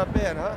Not bad, huh?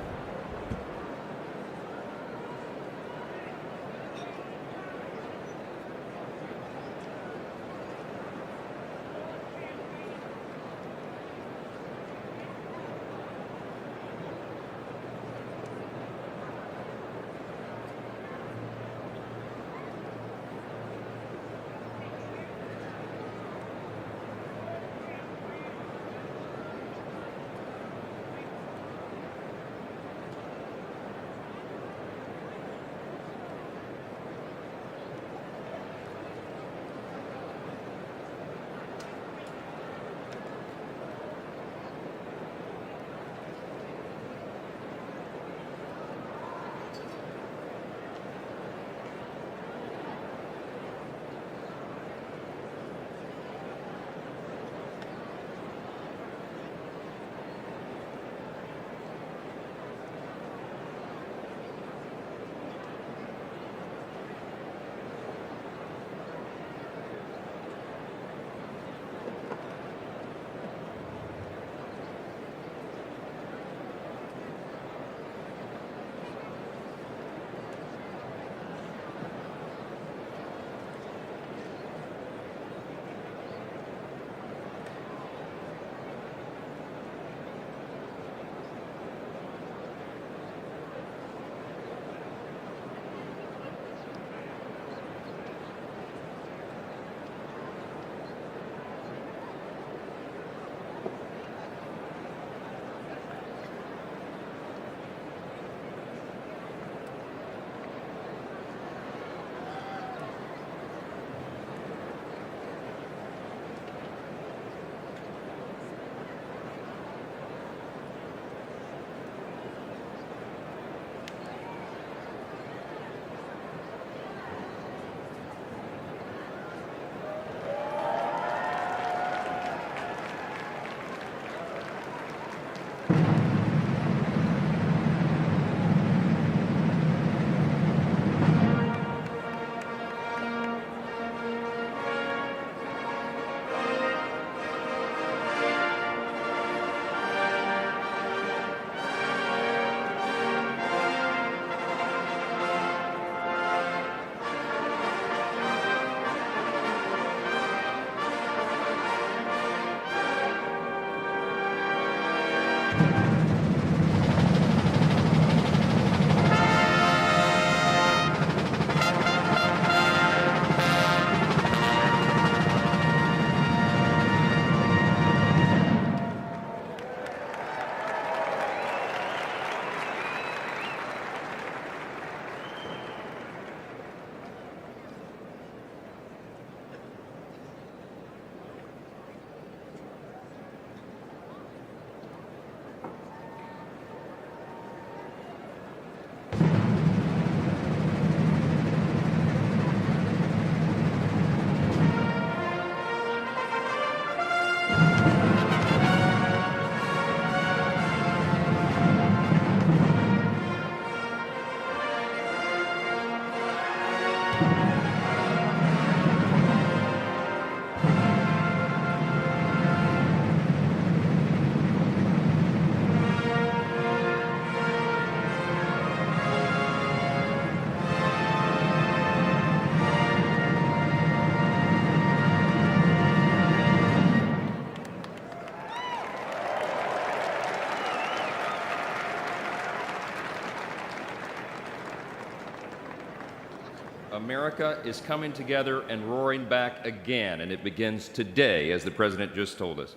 America is coming together and roaring back again, and it begins today, as the President just told us.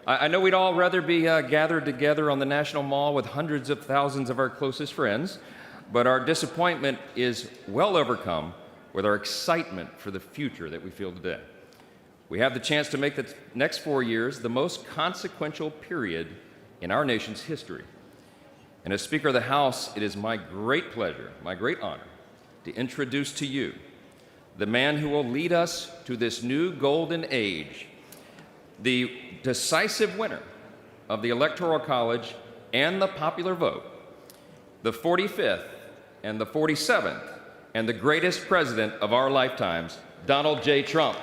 I know we'd all rather be gathered together on the National Mall with hundreds of thousands of our closest friends, but our disappointment is well overcome with our excitement for the future that we feel today. We have the chance to make the next 4 years the most consequential period in our nation's history. And as Speaker of the House, it is my great pleasure, my great honor, to introduce to you the man who will lead us to this new golden age, the decisive winner of the Electoral College and the popular vote, the 45th and the 47th, and the greatest president of our lifetimes, Donald J. Trump.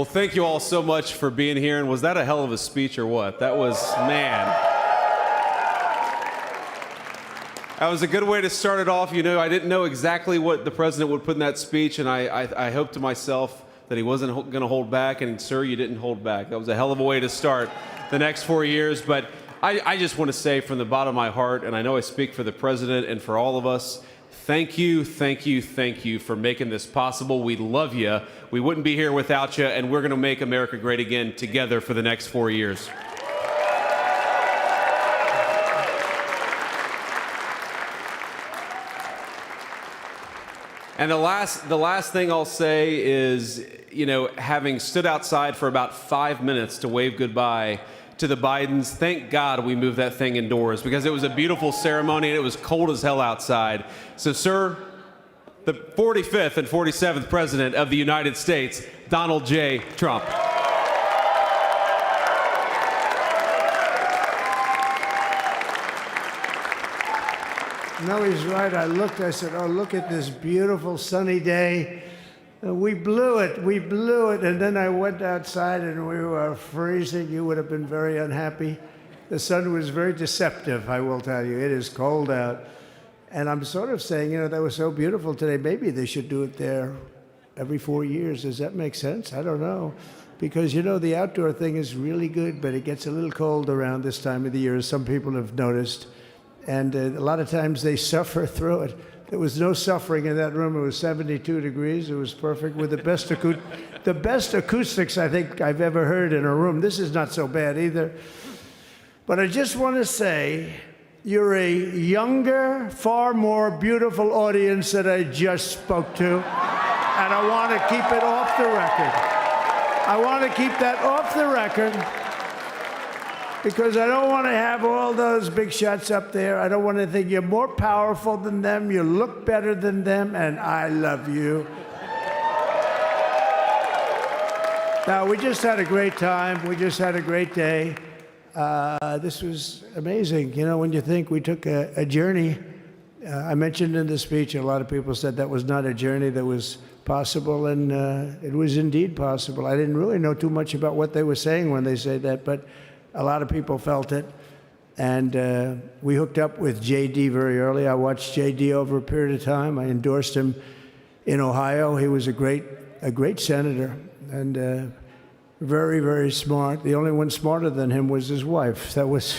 Well, thank you all so much for being here. And was that a hell of a speech or what? That was, man. That was a good way to start it off. You know, I didn't know exactly what the president would put in that speech, and I hoped to myself that he wasn't going to hold back. And, sir, you didn't hold back. That was a hell of a way to start the next 4 years. But I just want to say from the bottom of my heart, and I know I speak for the president and for all of us, thank you, thank you, thank you for making this possible. We love you. We wouldn't be here without you, and we're going to make America great again together for the next 4 years. And the last thing I'll say is, you know, having stood outside for about 5 minutes to wave goodbye to the Bidens, thank God we moved that thing indoors because it was a beautiful ceremony and it was cold as hell outside. So, sir, the 45th and 47th President of the United States, Donald J. Trump. No, he's right. I looked, I said, oh, look at this beautiful sunny day. We blew it, and then I went outside and we were freezing. You would have been very unhappy. The sun was very deceptive, I will tell you. It is cold out. And I'm sort of saying, you know, that was so beautiful today. Maybe they should do it there every 4 years. Does that make sense? I don't know. Because, you know, the outdoor thing is really good, but it gets a little cold around this time of the year, as some people have noticed. And a lot of times they suffer through it. There was no suffering in that room. It was 72 degrees. It was perfect with the best acoustics I think I've ever heard in a room. This is not so bad either. But I just want to say, you're a younger, far more beautiful audience that I just spoke to. And I want to keep it off the record. I want to keep that off the record. Because I don't want to have all those big shots up there. I don't want to think you're more powerful than them, you look better than them, and I love you. Now, we just had a great time. We just had a great day. This was amazing. You know, when you think we took a journey, I mentioned in the speech, a lot of people said that was not a journey that was possible, and it was indeed possible. I didn't really know too much about what they were saying when they said that, but a lot of people felt it, and we hooked up with J.D. very early. I watched J.D. over a period of time. I endorsed him in Ohio. He was a great senator, and very, very smart. The only one smarter than him was his wife. That was,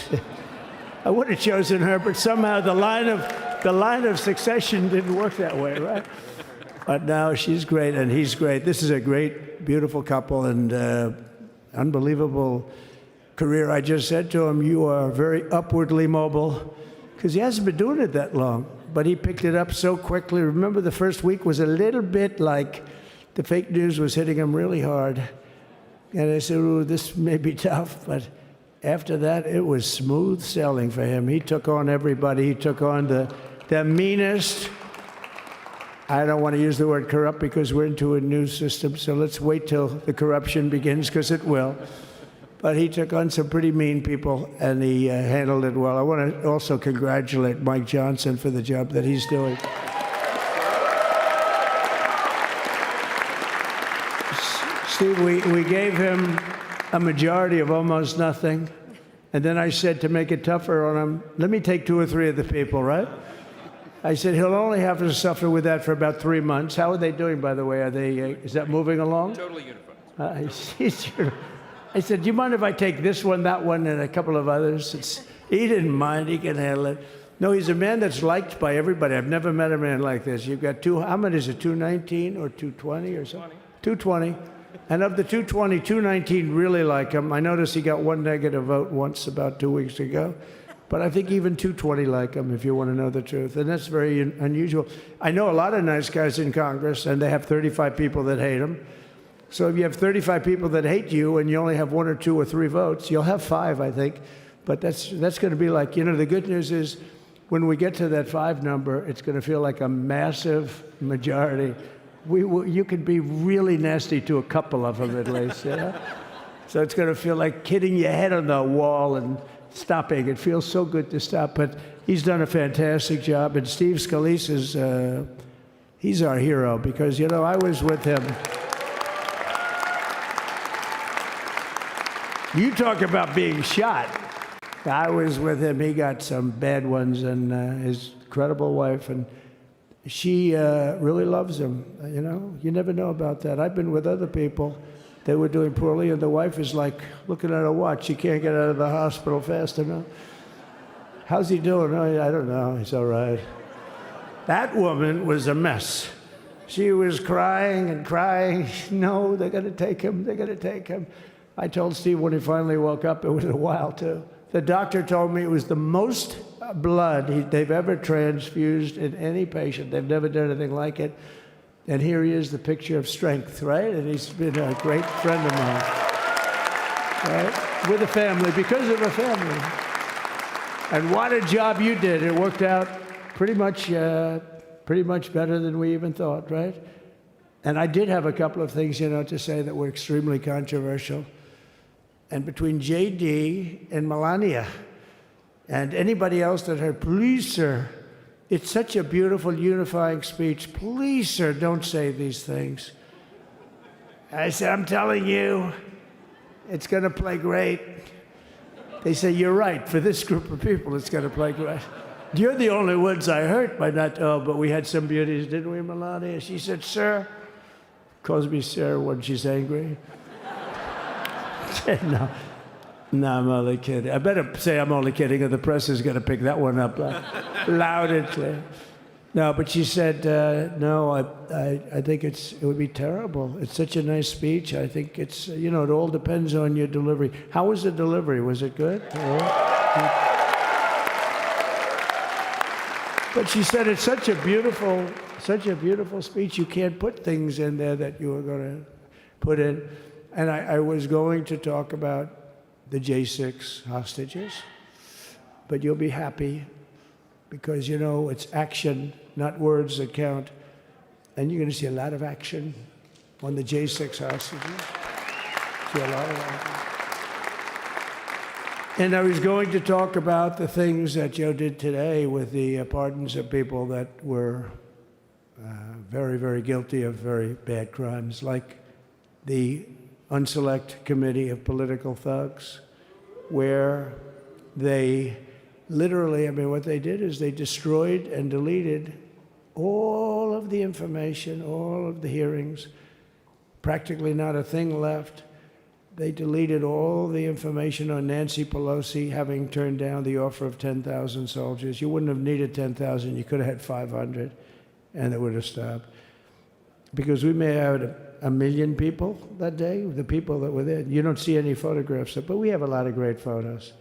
I would have chosen her, but somehow the line of succession didn't work that way, right? But now she's great, and he's great. This is a great, beautiful couple, and unbelievable career. I just said to him, you are very upwardly mobile, because he hasn't been doing it that long, but he picked it up so quickly. Remember, the first week was a little bit like the fake news was hitting him really hard. And I said, ooh, this may be tough, but after that, it was smooth sailing for him. He took on everybody. He took on the meanest. I don't want to use the word corrupt because we're into a new system, so let's wait till the corruption begins, because it will. But he took on some pretty mean people, and he handled it well. I want to also congratulate Mike Johnson for the job that he's doing. Steve, we gave him a majority of almost nothing, and then I said to make it tougher on him, let me take 2 or 3 of the people, right? I said he'll only have to suffer with that for about 3 months. How are they doing, by the way? Are they? Is that moving along? Totally unified. I said, do you mind if I take this one, that one, and a couple of others? He didn't mind. He can handle it. No, he's a man that's liked by everybody. I've never met a man like this. You've got how many is it, 219 or 220 or something? 220. And of the 220, 219 really like him. I noticed he got 1 negative vote once about 2 weeks ago. But I think even 220 like him, if you want to know the truth. And that's very unusual. I know a lot of nice guys in Congress, and they have 35 people that hate him. So if you have 35 people that hate you and you only have 1 or 2 or 3 votes, you'll have 5, I think. But that's going to be like, you know, the good news is when we get to that 5 number, it's going to feel like a massive majority. You could be really nasty to a couple of them at least, you know? So it's going to feel like hitting your head on the wall and stopping. It feels so good to stop. But he's done a fantastic job. And Steve Scalise is, he's our hero because, you know, I was with him. You talk about being shot. I was with him. He got some bad ones, and his incredible wife, and she really loves him. You know, you never know about that. I've been with other people. They were doing poorly, and the wife is like looking at her watch. She can't get out of the hospital fast enough. How's he doing? Oh, I don't know. He's all right. That woman was a mess. She was crying and crying. No, they're going to take him. They're going to take him. I told Steve when he finally woke up, it was a while, too. The doctor told me it was the most blood they've ever transfused in any patient. They've never done anything like it. And here he is, the picture of strength, right? And he's been a great friend of mine, right? With a family, because of a family. And what a job you did. It worked out pretty much better than we even thought, right? And I did have a couple of things, to say that were extremely controversial. And between J.D. and Melania and anybody else that heard, please, sir, it's such a beautiful, unifying speech. Please, sir, don't say these things. I said, I'm telling you, it's going to play great. They say, you're right. For this group of people, it's going to play great. You're the only ones I hurt by not, but we had some beauties, didn't we, Melania? She said, sir, calls me sir when she's angry. No, I'm only kidding. I better say I'm only kidding, or the press is going to pick that one up loud and clear. No, but she said, no, I think it would be terrible. It's such a nice speech. I think it's, it all depends on your delivery. How was the delivery? Was it good? But she said it's such a beautiful speech. You can't put things in there that you were going to put in. And I was going to talk about the J6 hostages, but you'll be happy because, it's action, not words that count. And you're going to see a lot of action on the J6 hostages. See a lot of action. And I was going to talk about the things that Joe did today with the pardons of people that were very, very guilty of very bad crimes, like the Unselect Committee of Political Thugs, where they literally, what they did is they destroyed and deleted all of the information, all of the hearings, practically not a thing left. They deleted all the information on Nancy Pelosi having turned down the offer of 10,000 soldiers. You wouldn't have needed 10,000. You could have had 500, and it would have stopped. Because we may have had 1 million people that day, the people that were there. You don't see any photographs, but we have a lot of great photos.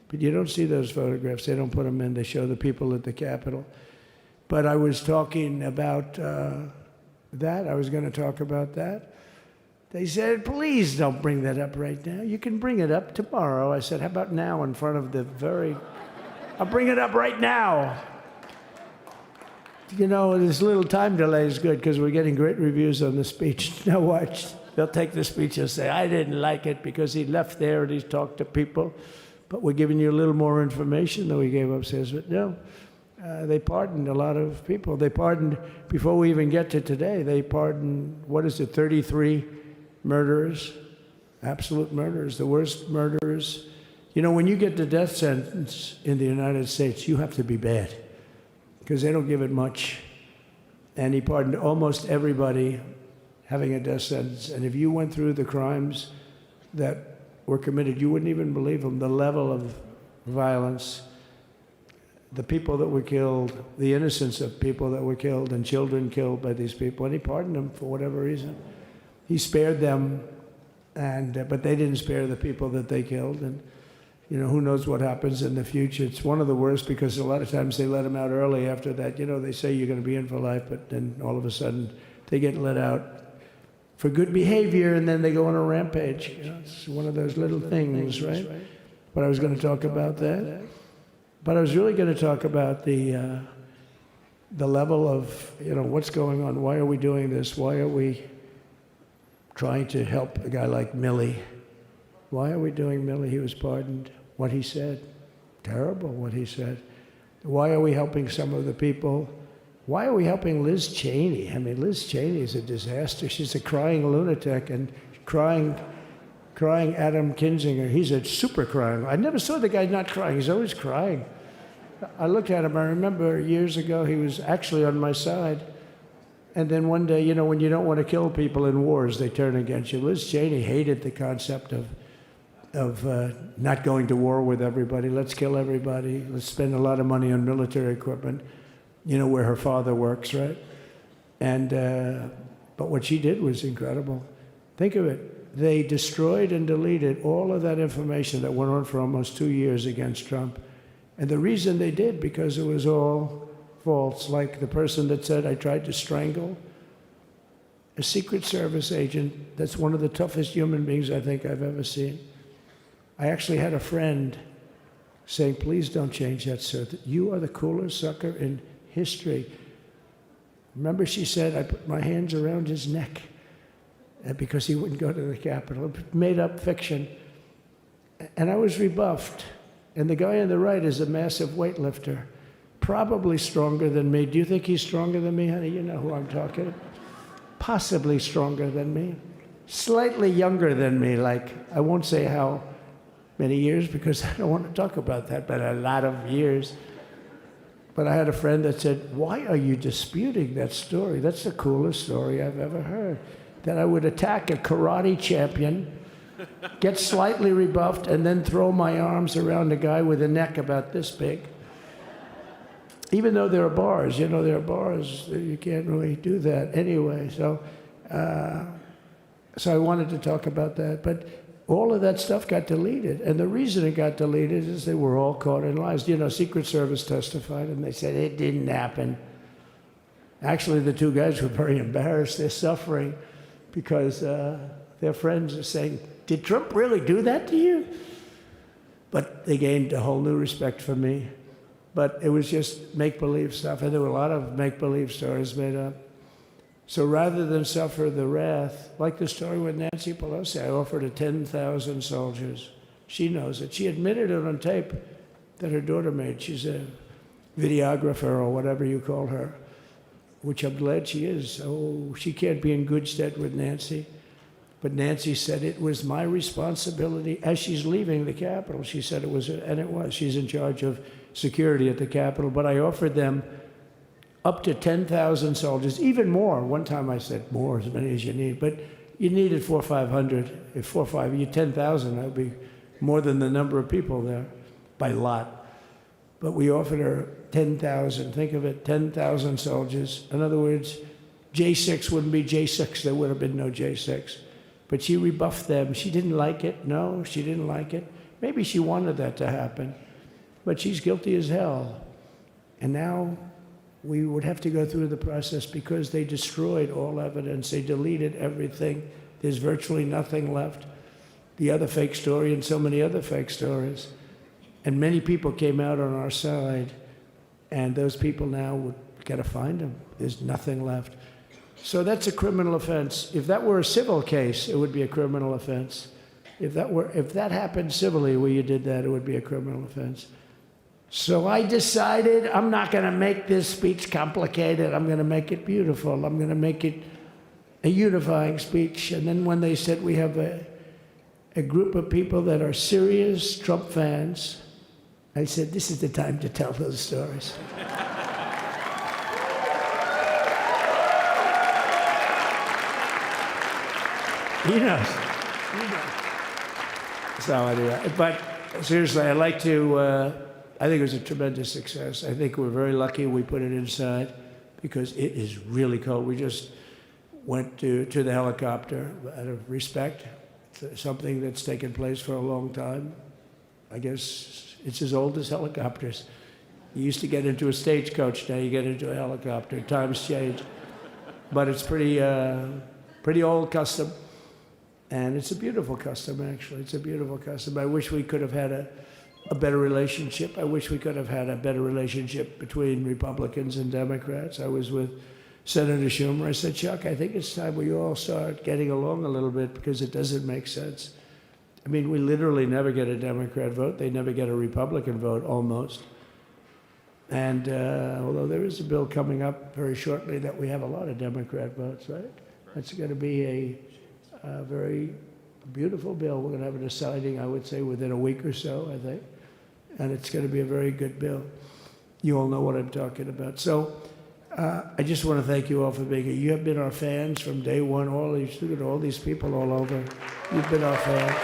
But you don't see those photographs. They don't put them in. They show the people at the Capitol. But I was talking about that. I was going to talk about that. They said, please don't bring that up right now. You can bring it up tomorrow. I said, how about now in front of I'll bring it up right now. This little time delay is good because we're getting great reviews on the speech. Now watch. They'll take the speech and say, I didn't like it because he left there and he's talked to people. But we're giving you a little more information than we gave upstairs. But no, they pardoned a lot of people. They pardoned, before we even get to today, they pardoned, 33 murderers, absolute murderers, the worst murderers. When you get the death sentence in the United States, you have to be bad because they don't give it much. And he pardoned almost everybody having a death sentence. And if you went through the crimes that were committed, you wouldn't even believe them, the level of violence, the people that were killed, the innocence of people that were killed and children killed by these people. And he pardoned them for whatever reason. He spared them, but they didn't spare the people that they killed. And, who knows what happens in the future. It's one of the worst because a lot of times they let them out early after that. They say you're going to be in for life, but then all of a sudden they get let out for good behavior, and then they go on a rampage. It's one of those little things, right? But I was going to talk about that. But I was really going to talk about the level of, what's going on. Why are we doing this? Why are we trying to help a guy like Millie? Why are we doing Millie? He was pardoned. What he said, terrible what he said. Why are we helping some of the people? Why are we helping Liz Cheney? Liz Cheney is a disaster. She's a crying lunatic and crying crying Adam Kinzinger. He's a super crying. I never saw the guy not crying. He's always crying. I looked at him. I remember years ago he was actually on my side. And then one day, you know, when you don't want to kill people in wars, they turn against you. Liz Cheney hated the concept of not going to war with everybody. Let's kill everybody. Let's spend a lot of money on military equipment, you know, where her father works, right? And but what she did was incredible. Think of it. They destroyed and deleted all of that information that went on for almost 2 years against Trump. And the reason they did, because it was all false. Like the person that said, I tried to strangle a Secret Service agent. That's one of the toughest human beings I think I've ever seen. I actually had a friend saying, please don't change that, sir. You are the coolest sucker in history. Remember, she said, I put my hands around his neck because he wouldn't go to the Capitol. Made up fiction. And I was rebuffed. And the guy on the right is a massive weightlifter, probably stronger than me. Do you think he's stronger than me, honey? You know who I'm talking about. Possibly stronger than me. Slightly younger than me, like, I won't say how many years because I don't want to talk about that, but a lot of years. But I had a friend that said, why are you disputing that story? That's the coolest story I've ever heard. That I would attack a karate champion, get slightly rebuffed, and then throw my arms around a guy with a neck about this big. Even though there are bars, you know, there are bars, you can't really do that anyway. So I wanted to talk about that. But all of that stuff got deleted. And the reason it got deleted is they were all caught in lies. You know, Secret Service testified, and they said it didn't happen. Actually, the two guys were very embarrassed. They're suffering because their friends are saying, did Trump really do that to you? But they gained a whole new respect for me. But it was just make-believe stuff, and there were a lot of make-believe stories made up. So rather than suffer the wrath, like the story with Nancy Pelosi, I offered her 10,000 soldiers. She knows it. She admitted it on tape that her daughter made. She's a videographer or whatever you call her, which I'm glad she is. Oh, she can't be in good stead with Nancy. But Nancy said it was my responsibility as she's leaving the Capitol. She said it was, and it was. She's in charge of security at the Capitol. But I offered them up to 10,000 soldiers, even more. One time I said more, as many as you need. But you needed 400 or 500. If 4 or 5, you 10,000, that would be more than the number of people there by lot. But we offered her 10,000. Think of it, 10,000 soldiers. In other words, J6 wouldn't be J6. There would have been no J6. But she rebuffed them. She didn't like it. No, she didn't like it. Maybe she wanted that to happen. But she's guilty as hell. And now we would have to go through the process because they destroyed all evidence. They deleted everything. There's virtually nothing left. The other fake story and so many other fake stories. And many people came out on our side. And those people now, we've got to find them. There's nothing left. So that's a criminal offense. If that were a civil case, it would be a criminal offense. If that happened civilly where you did that, it would be a criminal offense. So I decided I'm not going to make this speech complicated. I'm going to make it beautiful. I'm going to make it a unifying speech. And then when they said we have a group of people that are serious Trump fans, I said, this is the time to tell those stories. He knows. So anyway, but seriously, I'd like to, I think it was a tremendous success. I think we're very lucky we put it inside because it is really cold. We just went to the helicopter out of respect to something that's taken place for a long time. I guess it's as old as helicopters. You used to get into a stagecoach, now you get into a helicopter. Times change. But it's pretty old custom. And it's a beautiful custom, actually. It's a beautiful custom. I wish we could have had a better relationship. I wish we could have had a better relationship between Republicans and Democrats. I was with Senator Schumer. I said, Chuck, I think it's time we all start getting along a little bit because it doesn't make sense. I mean, we literally never get a Democrat vote. They never get a Republican vote, almost. And although there is a bill coming up very shortly that we have a lot of Democrat votes, right? That's going to be a very a beautiful bill. We're going to have a deciding, I would say, within a week or so, I think. And it's going to be a very good bill. You all know what I'm talking about. So I just want to thank you all for being here. You have been our fans from day one. All these people all over. You've been our fans.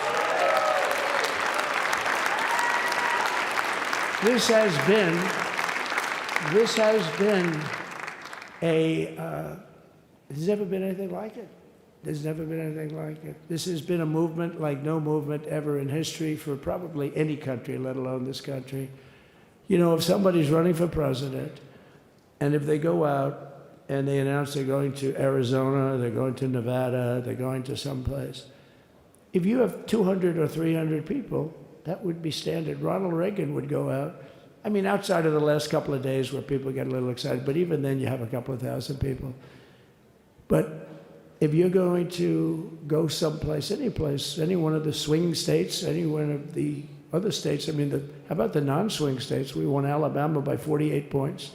This has been there's never been anything like it. There's never been anything like it. This has been a movement like no movement ever in history for probably any country, let alone this country. You know, if somebody's running for president, and if they go out and they announce they're going to Arizona, they're going to Nevada, they're going to someplace, if you have 200 or 300 people, that would be standard. Ronald Reagan would go out. I mean, outside of the last couple of days where people get a little excited, but even then you have a couple of thousand people. But if you're going to go someplace, any place, any one of the swing states, any one of the other states, I mean, how about the non-swing states? We won Alabama by 48 points.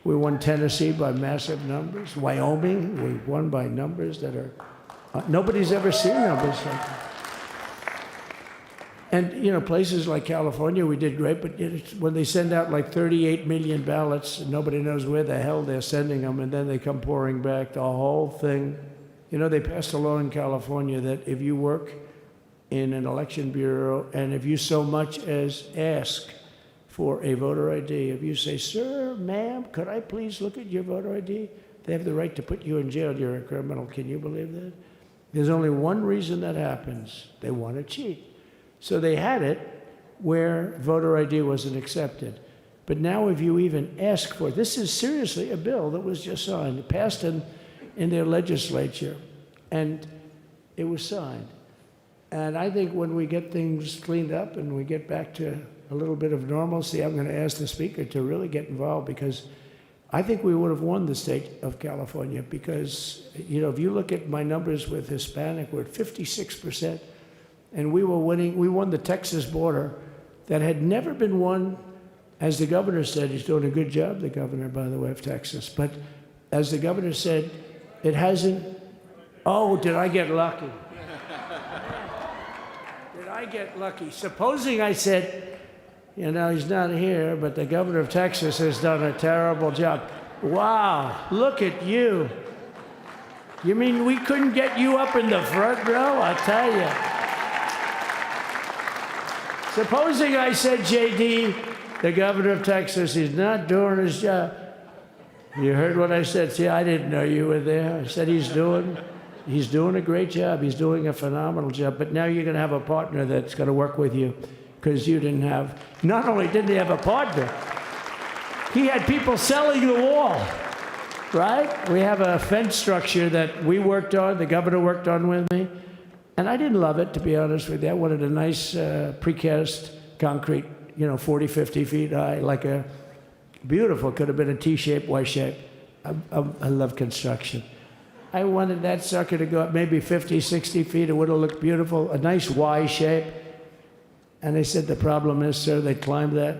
We won Tennessee by massive numbers. Wyoming, we won by numbers that are, nobody's ever seen numbers like that. And, you know, places like California, we did great, but when they send out like 38 million ballots, and nobody knows where the hell they're sending them, and then they come pouring back, the whole thing. You know, they passed a law in California that if you work in an election bureau, and if you so much as ask for a voter ID, if you say, sir, ma'am, could I please look at your voter ID? They have the right to put you in jail. You're a criminal. Can you believe that? There's only one reason that happens. They want to cheat. So they had it where voter ID wasn't accepted. But now if you even ask for it, this is seriously a bill that was just signed, passed in their legislature, and it was signed. And I think when we get things cleaned up and we get back to a little bit of normalcy, I'm going to ask the speaker to really get involved, because I think we would have won the state of California, because, you know, if you look at my numbers with Hispanic, we're at 56%. And we won the Texas border that had never been won. As the governor said, he's doing a good job, the governor, by the way, of Texas. But as the governor said, it hasn't, oh, did I get lucky? Did I get lucky? Supposing I said, you know, he's not here, but the governor of Texas has done a terrible job. Wow, look at you. You mean we couldn't get you up in the front row? I'll tell you. Supposing I said, JD, the governor of Texas, he's not doing his job. You heard what I said. See, I didn't know you were there. I said he's doing a great job. He's doing a phenomenal job. But now you're going to have a partner that's going to work with you, because you didn't have, not only didn't he have a partner, he had people selling the wall, right? We have a fence structure that we worked on, the governor worked on with me. And I didn't love it, to be honest with you. I wanted a nice precast concrete, you know, 40, 50 feet high, like a beautiful, could have been a T-shape, Y-shape. I love construction. I wanted that sucker to go up maybe 50, 60 feet. It would have looked beautiful, a nice Y shape. And they said, the problem is, sir, they climbed that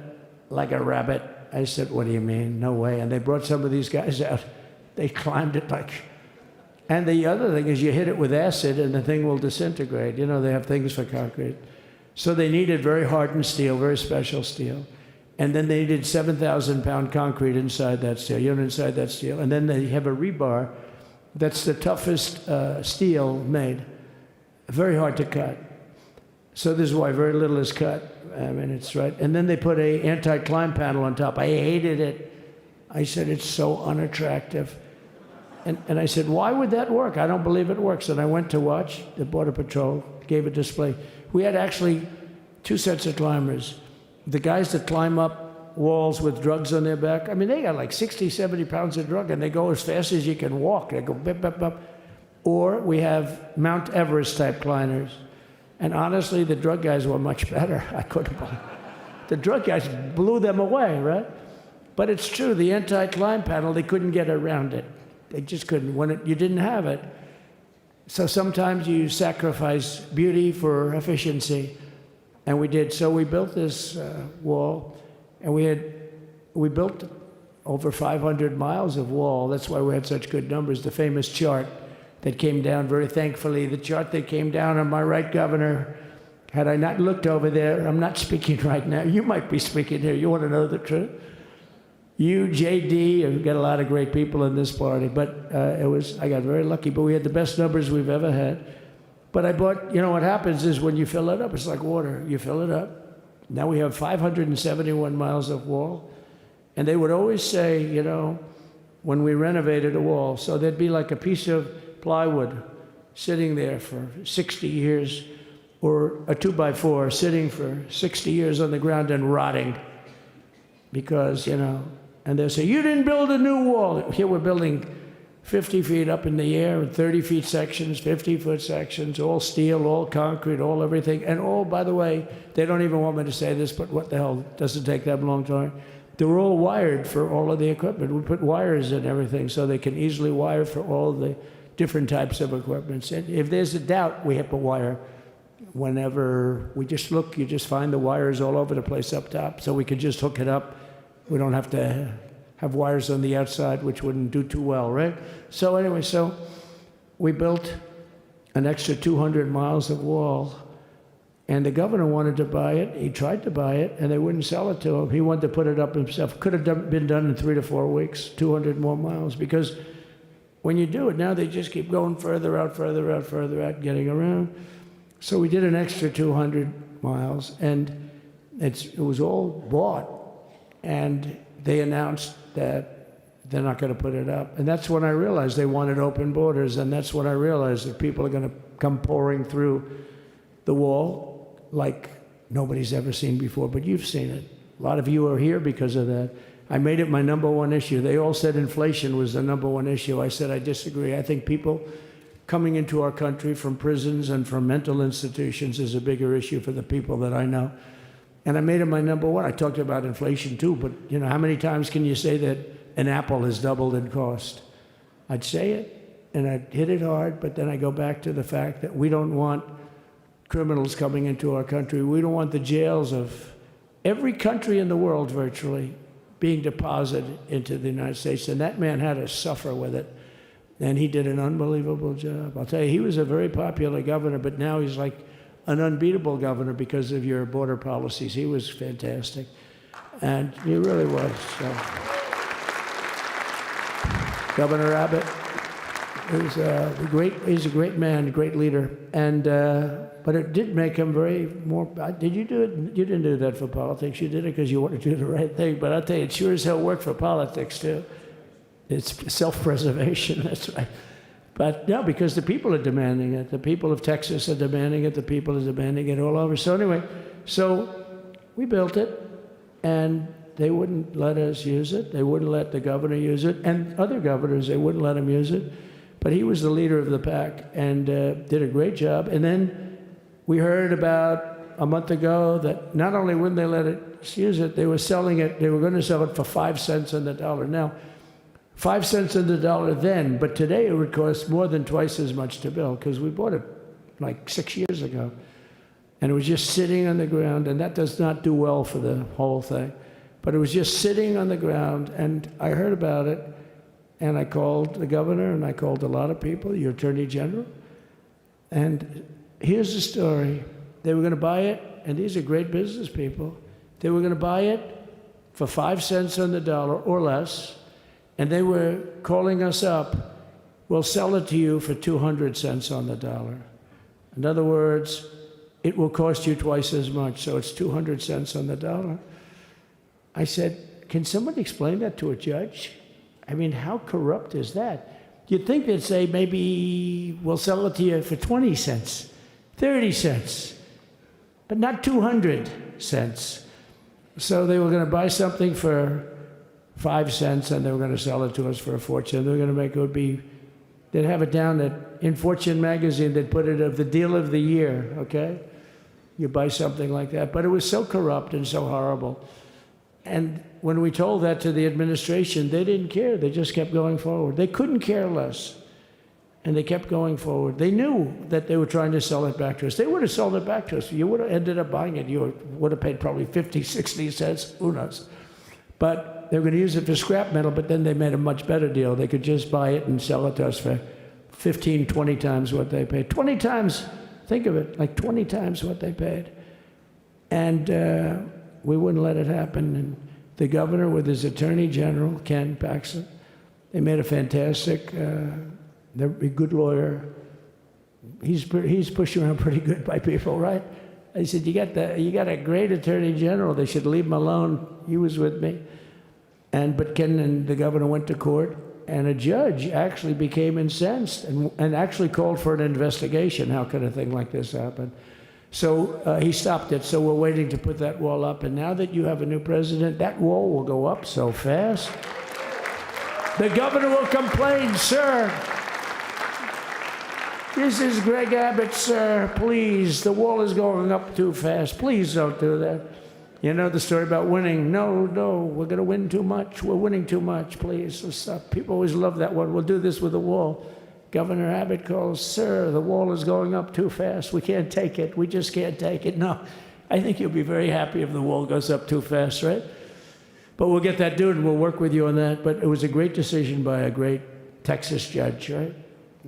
like a rabbit. I said, what do you mean? No way. And they brought some of these guys out. They climbed it like... And the other thing is you hit it with acid and the thing will disintegrate. You know, they have things for concrete. So they needed very hardened steel, very special steel. And then they needed 7,000-pound concrete inside that steel, inside that steel. And then they have a rebar that's the toughest steel made. Very hard to cut. So this is why very little is cut. I mean, it's right. And then they put a anti-climb panel on top. I hated it. I said, it's so unattractive. And I said, why would that work? I don't believe it works. And I went to watch the Border Patrol, gave a display. We had actually two sets of climbers. The guys that climb up walls with drugs on their back, I mean, they got like 60, 70 pounds of drug, and they go as fast as you can walk. They go bip, bip, bip. Or we have Mount Everest type climbers. And honestly, the drug guys were much better. I couldn't believe it. The drug guys blew them away, right? But it's true, the anti-climb panel, they couldn't get around it. They just couldn't. You didn't have it. So sometimes you sacrifice beauty for efficiency. And we did. So we built this wall, and we built over 500 miles of wall. That's why we had such good numbers. The famous chart that came down very thankfully. The chart that came down on my right, Governor, had I not looked over there, I'm not speaking right now. You might be speaking here. You want to know the truth? You, JD, we've got a lot of great people in this party, but I got very lucky, but we had the best numbers we've ever had. But I bought, what happens is when you fill it up, it's like water. You fill it up. Now we have 571 miles of wall. And they would always say, when we renovated a wall, so there'd be like a piece of plywood sitting there for 60 years, or a 2x4 sitting for 60 years on the ground and rotting. Because, and they'll say, you didn't build a new wall. Here we're building 50 feet up in the air, and 30 feet sections, 50-foot sections, all steel, all concrete, all everything. And all, by the way, they don't even want me to say this, but what the hell, doesn't take that long time. They're all wired for all of the equipment. We put wires in everything so they can easily wire for all the different types of equipment. And if there's a doubt, we have to wire. Whenever we just look, you just find the wires all over the place up top, so we can just hook it up. We don't have to have wires on the outside, which wouldn't do too well, right? So anyway, we built an extra 200 miles of wall, and the governor wanted to buy it. He tried to buy it, and they wouldn't sell it to him. He wanted to put it up himself. Could have been done in 3 to 4 weeks, 200 more miles, because when you do it now, they just keep going further out, further out, further out, getting around. So we did an extra 200 miles, and it was all bought, and they announced that they're not going to put it up. And that's when I realized they wanted open borders, and that's when I realized that people are going to come pouring through the wall like nobody's ever seen before, but you've seen it. A lot of you are here because of that. I made it my #1 issue. They all said inflation was the #1 issue. I said I disagree. I think people coming into our country from prisons and from mental institutions is a bigger issue for the people that I know. And I made it my #1. I talked about inflation too, but how many times can you say that an apple has doubled in cost? I'd say it, and I'd hit it hard, but then I go back to the fact that we don't want criminals coming into our country. We don't want the jails of every country in the world virtually being deposited into the United States. And that man had to suffer with it. And he did an unbelievable job. I'll tell you, he was a very popular governor, but now he's like an unbeatable governor because of your border policies. He was fantastic. And he really was. So. Governor Abbott he's a great man, a great leader. And, but it did make him did you do it? You didn't do that for politics. You did it because you wanted to do the right thing. But I'll tell you, it sure as hell worked for politics too. It's self-preservation, that's right. But no, because the people are demanding it. The people of Texas are demanding it. The people are demanding it all over. So anyway, we built it, and they wouldn't let us use it. They wouldn't let the governor use it. And other governors, they wouldn't let him use it. But he was the leader of the pack and did a great job. And then we heard about a month ago that not only wouldn't they let us use it, they were selling it. They were going to sell it for 5 cents on the dollar. Now, 5 cents on the dollar then, but today it would cost more than twice as much to build because we bought it like 6 years ago. And it was just sitting on the ground, and that does not do well for the whole thing. But it was just sitting on the ground, and I heard about it, and I called the governor, and I called a lot of people, your attorney general. And here's the story. They were going to buy it, and these are great business people. They were going to buy it for 5 cents on the dollar or less. And they were calling us up, we'll sell it to you for 200 cents on the dollar. In other words, it will cost you twice as much, so it's 200 cents on the dollar. I said, can somebody explain that to a judge? I mean, how corrupt is that? You'd think they'd say, maybe we'll sell it to you for 20 cents, 30 cents, but not 200 cents. So they were going to buy something for 5 cents, and they were going to sell it to us for a fortune. They were going to make they'd have it down in Fortune magazine, they'd put it of the deal of the year, okay? You buy something like that. But it was so corrupt and so horrible. And when we told that to the administration, they didn't care. They just kept going forward. They couldn't care less. And they kept going forward. They knew that they were trying to sell it back to us. They would have sold it back to us. You would have ended up buying it. You would have paid probably 50, 60 cents, who knows. But they were going to use it for scrap metal, but then they made a much better deal. They could just buy it and sell it to us for 15, 20 times what they paid. 20 times, think of it, like 20 times what they paid. And we wouldn't let it happen. And the governor with his attorney general, Ken Paxton, they made a fantastic, they're a good lawyer. He's pushed around pretty good by people, right? I said, you got a great attorney general. They should leave him alone. He was with me. But Ken and the governor went to court, and a judge actually became incensed and actually called for an investigation. How could a thing like this happen? So he stopped it. So we're waiting to put that wall up. And now that you have a new president, that wall will go up so fast. The governor will complain, sir. This is Greg Abbott, sir. Please, the wall is going up too fast. Please don't do that. You know the story about winning. No, we're going to win too much. We're winning too much. Please, let's stop. People always love that one. We'll do this with the wall. Governor Abbott calls, sir, the wall is going up too fast. We can't take it. We just can't take it. No, I think you'll be very happy if the wall goes up too fast, right? But we'll get that done, and we'll work with you on that. But it was a great decision by a great Texas judge, right?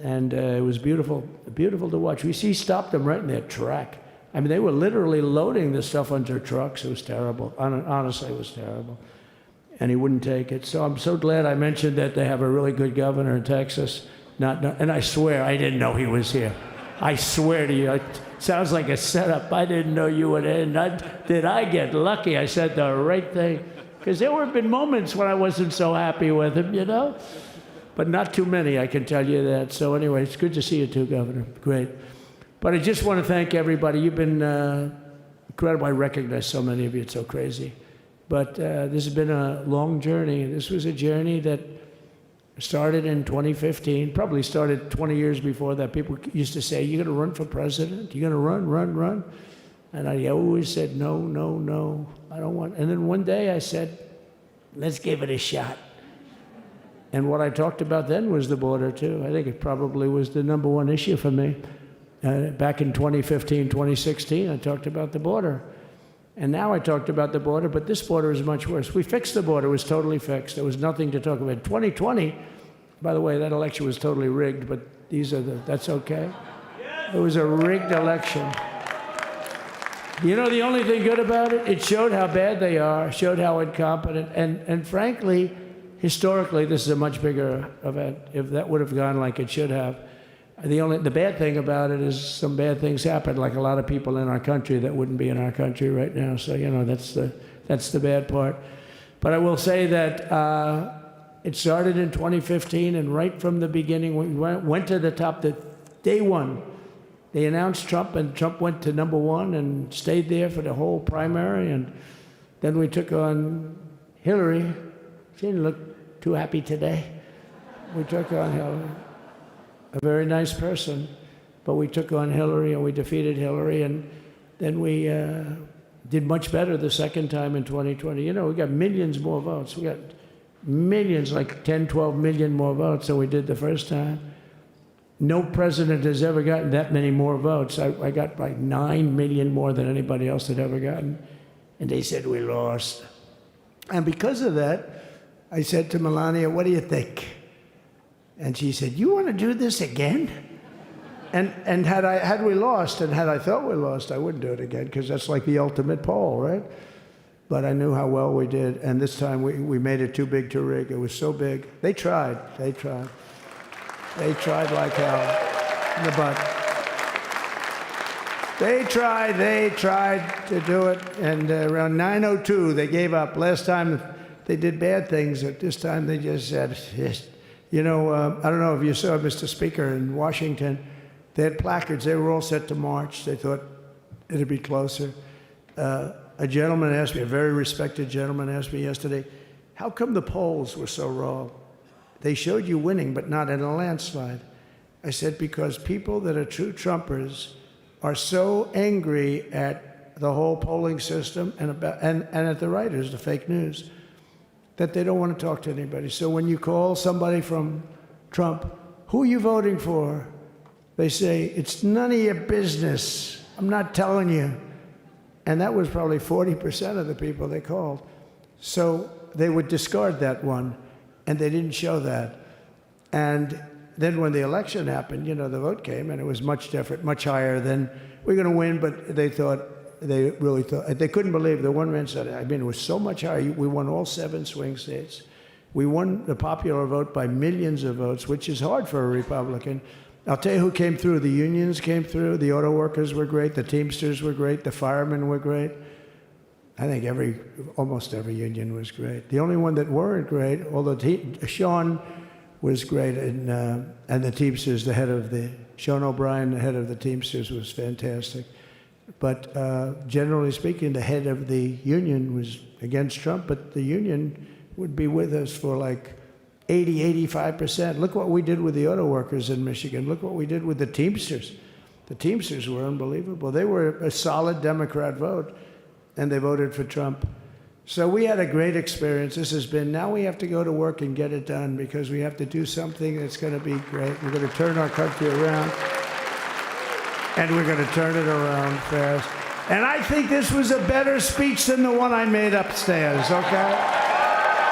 And it was beautiful, beautiful to watch. He stopped them right in their track. I mean, they were literally loading this stuff onto trucks. It was terrible. Honestly, it was terrible. And he wouldn't take it. So I'm so glad I mentioned that they have a really good governor in Texas. And I swear, I didn't know he was here. I swear to you, it sounds like a setup. I didn't know you would end. Did I get lucky? I said the right thing. Because there have been moments when I wasn't so happy with him, you know? But not too many, I can tell you that. So anyway, it's good to see you too, Governor. Great. But I just want to thank everybody. You've been incredible. I recognize so many of you. It's so crazy. But this has been a long journey. This was a journey that started in 2015, probably started 20 years before that. People used to say, you're going to run for president? You're going to run? And I always said, no, I don't want. And then one day I said, let's give it a shot. And what I talked about then was the border, too. I think it probably was the number one issue for me. Back in 2015, 2016, I talked about the border. And now I talked about the border, but this border is much worse. We fixed the border. It was totally fixed. There was nothing to talk about. 2020, by the way, that election was totally rigged, but that's okay. It was a rigged election. You know the only thing good about it? It showed how bad they are, showed how incompetent, and frankly, historically, this is a much bigger event. If that would have gone like it should have, the bad thing about it is some bad things happened, like a lot of people in our country that wouldn't be in our country right now. So you know that's the bad part. But I will say that it started in 2015, and right from the beginning, we went to the top. Day one, they announced Trump, and Trump went to number one and stayed there for the whole primary. And then we took on Hillary. She didn't look too happy today. We took on Hillary. A very nice person, but we took on Hillary and we defeated Hillary, and then we did much better the second time in 2020. You know, we got millions more votes. We got millions, like 10, 12 million more votes than we did the first time. No president has ever gotten that many more votes. I got like 9 million more than anybody else had ever gotten, and they said we lost. And because of that, I said to Melania, what do you think? And she said, you want to do this again? And had we lost, and had I thought we lost, I wouldn't do it again, because that's like the ultimate poll, right? But I knew how well we did, and this time we made it too big to rig. It was so big. They tried. They tried like hell in the butt. They tried to do it, and around 9:02, they gave up. Last time they did bad things, but this time they just said, yes. You know, I don't know if you saw, Mr. Speaker, in Washington, they had placards. They were all set to march. They thought it'd be closer. A gentleman asked me, a very respected gentleman asked me yesterday, how come the polls were so wrong? They showed you winning, but not in a landslide. I said, because people that are true Trumpers are so angry at the whole polling system and at the writers, the fake news, that they don't want to talk to anybody. So when you call somebody from Trump, who are you voting for? They say, it's none of your business. I'm not telling you. And that was probably 40% of the people they called. So they would discard that one, and they didn't show that. And then when the election happened, you know, the vote came, and it was much different, much higher than we're going to win. But they really thought, they couldn't believe. The one man said, I mean, it was so much higher. We won all 7 swing states. We won the popular vote by millions of votes, which is hard for a Republican. I'll tell you who came through. The unions came through. The auto workers were great. The Teamsters were great. The firemen were great. I think almost every union was great. The only one that weren't great, although Sean was great, and the Teamsters, Sean O'Brien, the head of the Teamsters, was fantastic. But generally speaking, the head of the union was against Trump, but the union would be with us for like 85%. Look what we did with the auto workers in Michigan. Look what we did with the Teamsters. The Teamsters were unbelievable. They were a solid Democrat vote, and they voted for Trump. So we had a great experience. This has been, now we have to go to work and get it done, because we have to do something that's going to be great. We're going to turn our country around, and we're going to turn it around fast. And I think this was a better speech than the one I made upstairs, okay?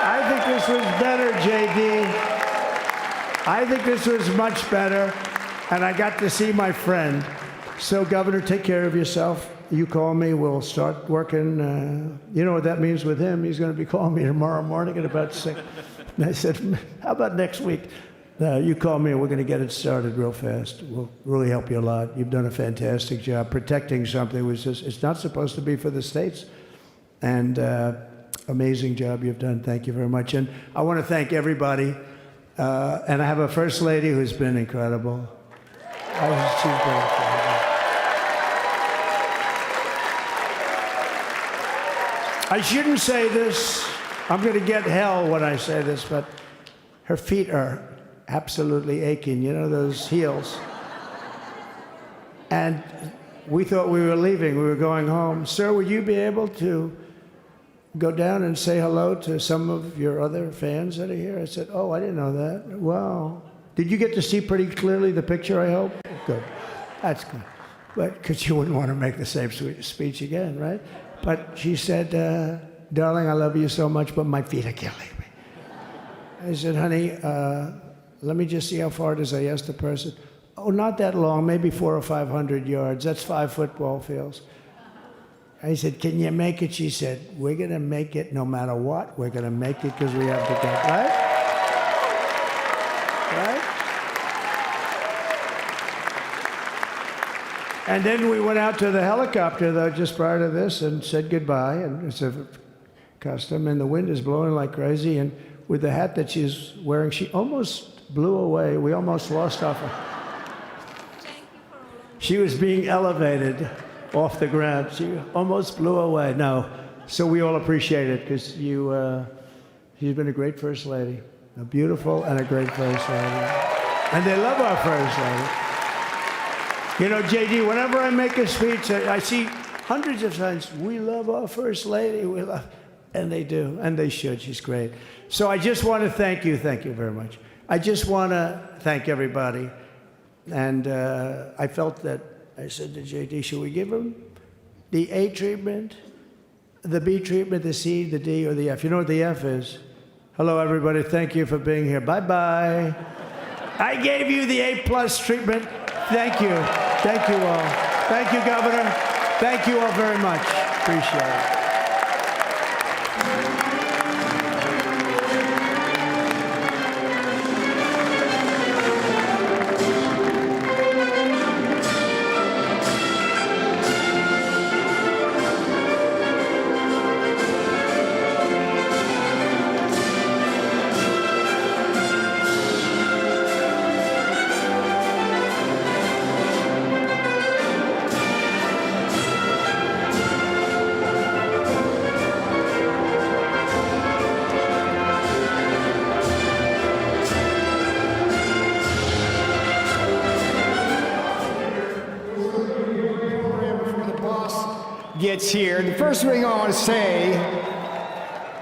I think this was better, JD. I think this was much better, and I got to see my friend. So, Governor, take care of yourself. You call me, we'll start working. You know what that means with him? He's going to be calling me tomorrow morning at about 6. And I said, how about next week? You call me and we're going to get it started real fast. We'll really help you a lot. You've done a fantastic job protecting something which is, it's not supposed to be for the states. And amazing job you've done. Thank you very much. And I want to thank everybody. And I have a First Lady who's been incredible. She's been incredible. I shouldn't say this. I'm going to get hell when I say this, but her feet are absolutely aching. You know, those heels. And we thought we were leaving. We were going home. Sir, would you be able to go down and say hello to some of your other fans that are here? I said, oh, I didn't know that. Wow. Did you get to see pretty clearly the picture, I hope? Good. That's good. But because you wouldn't want to make the same speech again, right? But she said, darling, I love you so much, but my feet are killing me. I said, honey, let me just see how far it is. I asked the person. Oh, not that long, maybe 400 or 500 yards. That's 5 football fields. I said, can you make it? She said, we're going to make it no matter what. We're going to make it because we have to go. Right? Right? And then we went out to the helicopter, though, just prior to this, and said goodbye. And it's a custom, and the wind is blowing like crazy. And with the hat that she's wearing, she almost blew away. We almost lost off her. She was being elevated off the ground. She almost blew away. No. So we all appreciate it, because she's been a great First Lady. A beautiful and a great First Lady. And they love our First Lady. You know, JD, whenever I make a speech, I see hundreds of times, we love our First Lady, we love, and they do, and they should. She's great. So I just want to thank you very much. I just want to thank everybody. And I felt that, I said to JD, should we give him the A treatment, the B treatment, the C, the D, or the F? You know what the F is? Hello, everybody. Thank you for being here. Bye-bye. I gave you the A+ treatment. Thank you. Thank you all. Thank you, Governor. Thank you all very much. Appreciate it. Gets here. The first thing I want to say,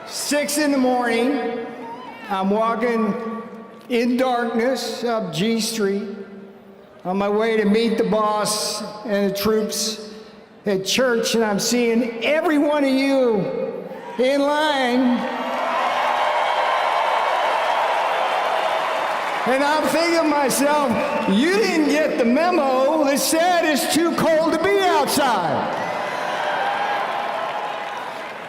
6 in the morning, I'm walking in darkness up G Street on my way to meet the boss and the troops at church, and I'm seeing every one of you in line. And I'm thinking to myself, you didn't get the memo that said it's too cold to be outside.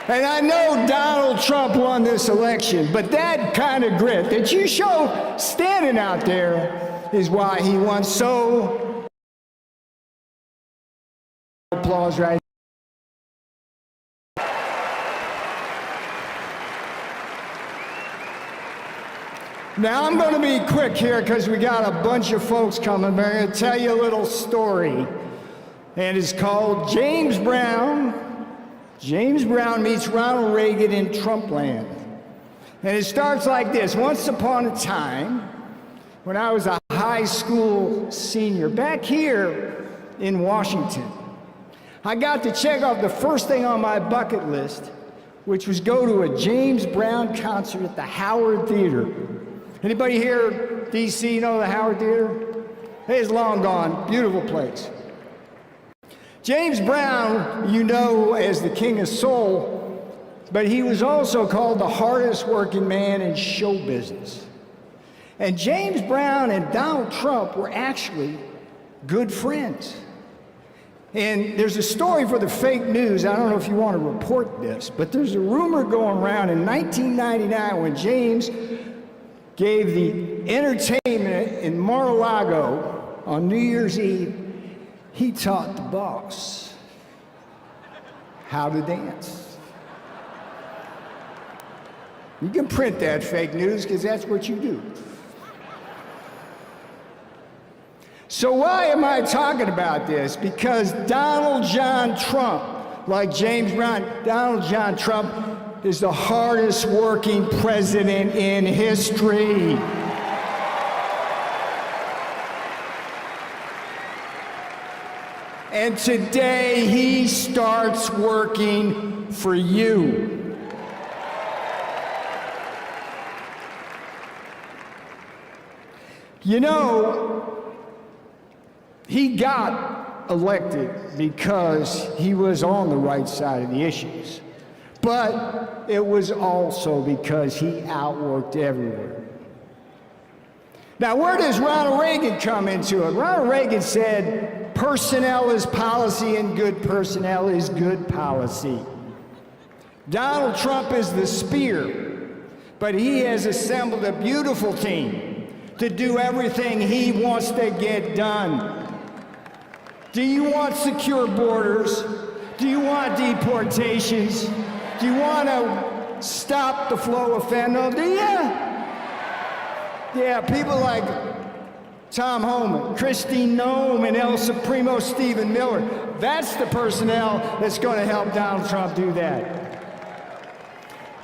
And I know Donald Trump won this election, but that kind of grit that you show standing out there is why he won. So, applause right. Now I'm going to be quick here because we got a bunch of folks coming. But I'm going to tell you a little story, and it's called James Brown. James Brown meets Ronald Reagan in Trumpland. And it starts like this. Once upon a time, when I was a high school senior, back here in Washington, I got to check off the first thing on my bucket list, which was go to a James Brown concert at the Howard Theater. Anybody here, D.C., know the Howard Theater? It's long gone. Beautiful place. James Brown, you know as the King of Soul, but he was also called the hardest working man in show business. And James Brown and Donald Trump were actually good friends. And there's a story for the fake news. I don't know if you want to report this, but there's a rumor going around in 1999 when James gave the entertainment in Mar-a-Lago on New Year's Eve, he taught the boss how to dance. You can print that fake news because that's what you do. So why am I talking about this? Because Donald John Trump, like James Brown, Donald John Trump is the hardest working president in history. And today he starts working for you. You know, he got elected because he was on the right side of the issues. But it was also because he outworked everywhere. Now, where does Ronald Reagan come into it? Ronald Reagan said, personnel is policy and good personnel is good policy. Donald Trump is the spear, but he has assembled a beautiful team to do everything he wants to get done. Do you want secure borders? Do you want deportations? Do you want to stop the flow of fentanyl? Do you? Yeah, people like Tom Homan, Christine Nome, and El Supremo Stephen Miller. That's the personnel that's going to help Donald Trump do that.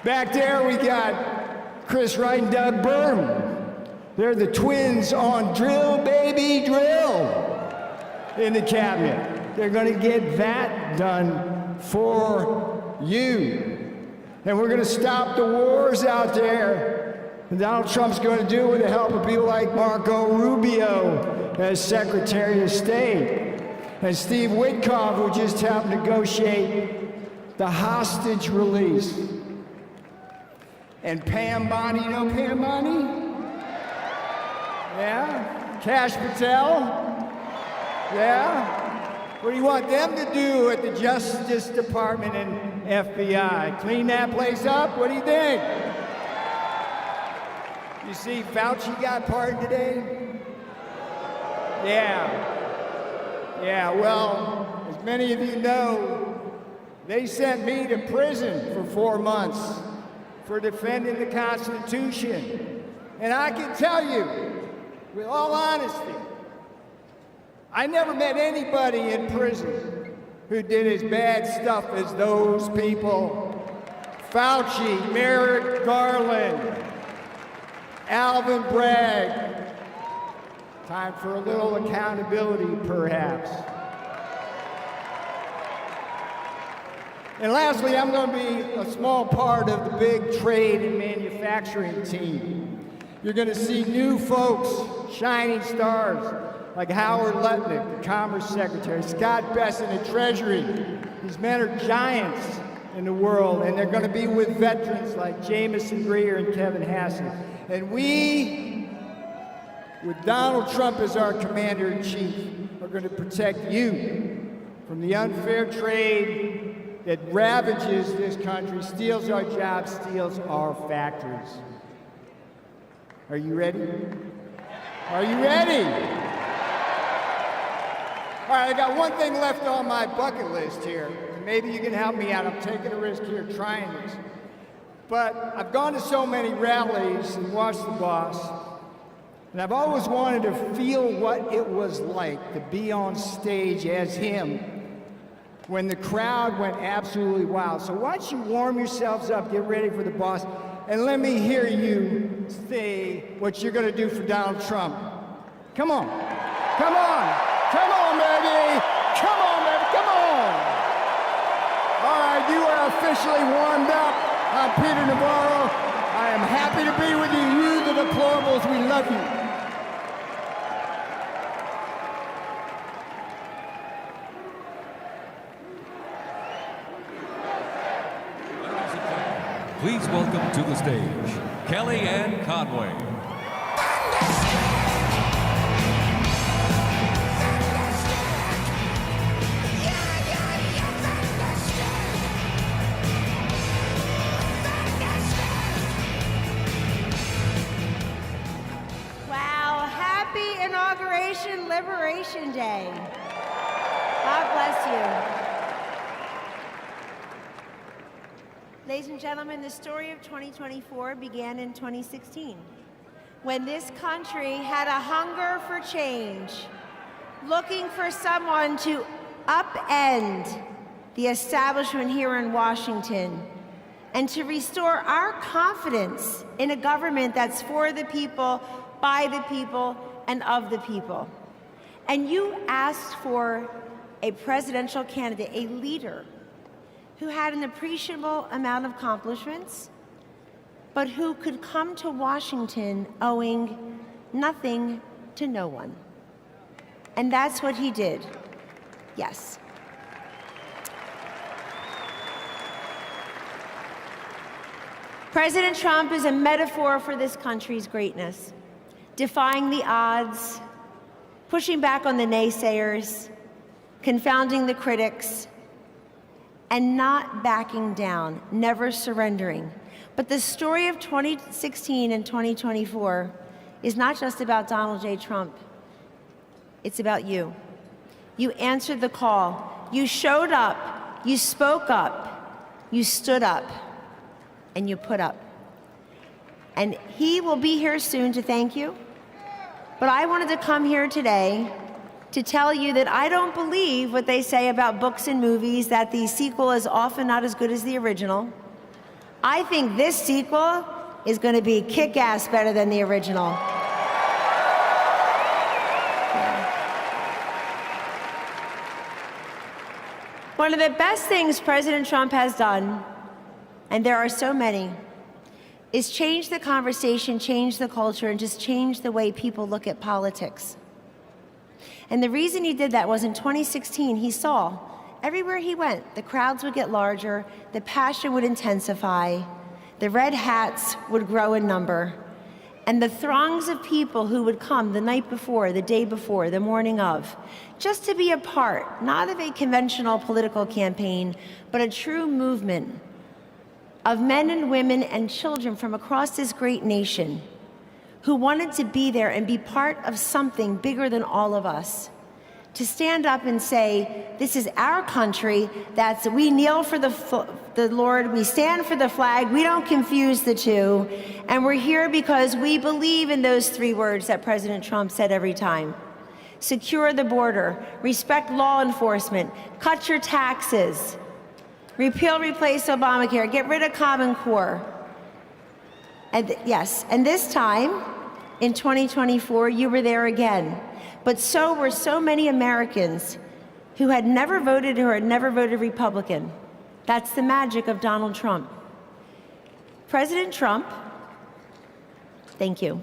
Back there we got Chris Wright and Doug Burgum. They're the twins on Drill Baby Drill in the cabinet. They're going to get that done for you. And we're going to stop the wars out there. And Donald Trump's going to do it with the help of people like Marco Rubio as Secretary of State, and Steve Witkoff, who just helped negotiate the hostage release. And Pam Bondi, you know Pam Bondi? Yeah? Kash Patel? Yeah? What do you want them to do at the Justice Department and FBI? Clean that place up? What do you think? You see, Fauci got pardoned today? Yeah, well, as many of you know, they sent me to prison for 4 months for defending the Constitution. And I can tell you, with all honesty, I never met anybody in prison who did as bad stuff as those people. Fauci, Merrick Garland, Alvin Bragg. Time for a little accountability, perhaps. And lastly, I'm going to be a small part of the big trade and manufacturing team. You're going to see new folks, shining stars, like Howard Lutnick, the Commerce Secretary, Scott Bessent at Treasury. These men are giants in the world, and they're going to be with veterans like Jamison Greer and Kevin Hassett. And we with Donald Trump as our commander-in-chief, are going to protect you from the unfair trade that ravages this country, steals our jobs, steals our factories. Are you ready? Are you ready? All right, I got one thing left on my bucket list here. Maybe you can help me out. I'm taking a risk here trying this. But I've gone to so many rallies and watched the boss, and I've always wanted to feel what it was like to be on stage as him when the crowd went absolutely wild. So why don't you warm yourselves up, get ready for the boss, and let me hear you say what you're gonna do for Donald Trump. Come on, come on, come on, baby, come on, baby, come on. All right, you are officially warmed up. I'm Peter Navarro. I am happy to be with you. You, the deplorables, we love you. Please welcome to the stage, Kellyanne Conway. Wow, happy Inauguration Liberation Day. God bless you. Ladies and gentlemen, the story of 2024 began in 2016, when this country had a hunger for change, looking for someone to upend the establishment here in Washington and to restore our confidence in a government that's for the people, by the people, and of the people. And you asked for a presidential candidate, a leader, who had an appreciable amount of accomplishments, but who could come to Washington owing nothing to no one. And that's what he did. Yes. President Trump is a metaphor for this country's greatness, defying the odds, pushing back on the naysayers, confounding the critics, and not backing down, never surrendering. But the story of 2016 and 2024 is not just about Donald J. Trump. It's about you. You answered the call. You showed up. You spoke up. You stood up. And you put up. And he will be here soon to thank you. But I wanted to come here today to tell you that I don't believe what they say about books and movies, that the sequel is often not as good as the original. I think this sequel is going to be kick-ass better than the original. One of the best things President Trump has done, and there are so many, is change the conversation, change the culture, and just change the way people look at politics. And the reason he did that was in 2016, he saw everywhere he went, the crowds would get larger, the passion would intensify, the red hats would grow in number, and the throngs of people who would come the night before, the day before, the morning of, just to be a part, not of a conventional political campaign, but a true movement of men and women and children from across this great nation who wanted to be there and be part of something bigger than all of us. To stand up and say, this is our country, that's, we kneel for the Lord, we stand for the flag, we don't confuse the two, and we're here because we believe in those three words that President Trump said every time. Secure the border, respect law enforcement, cut your taxes, repeal, replace Obamacare, get rid of Common Core. And yes, and this time, in 2024, you were there again. But so were so many Americans who had never voted or had never voted Republican. That's the magic of Donald Trump. President Trump, thank you.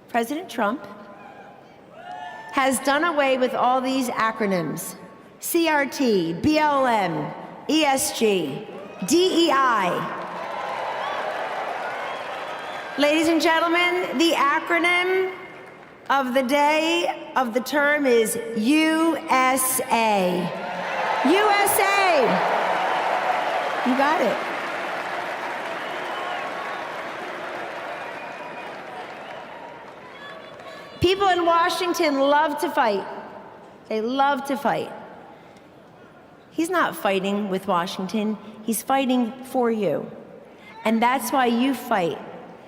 President Trump has done away with all these acronyms: CRT, BLM, ESG, DEI. Ladies and gentlemen, the acronym of the day of the term is USA. USA! You got it. People in Washington love to fight. They love to fight. He's not fighting with Washington, he's fighting for you. And that's why you fight.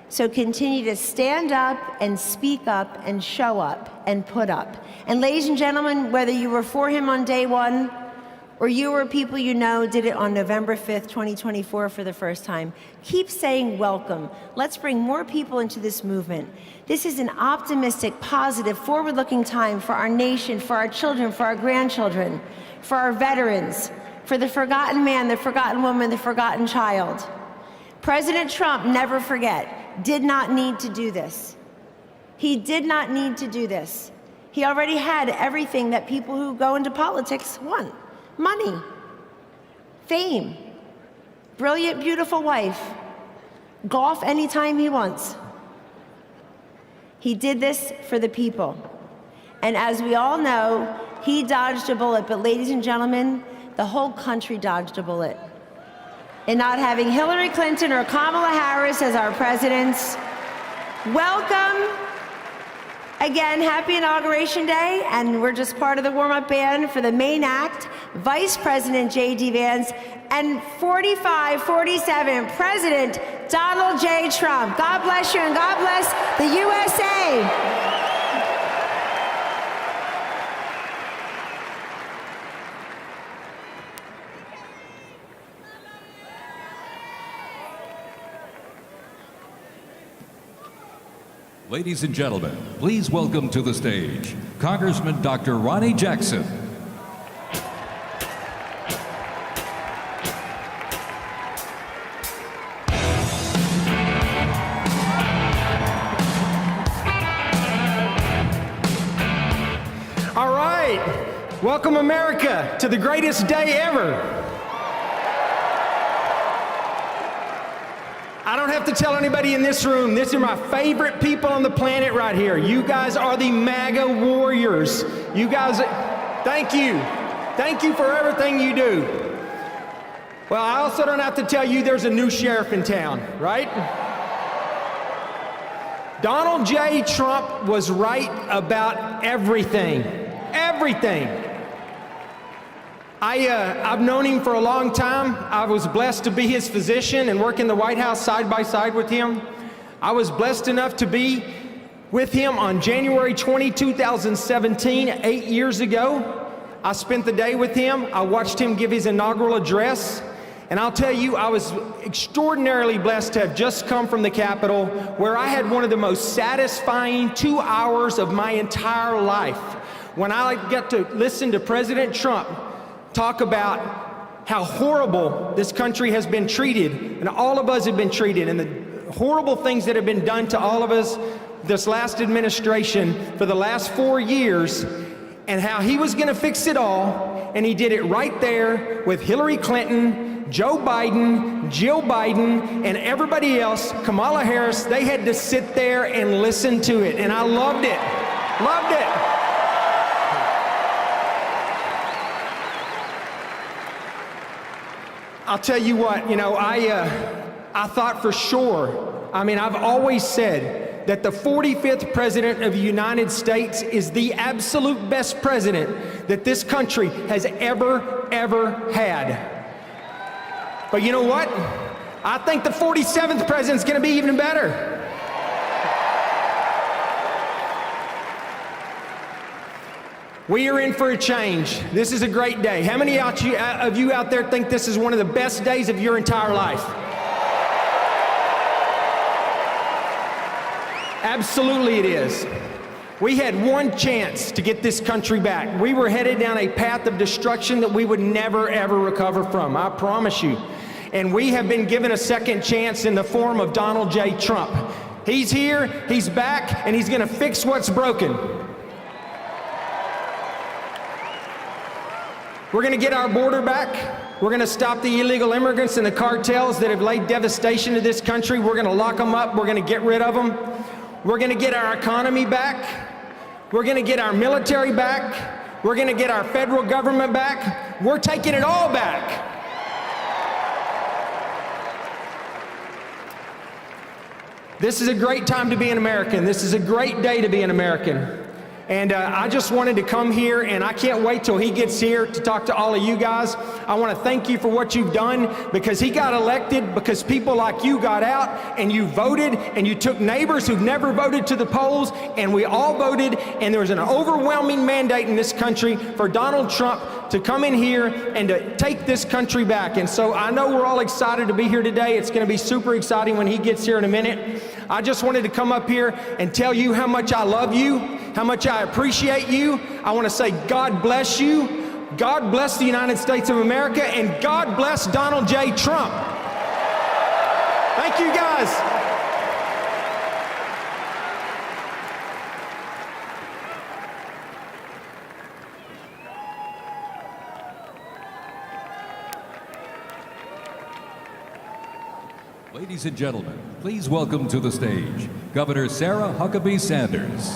So continue to stand up and speak up and show up and put up. And ladies and gentlemen, whether you were for him on day one or you or people you know did it on November 5th, 2024 for the first time, keep saying welcome. Let's bring more people into this movement. This is an optimistic, positive, forward-looking time for our nation, for our children, for our grandchildren, for our veterans, for the forgotten man, the forgotten woman, the forgotten child. President Trump, never forget, did not need to do this. He did not need to do this. He already had everything that people who go into politics want. Money, fame, brilliant, beautiful wife, golf anytime he wants. He did this for the people. And as we all know, he dodged a bullet, but ladies and gentlemen, the whole country dodged a bullet in not having Hillary Clinton or Kamala Harris as our presidents. Welcome. Again, happy Inauguration Day, and we're just part of the warm-up band for the main act, Vice President J.D. Vance, and 45-47, President Donald J. Trump. God bless you, and God bless the USA. Ladies and gentlemen, please welcome to the stage Congressman Dr. Ronnie Jackson. All right. Welcome, America, to the greatest day ever. I don't have to tell anybody in this room, these are my favorite people on the planet right here. You guys are the MAGA warriors. You guys, thank you. Thank you for everything you do. Well, I also don't have to tell you there's a new sheriff in town, right? Donald J. Trump was right about everything. Everything. I've known him for a long time. I was blessed to be his physician and work in the White House side by side with him. I was blessed enough to be with him on January 20, 2017, 8 years ago. I spent the day with him. I watched him give his inaugural address. And I'll tell you, I was extraordinarily blessed to have just come from the Capitol, where I had one of the most satisfying 2 hours of my entire life, when I get to listen to President Trump talk about how horrible this country has been treated, and all of us have been treated, and the horrible things that have been done to all of us this last administration for the last 4 years, and how he was going to fix it all, and he did it right there with Hillary Clinton, Joe Biden, Jill Biden, and everybody else, Kamala Harris. They had to sit there and listen to it, and I loved it. Loved it. I'll tell you what, you know, I thought for sure, I mean, I've always said that the 45th president of the United States is the absolute best president that this country has ever had. But you know what? I think the 47th president's gonna be even better. We are in for a change. This is a great day. How many of you out there think this is one of the best days of your entire life? Absolutely it is. We had one chance to get this country back. We were headed down a path of destruction that we would never, ever recover from, I promise you. And we have been given a second chance in the form of Donald J. Trump. He's here, he's back, and he's gonna fix what's broken. We're going to get our border back. We're going to stop the illegal immigrants and the cartels that have laid devastation to this country. We're going to lock them up. We're going to get rid of them. We're going to get our economy back. We're going to get our military back. We're going to get our federal government back. We're taking it all back. This is a great time to be an American. This is a great day to be an American. And I just wanted to come here, and I can't wait till he gets here to talk to all of you guys. I want to thank you for what you've done, because he got elected because people like you got out and you voted, and you took neighbors who've never voted to the polls, and we all voted, and there was an overwhelming mandate in this country for Donald Trump to come in here and to take this country back. And so I know we're all excited to be here today. It's going to be super exciting when he gets here in a minute. I just wanted to come up here and tell you how much I love you, how much I appreciate you. I want to say God bless you. God bless the United States of America, and God bless Donald J. Trump. Thank you, guys. Ladies and gentlemen, please welcome to the stage Governor Sarah Huckabee Sanders.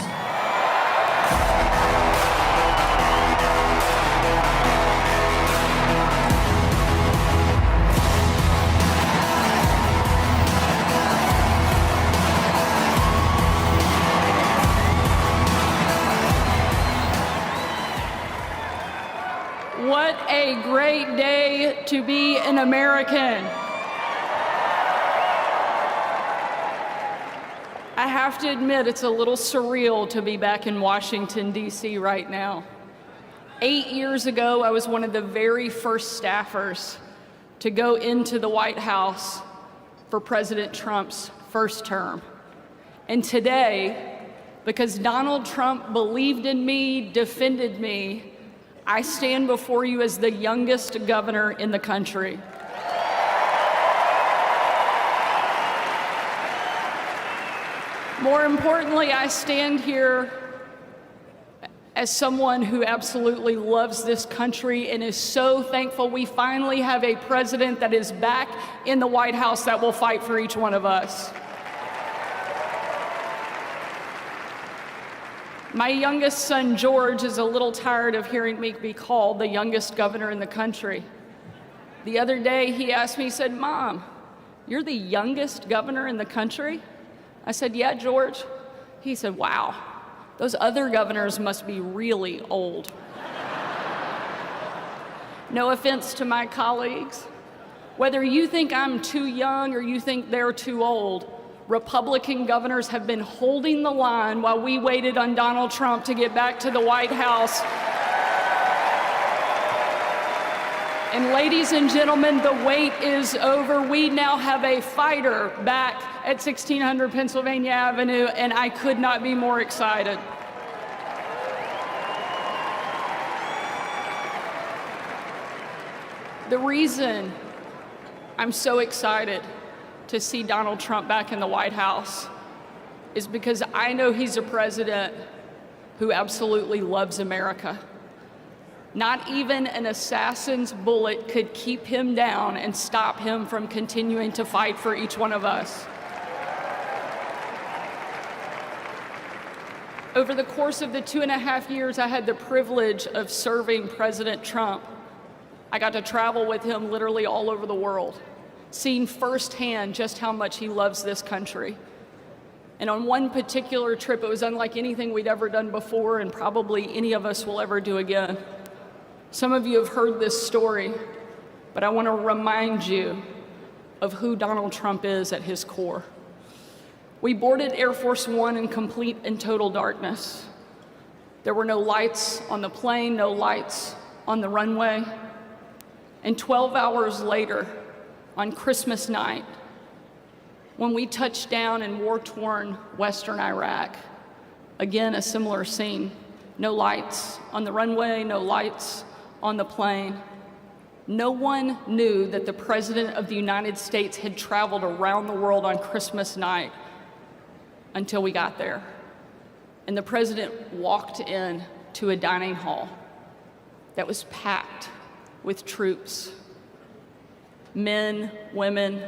What a great day to be an American. I have to admit, it's a little surreal to be back in Washington, D.C. right now. 8 years ago, I was one of the very first staffers to go into the White House for President Trump's first term. And today, because Donald Trump believed in me, defended me, I stand before you as the youngest governor in the country. More importantly, I stand here as someone who absolutely loves this country and is so thankful we finally have a president that is back in the White House that will fight for each one of us. My youngest son, George, is a little tired of hearing me be called the youngest governor in the country. The other day, he asked me, he said, "Mom, you're the youngest governor in the country?" I said, "Yeah, George." He said, "Wow, those other governors must be really old." No offense to my colleagues. Whether you think I'm too young or you think they're too old, Republican governors have been holding the line while we waited on Donald Trump to get back to the White House. And ladies and gentlemen, the wait is over. We now have a fighter back at 1600 Pennsylvania Avenue, and I could not be more excited. The reason I'm so excited to see Donald Trump back in the White House is because I know he's a president who absolutely loves America. Not even an assassin's bullet could keep him down and stop him from continuing to fight for each one of us. Over the course of the 2.5 years I had the privilege of serving President Trump, I got to travel with him literally all over the world, seeing firsthand just how much he loves this country. And on one particular trip, it was unlike anything we'd ever done before, and probably any of us will ever do again. Some of you have heard this story, but I want to remind you of who Donald Trump is at his core. We boarded Air Force One in complete and total darkness. There were no lights on the plane, no lights on the runway. And 12 hours later, on Christmas night, when we touched down in war-torn Western Iraq, again, a similar scene. No lights on the runway, no lights on the plane. No one knew that the President of the United States had traveled around the world on Christmas night until we got there. And the President walked in to a dining hall that was packed with troops, men, women,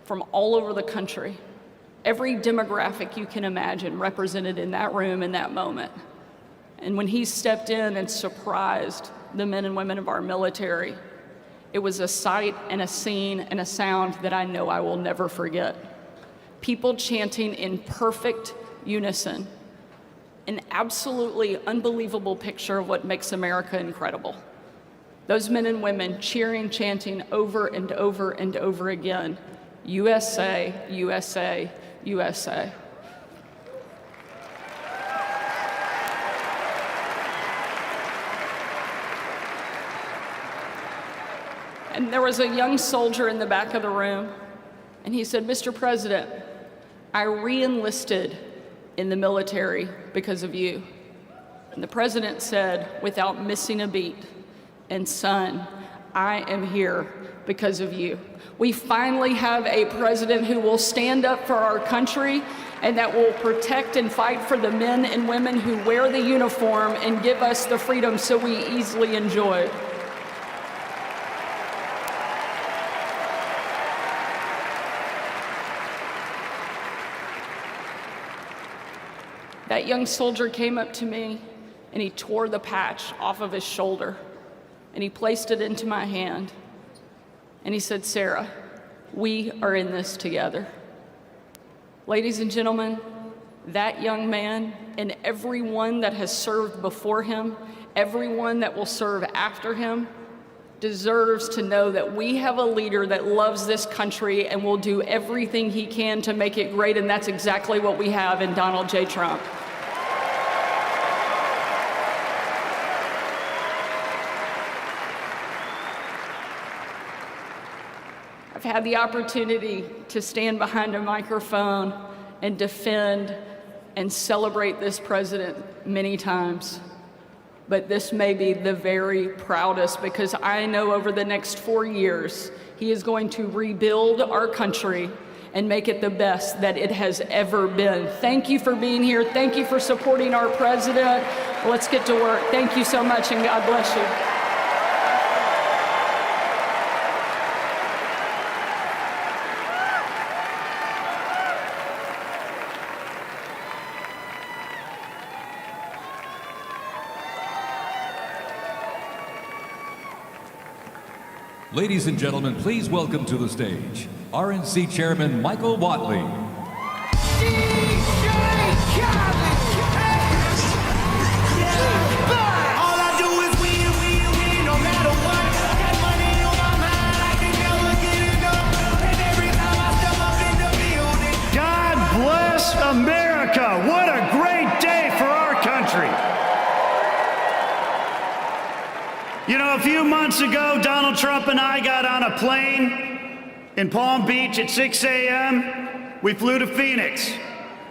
from all over the country. Every demographic you can imagine represented in that room in that moment. And when he stepped in and surprised the men and women of our military, it was a sight and a scene and a sound that I know I will never forget. People chanting in perfect unison, an absolutely unbelievable picture of what makes America incredible. Those men and women cheering, chanting over and over and over again, USA, USA, USA. And there was a young soldier in the back of the room, and he said, "Mr. President, I re-enlisted in the military because of you." And the president said, without missing a beat, "And son, I am here because of you." We finally have a president who will stand up for our country and that will protect and fight for the men and women who wear the uniform and give us the freedom so we easily enjoy. That young soldier came up to me and he tore the patch off of his shoulder and he placed it into my hand and he said, "Sarah, we are in this together." Ladies and gentlemen, that young man and everyone that has served before him, everyone that will serve after him, deserves to know that we have a leader that loves this country and will do everything he can to make it great, and that's exactly what we have in Donald J. Trump. I've had the opportunity to stand behind a microphone and defend and celebrate this president many times. But this may be the very proudest, because I know over the next 4 years, he is going to rebuild our country and make it the best that it has ever been. Thank you for being here. Thank you for supporting our president. Let's get to work. Thank you so much, and God bless you. Ladies and gentlemen, please welcome to the stage RNC Chairman Michael Whatley. God bless America. What a great day for our country. You know, a few months ago, Donald Trump and I got on a plane in Palm Beach at 6 a.m. We flew to Phoenix.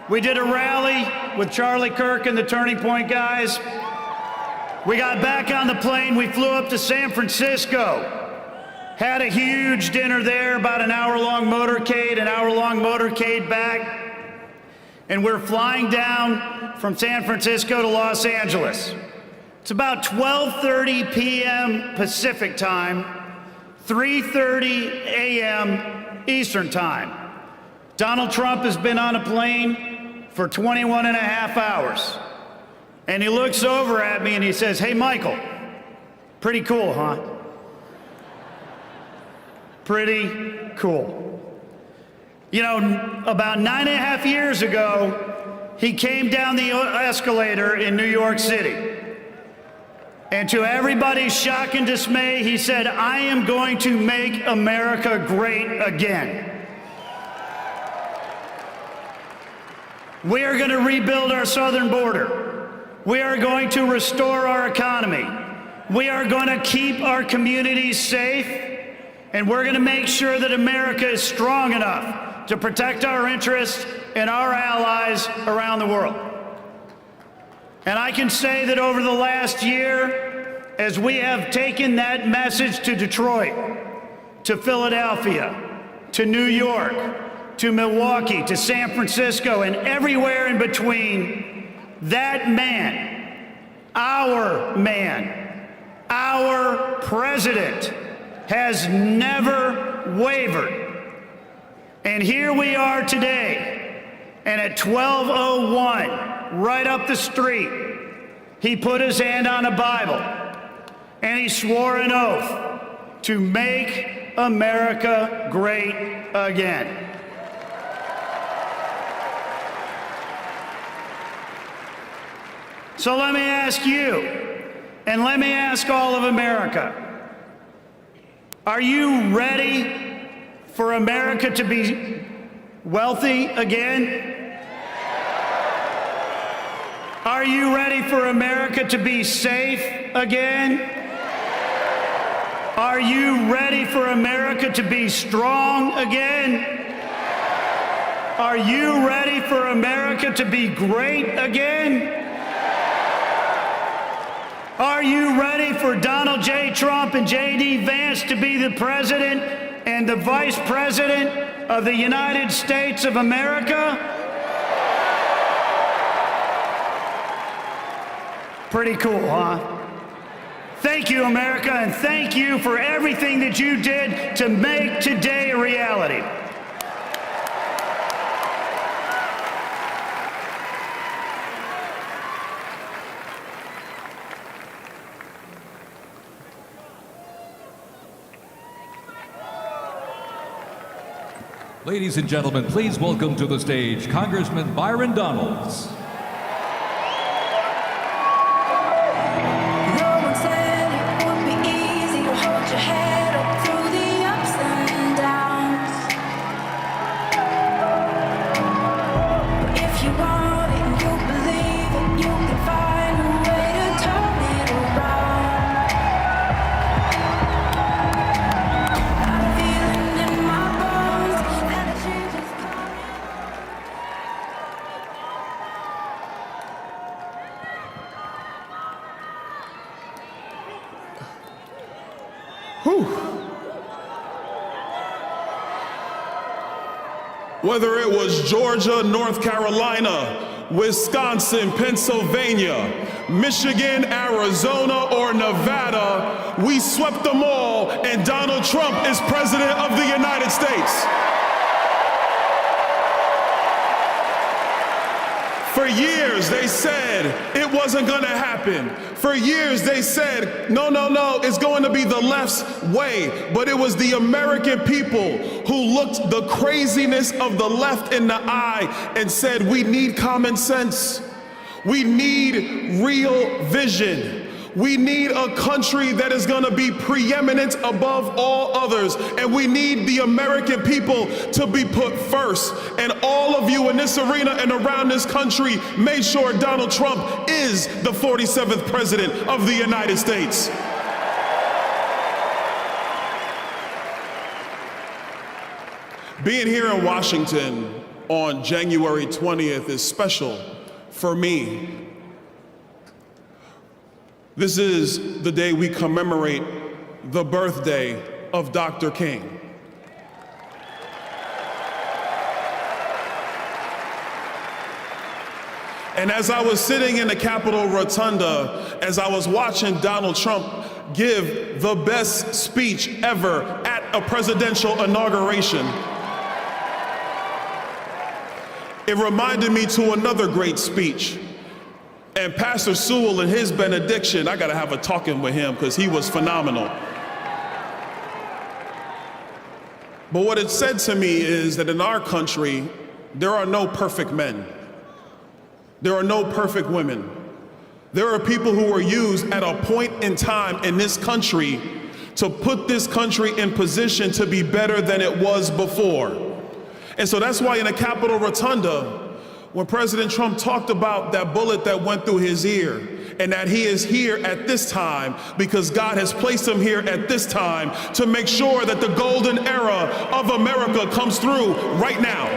We did a rally with Charlie Kirk and the Turning Point guys. We got back on the plane. We flew up to San Francisco. Had a huge dinner there, about an hour-long motorcade back. And we're flying down from San Francisco to Los Angeles. It's about 12:30 p.m. Pacific time, 3:30 a.m. Eastern time. Donald Trump has been on a plane for 21 and a half hours. And he looks over at me and he says, "Hey, Michael, pretty cool, huh?" Pretty cool. You know, about 9.5 years ago, he came down the escalator in New York City. And to everybody's shock and dismay, he said, "I am going to make America great again. We are going to rebuild our southern border. We are going to restore our economy. We are going to keep our communities safe. And we're going to make sure that America is strong enough to protect our interests and our allies around the world." And I can say that over the last year, as we have taken that message to Detroit, to Philadelphia, to New York, to Milwaukee, to San Francisco, and everywhere in between, that man, our president, has never wavered. And here we are today, and at 12:01, right up the street, he put his hand on a Bible and he swore an oath to make America great again. So let me ask you, and let me ask all of America, are you ready for America to be wealthy again? Are you ready for America to be safe again? Are you ready for America to be strong again? Are you ready for America to be great again? Are you ready for Donald J. Trump and J.D. Vance to be the president and the vice president of the United States of America? Pretty cool, huh? Thank you, America, and thank you for everything that you did to make today a reality. Ladies and gentlemen, please welcome to the stage Congressman Byron Donalds. Whether it was Georgia, North Carolina, Wisconsin, Pennsylvania, Michigan, Arizona, or Nevada, we swept them all, and Donald Trump is President of the United States. For years, they said it wasn't going to happen. For years, they said, no, it's going to be the left's way. But it was the American people who looked the craziness of the left in the eye and said, we need common sense. We need real vision. We need a country that is going to be preeminent above all others, and we need the American people to be put first. And all of you in this arena and around this country made sure Donald Trump is the 47th president of the United States. Being here in Washington on January 20th is special for me. This is the day we commemorate the birthday of Dr. King. And as I was sitting in the Capitol Rotunda, as I was watching Donald Trump give the best speech ever at a presidential inauguration, it reminded me to another great speech. And Pastor Sewell and his benediction, I gotta have a talking with him because he was phenomenal. But what it said to me is that in our country, there are no perfect men. There are no perfect women. There are people who were used at a point in time in this country to put this country in position to be better than it was before. And so that's why in the Capitol Rotunda, when President Trump talked about that bullet that went through his ear, and that he is here at this time because God has placed him here at this time to make sure that the golden era of America comes through right now.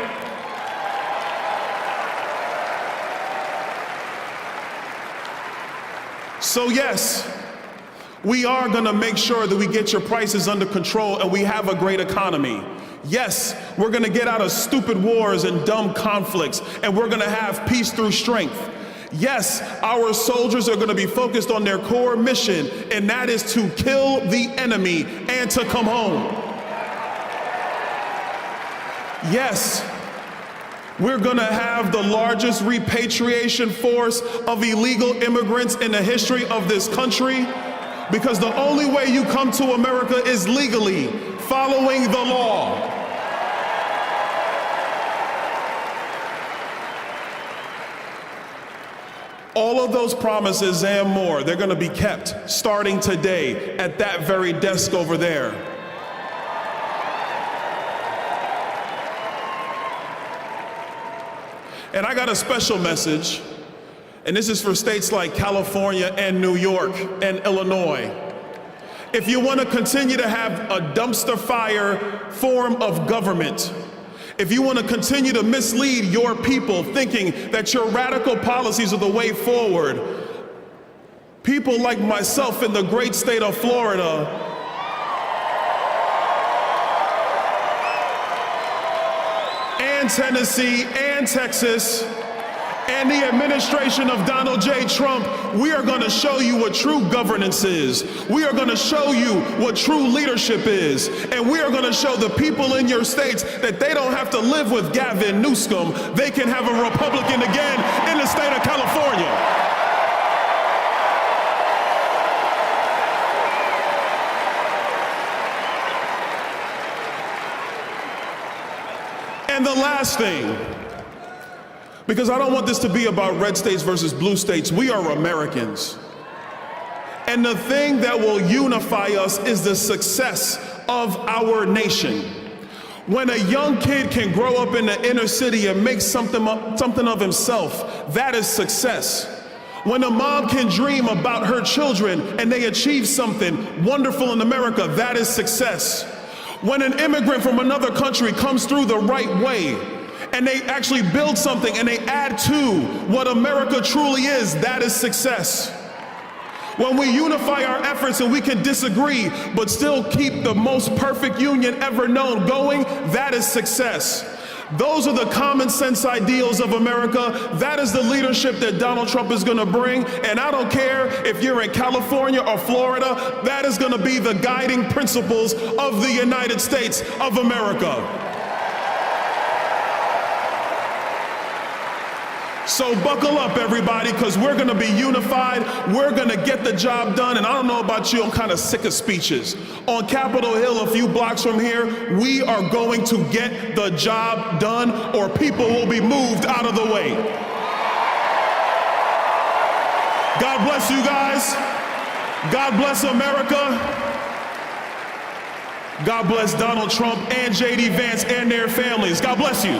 So yes, we are gonna make sure that we get your prices under control and we have a great economy. Yes, we're gonna get out of stupid wars and dumb conflicts, and we're gonna have peace through strength. Yes, our soldiers are gonna be focused on their core mission, and that is to kill the enemy and to come home. Yes, We're going to have the largest repatriation force of illegal immigrants in the history of this country, because the only way you come to America is legally, following the law. All of those promises and more, they're going to be kept starting today at that very desk over there. And I got a special message, and this is for states like California and New York and Illinois. If you want to continue to have a dumpster fire form of government, if you want to continue to mislead your people thinking that your radical policies are the way forward, people like myself in the great state of Florida and Tennessee and Texas and the administration of Donald J. Trump, we are going to show you what true governance is. We are going to show you what true leadership is. And we are going to show the people in your states that they don't have to live with Gavin Newsom. They can have a Republican again in the state of California. And the last thing, because I don't want this to be about red states versus blue states, we are Americans. And the thing that will unify us is the success of our nation. When a young kid can grow up in the inner city and make something of himself, that is success. When a mom can dream about her children and they achieve something wonderful in America, that is success. When an immigrant from another country comes through the right way and they actually build something and they add to what America truly is, that is success. When we unify our efforts and we can disagree but still keep the most perfect union ever known going, that is success. Those are the common sense ideals of America. That is the leadership that Donald Trump is going to bring. And I don't care if you're in California or Florida, that is going to be the guiding principles of the United States of America. So buckle up, everybody, because we're going to be unified. We're going to get the job done. And I don't know about you, I'm kind of sick of speeches. On Capitol Hill, a few blocks from here, we are going to get the job done, or people will be moved out of the way. God bless you guys. God bless America. God bless Donald Trump and J.D. Vance and their families. God bless you.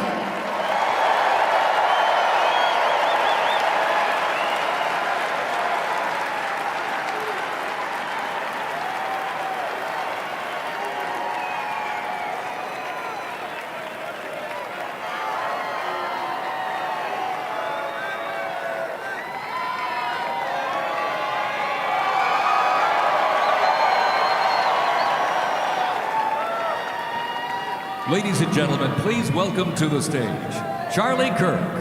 Ladies and gentlemen, please welcome to the stage, Charlie Kirk.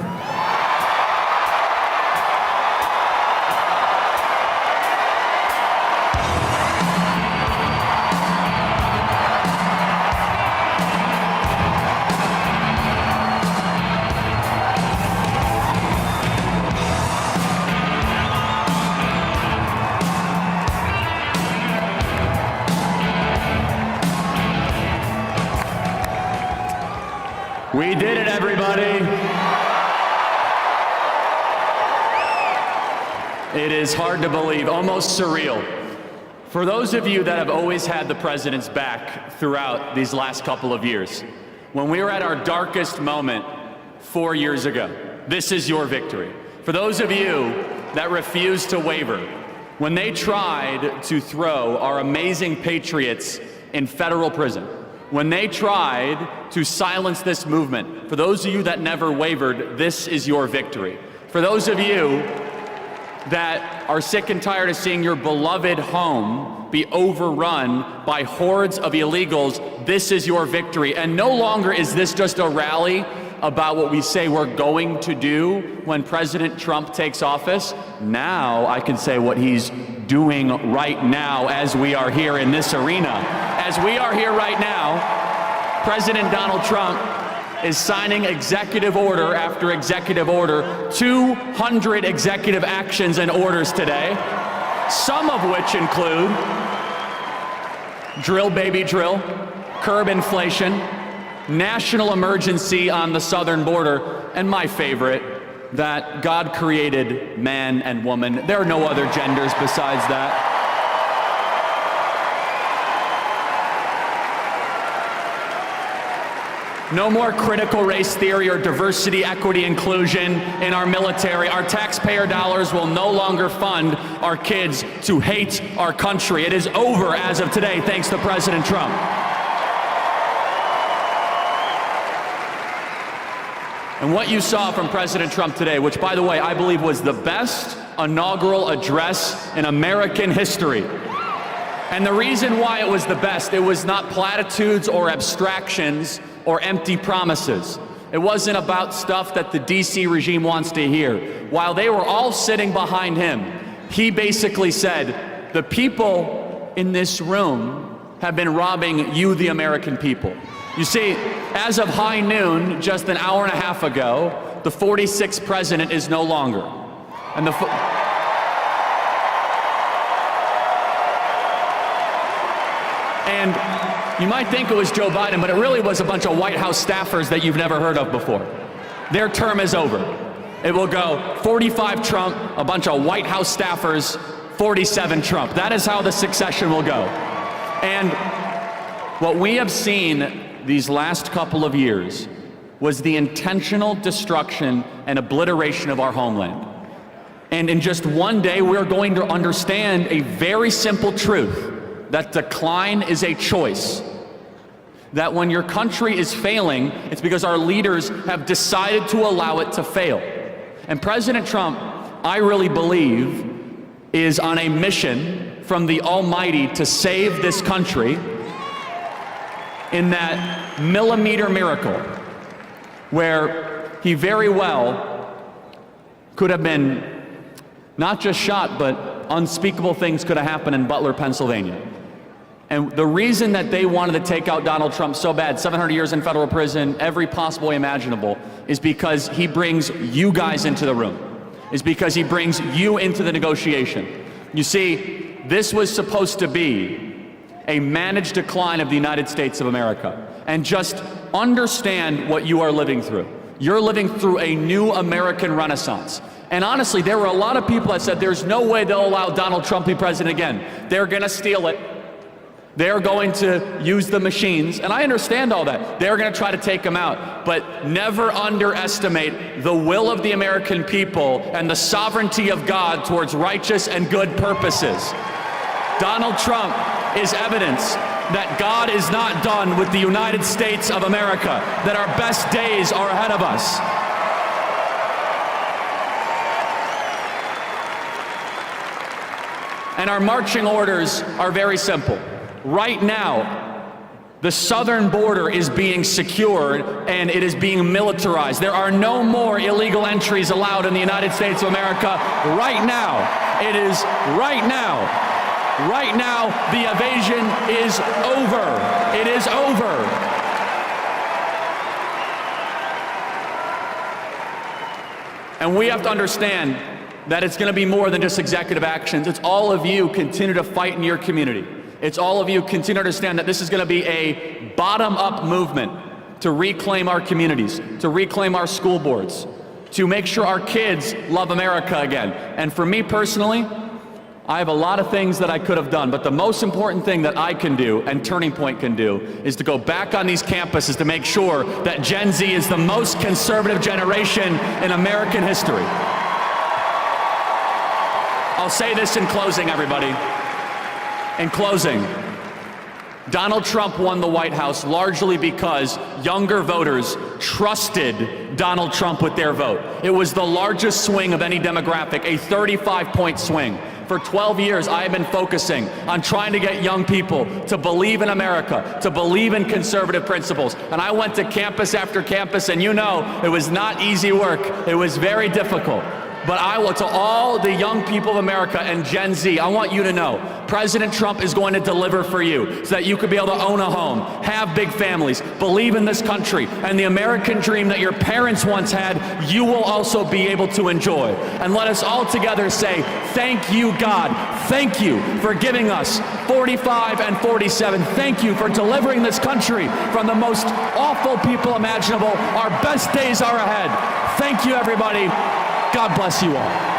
We did it, everybody. It is hard to believe, almost surreal. For those of you that have always had the president's back throughout these last couple of years, when we were at our darkest moment 4 years ago, this is your victory. For those of you that refused to waver, when they tried to throw our amazing patriots in federal prison, when they tried to silence this movement, for those of you that never wavered, this is your victory. For those of you that are sick and tired of seeing your beloved home be overrun by hordes of illegals, this is your victory. And no longer is this just a rally about what we say we're going to do when President Trump takes office. Now I can say what he's doing right now as we are here in this arena. As we are here right now, President Donald Trump is signing executive order after executive order, 200 executive actions and orders today, some of which include drill baby drill, curb inflation, national emergency on the southern border, and my favorite, that God created man and woman. There are no other genders besides that. No more critical race theory or diversity, equity, inclusion in our military. Our taxpayer dollars will no longer fund our kids to hate our country. It is over as of today, thanks to President Trump. And what you saw from President Trump today, which, by the way, I believe was the best inaugural address in American history. And the reason why it was the best, it was not platitudes or abstractions or empty promises. It wasn't about stuff that the DC regime wants to hear. While they were all sitting behind him, he basically said, the people in this room have been robbing you, the American people. You see, as of high noon, just an hour and a half ago, the 46th president is no longer. And you might think it was Joe Biden, but it really was a bunch of White House staffers that you've never heard of before. Their term is over. It will go 45 Trump, a bunch of White House staffers, 47 Trump. That is how the succession will go. And what we have seen these last couple of years was the intentional destruction and obliteration of our homeland. And in just one day, we're going to understand a very simple truth, that decline is a choice. That when your country is failing, it's because our leaders have decided to allow it to fail. And President Trump, I really believe, is on a mission from the Almighty to save this country in that millimeter miracle where he very well could have been not just shot, but unspeakable things could have happened in Butler, Pennsylvania. And the reason that they wanted to take out Donald Trump so bad, 700 years in federal prison, every possible way imaginable, is because he brings you guys into the room, is because he brings you into the negotiation. You see, this was supposed to be a managed decline of the United States of America. And just understand what you are living through. You're living through a new American renaissance. And honestly, there were a lot of people that said there's no way they'll allow Donald Trump to be president again. They're gonna steal it. They're going to use the machines, and I understand all that. They're going to try to take him out, but never underestimate the will of the American people and the sovereignty of God towards righteous and good purposes. Donald Trump is evidence that God is not done with the United States of America, that our best days are ahead of us. And our marching orders are very simple. Right now, the southern border is being secured and it is being militarized. There are no more illegal entries allowed in the United States of America right now. It is right now. Right now, the invasion is over. It is over. And we have to understand that it's going to be more than just executive actions. It's all of you continue to fight in your community. It's all of you continue to understand that this is going to be a bottom-up movement to reclaim our communities, to reclaim our school boards, to make sure our kids love America again. And for me personally, I have a lot of things that I could have done, but the most important thing that I can do and Turning Point can do is to go back on these campuses to make sure that Gen Z is the most conservative generation in American history. I'll say this in closing, everybody. In closing, Donald Trump won the White House largely because younger voters trusted Donald Trump with their vote. It was the largest swing of any demographic, a 35-point swing. For 12 years, I have been focusing on trying to get young people to believe in America, to believe in conservative principles. And I went to campus after campus, and you know, it was not easy work. It was very difficult. But I will, to all the young people of America and Gen Z, I want you to know, President Trump is going to deliver for you so that you could be able to own a home, have big families, believe in this country, and the American dream that your parents once had, you will also be able to enjoy. And let us all together say, thank you, God. Thank you for giving us 45 and 47. Thank you for delivering this country from the most awful people imaginable. Our best days are ahead. Thank you, everybody. God bless you all.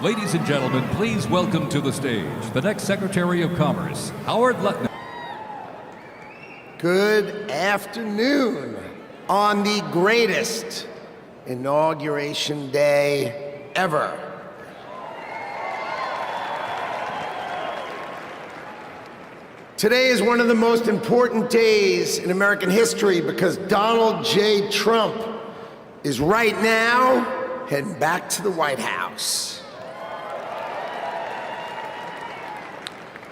Ladies and gentlemen, please welcome to the stage the next Secretary of Commerce, Howard Lutnick. Good afternoon on the greatest inauguration day ever. Today is one of the most important days in American history because Donald J. Trump is right now heading back to the White House.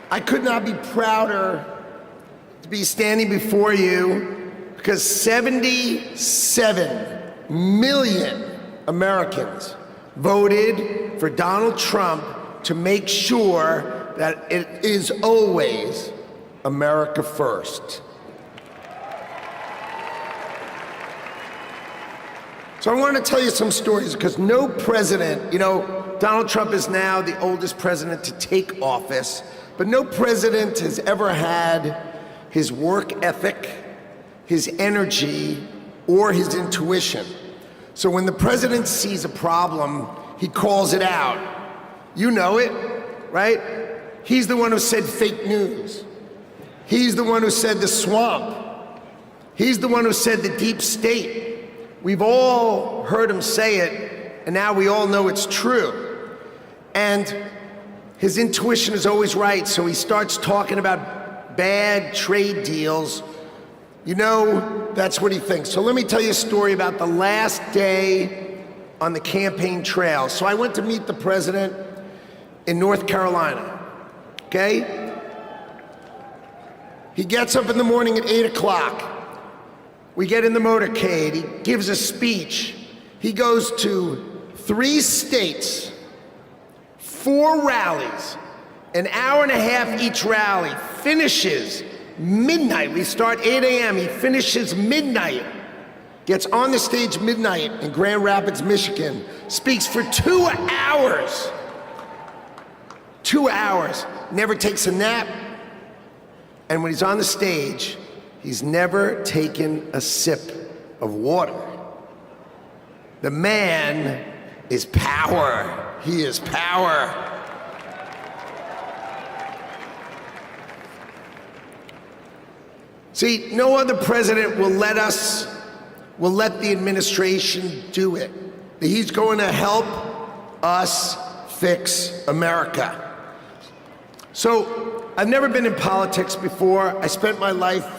I could not be prouder to be standing before you because 77 million Americans voted for Donald Trump to make sure that it is always America first. So I want to tell you some stories because no president, Donald Trump is now the oldest president to take office, but no president has ever had his work ethic, his energy, or his intuition. So when the president sees a problem, he calls it out. You know it, right? He's the one who said fake news. He's the one who said the swamp. He's the one who said the deep state. We've all heard him say it, and now we all know it's true. And his intuition is always right, so he starts talking about bad trade deals. That's what he thinks. So let me tell you a story about the last day on the campaign trail. So I went to meet the president in North Carolina, okay? He gets up in the morning at 8 o'clock. We get in the motorcade, he gives a speech. He goes to 3 states, 4 rallies, an hour and a half each rally, finishes midnight. We start 8 a.m., he finishes midnight, gets on the stage midnight in Grand Rapids, Michigan, speaks for 2 hours. 2 hours, never takes a nap, and when he's on the stage, he's never taken a sip of water. The man is power. He is power. See, no other president will let the administration do it. He's going to help us fix America. So, I've never been in politics before. I spent my life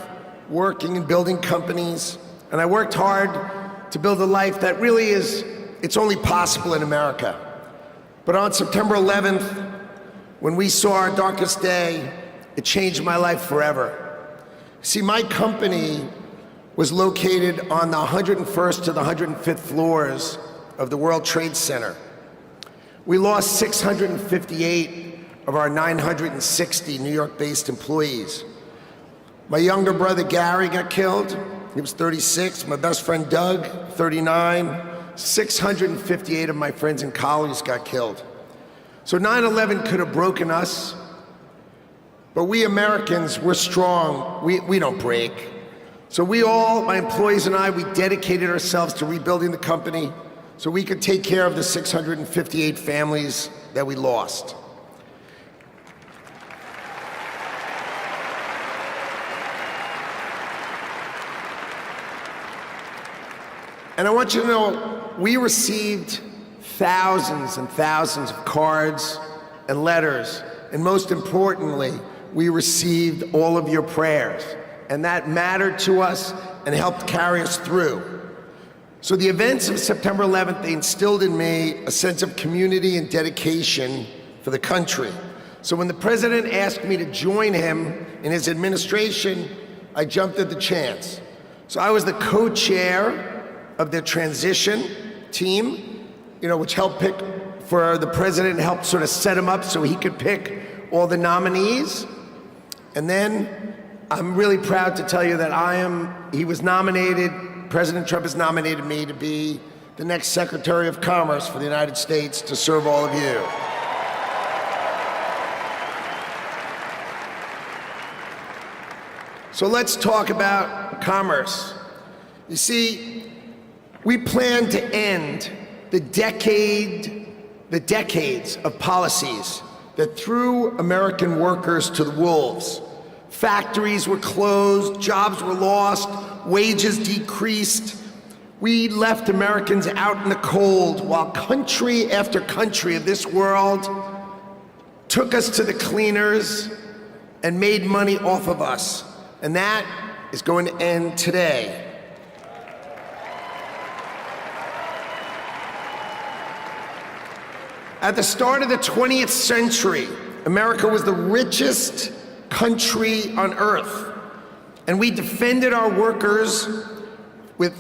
working and building companies, and I worked hard to build a life that really it's only possible in America. But on September 11th, when we saw our darkest day, it changed my life forever. See, my company was located on the 101st to the 105th floors of the World Trade Center. We lost 658 of our 960 New York-based employees. My younger brother Gary got killed. He was 36. My best friend Doug, 39. 658 of my friends and colleagues got killed. So 9/11 could have broken us, but we Americans, we're strong. We don't break. So we all, my employees and I, we dedicated ourselves to rebuilding the company so we could take care of the 658 families that we lost. And I want you to know, we received thousands and thousands of cards and letters And most importantly, we received all of your prayers. And that mattered to us and helped carry us through. So the events of September 11th, they instilled in me a sense of community and dedication for the country. So when the president asked me to join him in his administration, I jumped at the chance. So I was the co-chair of the transition team, which helped pick for the president, helped sort of set him up so he could pick all the nominees. And then I'm really proud to tell you that he was nominated, President Trump has nominated me to be the next Secretary of Commerce for the United States to serve all of you. So let's talk about commerce. You see, we plan to end the decades of policies that threw American workers to the wolves. Factories were closed, jobs were lost, wages decreased. We left Americans out in the cold while country after country of this world took us to the cleaners and made money off of us. And that is going to end today. At the start of the 20th century, America was the richest country on earth, and we defended our workers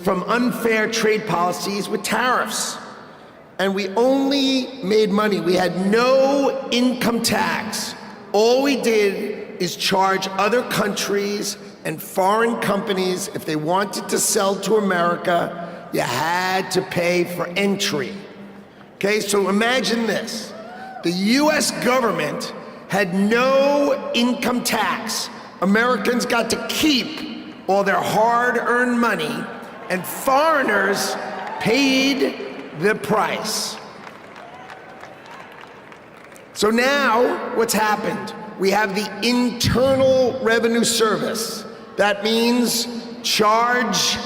from unfair trade policies with tariffs. And we only made money. We had no income tax. All we did is charge other countries and foreign companies, if they wanted to sell to America, you had to pay for entry. Okay, so imagine this. The US government had no income tax. Americans got to keep all their hard-earned money, and foreigners paid the price. So now, what's happened? We have the Internal Revenue Service. That means charge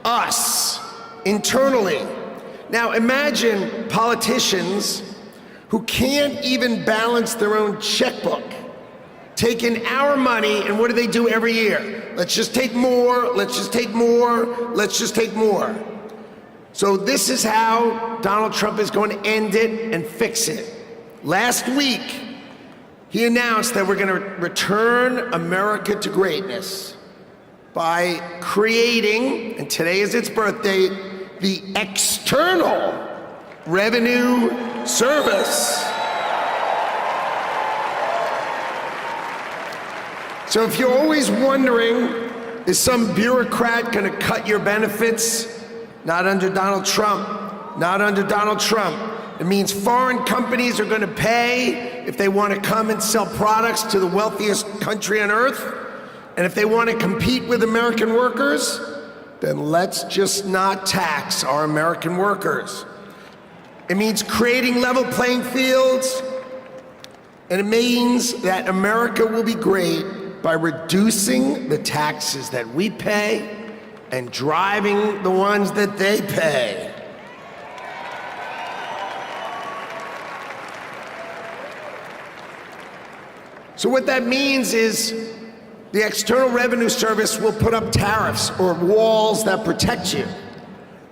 us internally. Now imagine politicians who can't even balance their own checkbook, taking our money, and what do they do every year? Let's just take more, let's just take more, let's just take more. So this is how Donald Trump is going to end it and fix it. Last week, he announced that we're going to return America to greatness by creating, and today is its birthday, the External Revenue Service. So if you're always wondering, is some bureaucrat going to cut your benefits? Not under Donald Trump. Not under Donald Trump. It means foreign companies are going to pay if they want to come and sell products to the wealthiest country on earth. And if they want to compete with American workers, then let's just not tax our American workers. It means creating level playing fields, and it means that America will be great by reducing the taxes that we pay and driving the ones that they pay. So what that means is the External Revenue Service will put up tariffs or walls that protect you.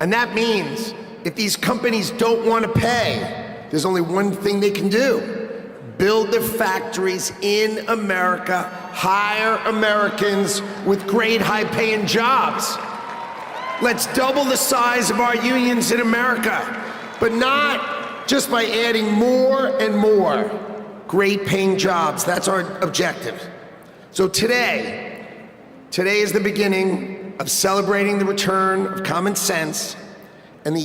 And that means if these companies don't want to pay, there's only one thing they can do: build their factories in America, hire Americans with great high-paying jobs. Let's double the size of our unions in America, but not just by adding more and more great-paying jobs. That's our objective. So today is the beginning of celebrating the return of common sense and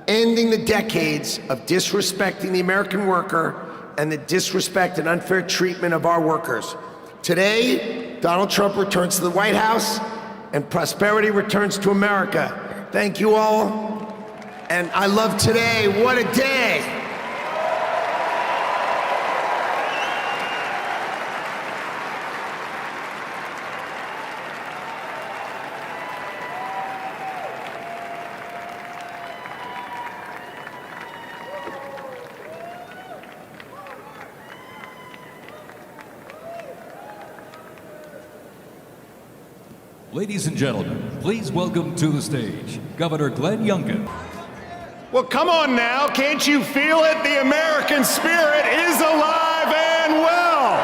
ending the decades of disrespecting the American worker and the disrespect and unfair treatment of our workers. Today, Donald Trump returns to the White House and prosperity returns to America. Thank you all. And I love today. What a day. Ladies and gentlemen, please welcome to the stage Governor Glenn Youngkin. Well, come on now, can't you feel it? The American spirit is alive and well.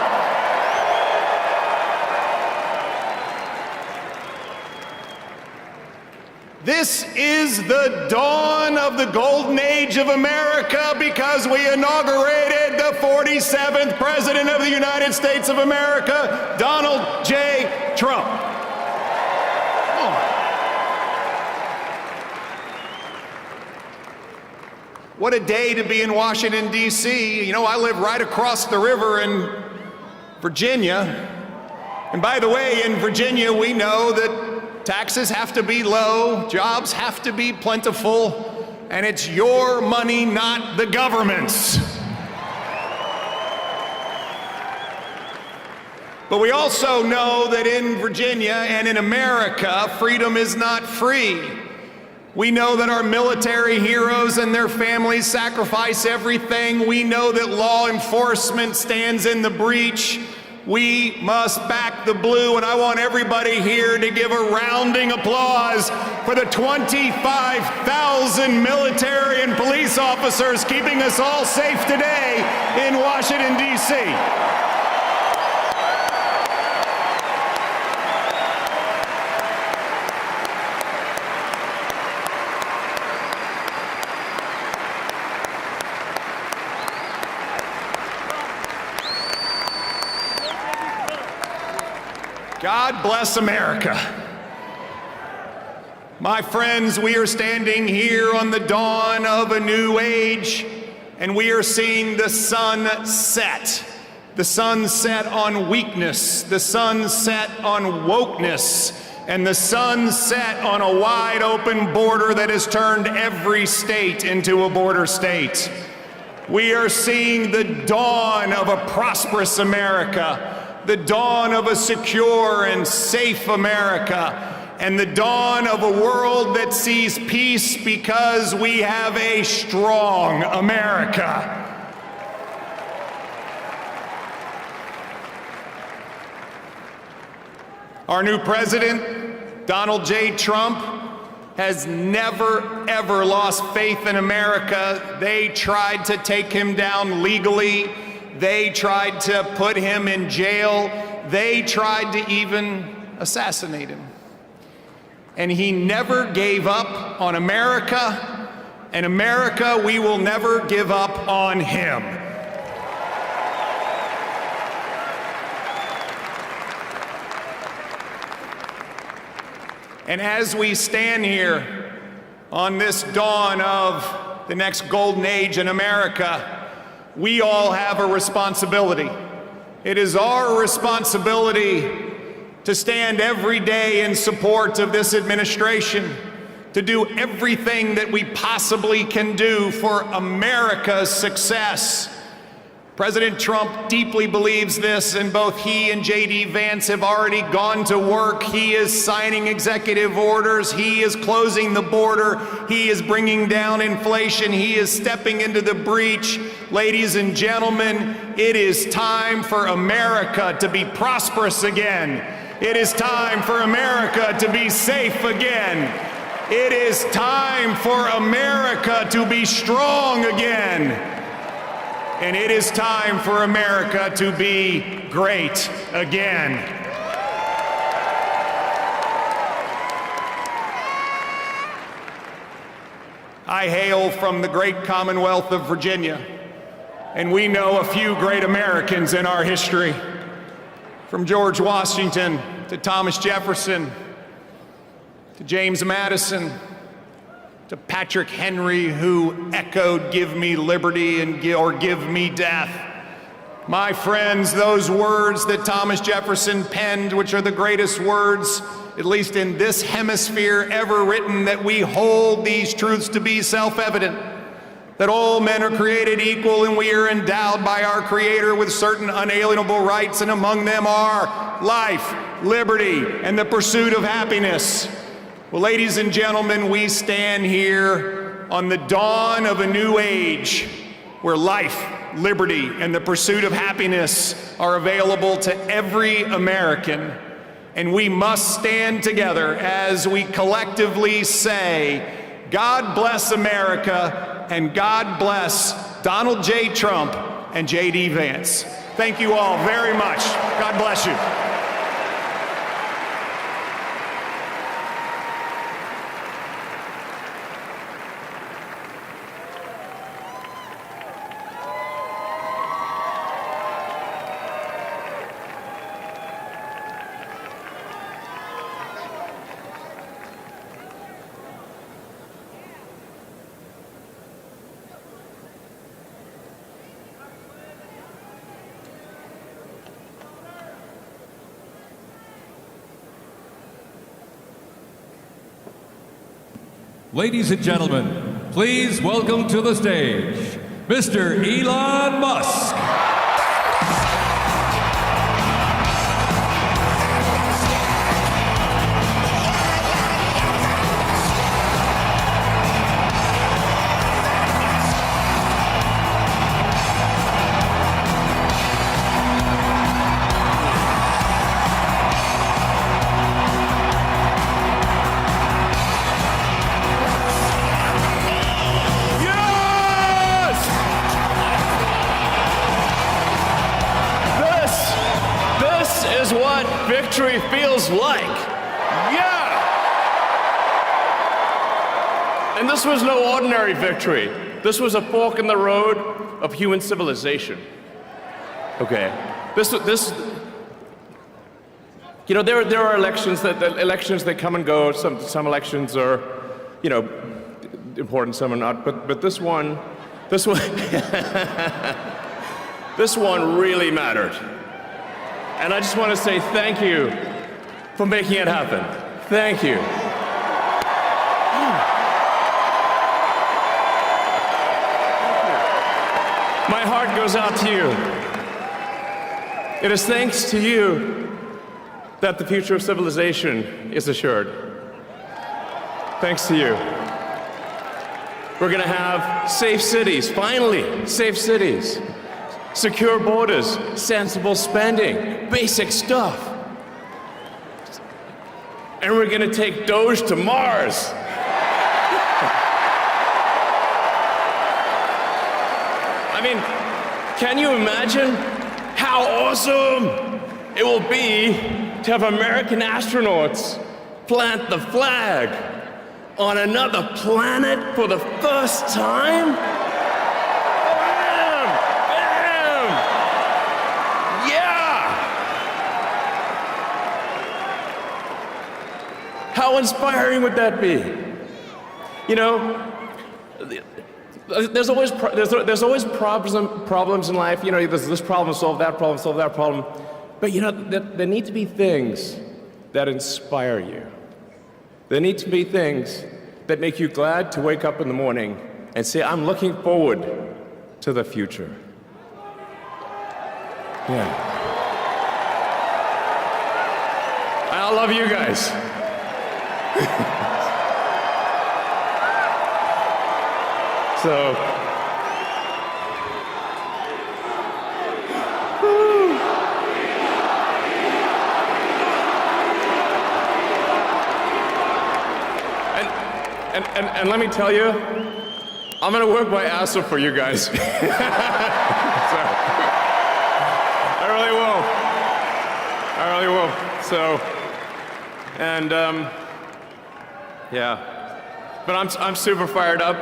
This is the dawn of the golden age of America because we inaugurated the 47th President of the United States of America, Donald J. Trump. Come on. What a day to be in Washington, D.C. You know, I live right across the river in Virginia. And by the way, in Virginia, we know that taxes have to be low, jobs have to be plentiful, and it's your money, not the government's. But we also know that in Virginia and in America, freedom is not free. We know that our military heroes and their families sacrifice everything. We know that law enforcement stands in the breach. We must back the blue, and I want everybody here to give a rounding applause for the 25,000 military and police officers keeping us all safe today in Washington, D.C. God bless America. My friends, we are standing here on the dawn of a new age, and we are seeing the sun set. The sun set on weakness, the sun set on wokeness, and the sun set on a wide open border that has turned every state into a border state. We are seeing the dawn of a prosperous America, the dawn of a secure and safe America, and the dawn of a world that sees peace because we have a strong America. Our new president, Donald J. Trump, has never, ever lost faith in America. They tried to take him down legally. They tried to put him in jail. They tried to even assassinate him. And he never gave up on America, and America, we will never give up on him. And as we stand here on this dawn of the next golden age in America, we all have a responsibility. It is our responsibility to stand every day in support of this administration, to do everything that we possibly can do for America's success. President Trump deeply believes this, and both he and J.D. Vance have already gone to work. He is signing executive orders. He is closing the border. He is bringing down inflation. He is stepping into the breach. Ladies and gentlemen, it is time for America to be prosperous again. It is time for America to be safe again. It is time for America to be strong again. And it is time for America to be great again. I hail from the great Commonwealth of Virginia, and we know a few great Americans in our history. From George Washington to Thomas Jefferson to James Madison to Patrick Henry, who echoed, "Give me liberty or give me death." My friends, those words that Thomas Jefferson penned, which are the greatest words, at least in this hemisphere, ever written, that we hold these truths to be self-evident, that all men are created equal and we are endowed by our Creator with certain unalienable rights, and among them are life, liberty, and the pursuit of happiness. Well, ladies and gentlemen, we stand here on the dawn of a new age where life, liberty, and the pursuit of happiness are available to every American. And we must stand together as we collectively say, God bless America and God bless Donald J. Trump and J.D. Vance. Thank you all very much. God bless you. Ladies and gentlemen, please welcome to the stage, Mr. Elon Musk. What victory feels like. Yeah! And this was no ordinary victory. This was a fork in the road of human civilization. Okay. You know, there are elections that come and go. Some elections are, you know, important, some are not. But this one, this one really mattered. And I just want to say thank you for making it happen. Thank you. My heart goes out to you. It is thanks to you that the future of civilization is assured. Thanks to you. We're going to have safe cities, finally, safe cities. Secure borders, sensible spending, basic stuff. And we're gonna take Doge to Mars. I mean, can you imagine how awesome it will be to have American astronauts plant the flag on another planet for the first time? How inspiring would that be? You know, there's always problems in life. You know, there's this problem, solve that problem. But you know, there need to be things that inspire you. There need to be things that make you glad to wake up in the morning and say, I'm looking forward to the future. Yeah. I love you guys. So, and let me tell you, I'm gonna work my ass off for you guys. So, I really will. So, and yeah, but I'm super fired up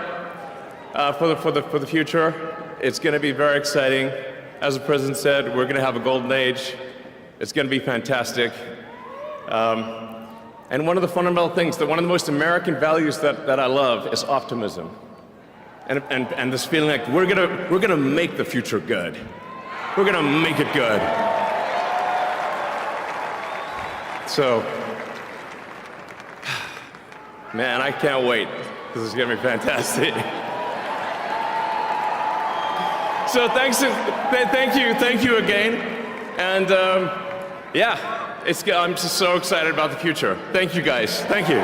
for the future. It's going to be very exciting. As the president said, we're going to have a golden age. It's going to be fantastic. And one of the fundamental things, one of the most American values that I love is optimism, and this feeling like we're gonna make the future good. We're gonna make it good. So. Man, I can't wait. This is gonna be fantastic. So thank you again, and yeah, I'm just so excited about the future. Thank you guys. Thank you.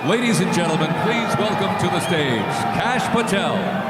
Ladies and gentlemen, please welcome to the stage Kash Patel.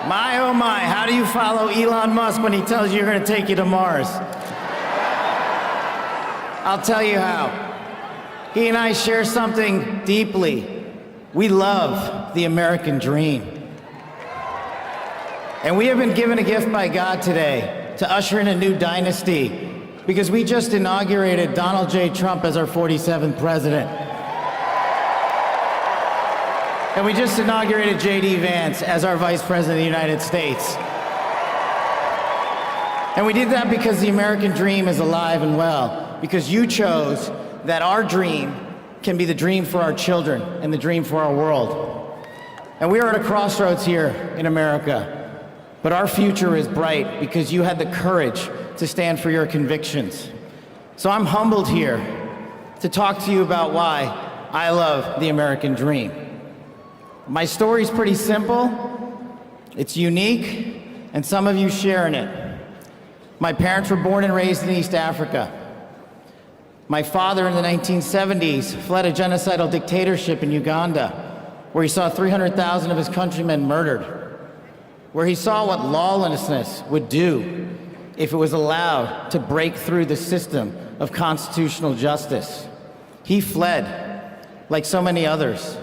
My, oh my, how do you follow Elon Musk when he tells you you're going to take you to Mars? I'll tell you how. He and I share something deeply. We love the American dream. And we have been given a gift by God today to usher in a new dynasty because we just inaugurated Donald J. Trump as our 47th president. And we just inaugurated J.D. Vance as our Vice President of the United States. And we did that because the American dream is alive and well, because you chose that our dream can be the dream for our children and the dream for our world. And we are at a crossroads here in America, but our future is bright because you had the courage to stand for your convictions. So I'm humbled here to talk to you about why I love the American dream. My story's pretty simple, it's unique, and some of you share in it. My parents were born and raised in East Africa. My father in the 1970s fled a genocidal dictatorship in Uganda, where he saw 300,000 of his countrymen murdered, where he saw what lawlessness would do if it was allowed to break through the system of constitutional justice. He fled, like so many others.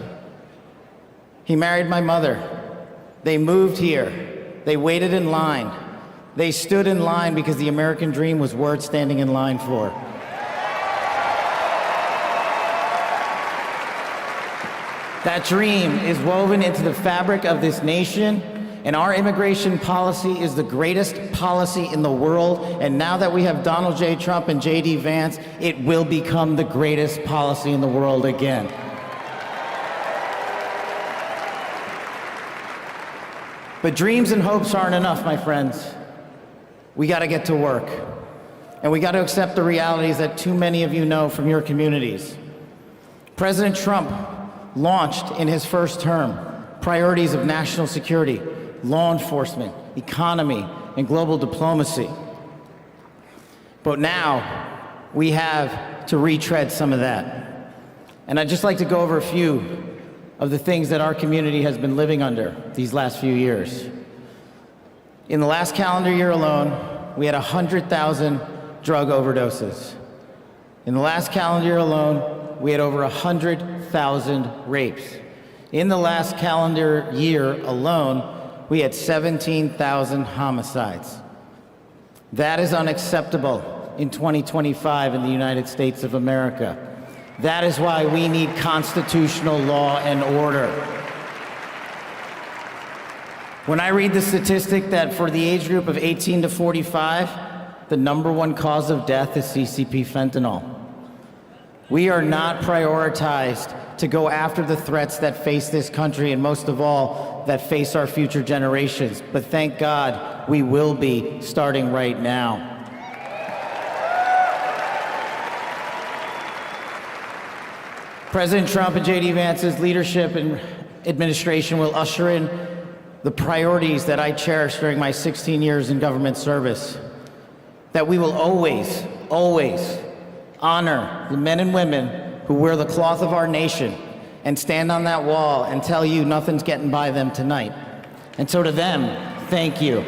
He married my mother. They moved here. They waited in line. They stood in line because the American dream was worth standing in line for. That dream is woven into the fabric of this nation, and our immigration policy is the greatest policy in the world. And now that we have Donald J. Trump and J.D. Vance, it will become the greatest policy in the world again. But dreams and hopes aren't enough, my friends. We got to get to work. And we got to accept the realities that too many of you know from your communities. President Trump launched in his first term priorities of national security, law enforcement, economy, and global diplomacy. But now we have to retread some of that. And I'd just like to go over a few of the things that our community has been living under these last few years. In the last calendar year alone, we had 100,000 drug overdoses. In the last calendar year alone, we had over 100,000 rapes. In the last calendar year alone, we had 17,000 homicides. That is unacceptable in 2025 in the United States of America. That is why we need constitutional law and order. When I read the statistic that for the age group of 18 to 45, the #1 cause of death is CCP fentanyl. We are not prioritized to go after the threats that face this country, and most of all, that face our future generations. But thank God, we will be starting right now. President Trump and J.D. Vance's leadership and administration will usher in the priorities that I cherished during my 16 years in government service. That we will always, always honor the men and women who wear the cloth of our nation and stand on that wall and tell you nothing's getting by them tonight. And so to them, thank you.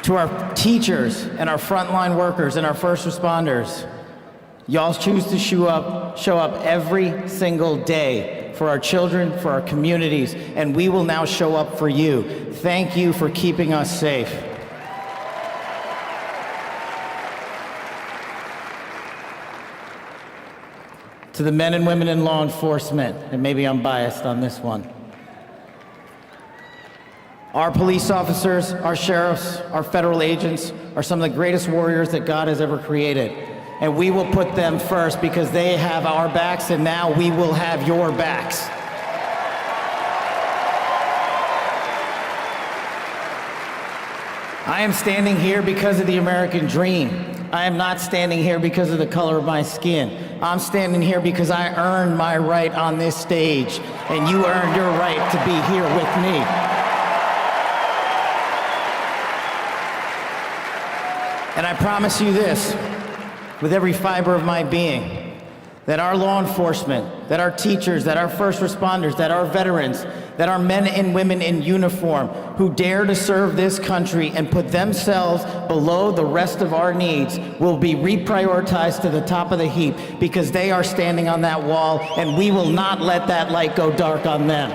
To our teachers and our frontline workers and our first responders, y'all choose to show up every single day for our children, for our communities, and we will now show up for you. Thank you for keeping us safe. To the men and women in law enforcement, and maybe I'm biased on this one, Our police officers, our sheriffs, our federal agents are some of the greatest warriors that God has ever created. And we will put them first because they have our backs, and now we will have your backs. I am standing here because of the American dream. I am not standing here because of the color of my skin. I'm standing here because I earned my right on this stage, and you earned your right to be here with me. And I promise you this, with every fiber of my being, that our law enforcement, that our teachers, that our first responders, that our veterans, that our men and women in uniform who dare to serve this country and put themselves below the rest of our needs will be reprioritized to the top of the heap because they are standing on that wall, and we will not let that light go dark on them.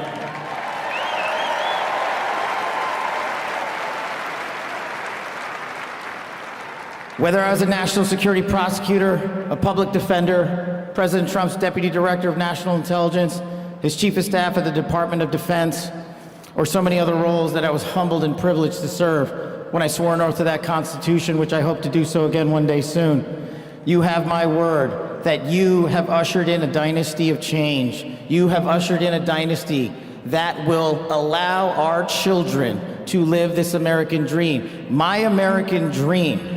Whether I was a national security prosecutor, a public defender, President Trump's deputy director of national intelligence, his chief of staff at the Department of Defense, or so many other roles that I was humbled and privileged to serve when I swore an oath to that Constitution, which I hope to do so again one day soon. You have my word that you have ushered in a dynasty of change. You have ushered in a dynasty that will allow our children to live this American dream. My American dream.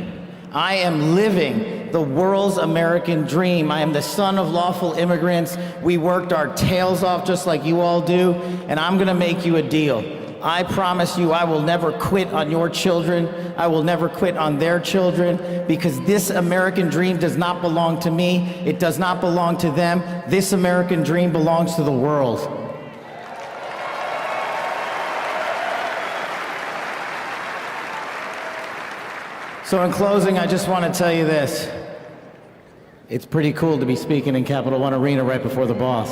I am living the world's American dream. I am the son of lawful immigrants. We worked our tails off just like you all do, and I'm gonna make you a deal. I promise you I will never quit on your children. I will never quit on their children, because this American dream does not belong to me. It does not belong to them. This American dream belongs to the world. So in closing, I just want to tell you this. It's pretty cool to be speaking in Capital One Arena right before the boss.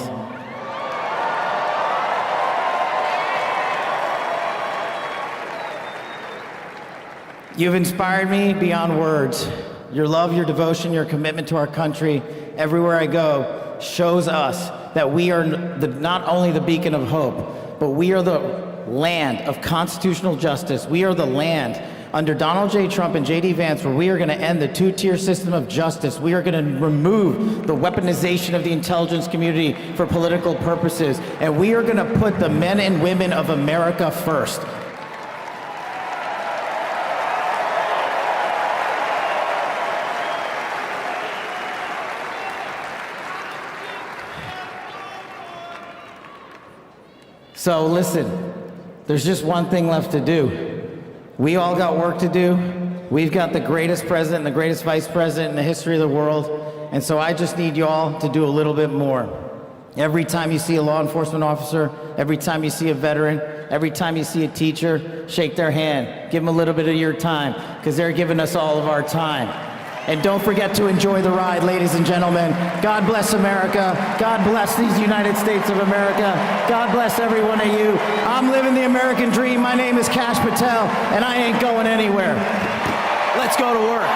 You've inspired me beyond words. Your love, your devotion, your commitment to our country, everywhere I go, shows us that we are not only the beacon of hope, but we are the land of constitutional justice. We are the land under Donald J. Trump and J.D. Vance, where we are going to end the two-tier system of justice. We are going to remove the weaponization of the intelligence community for political purposes, and we are going to put the men and women of America first. So listen, there's just one thing left to do. We all got work to do. We've got the greatest president and the greatest vice president in the history of the world. And so I just need you all to do a little bit more. Every time you see a law enforcement officer, every time you see a veteran, every time you see a teacher, shake their hand. Give them a little bit of your time, because they're giving us all of our time. And don't forget to enjoy the ride, ladies and gentlemen. God bless America. God bless these United States of America. God bless every one of you. I'm living the American dream. My name is Kash Patel, and I ain't going anywhere. Let's go to work.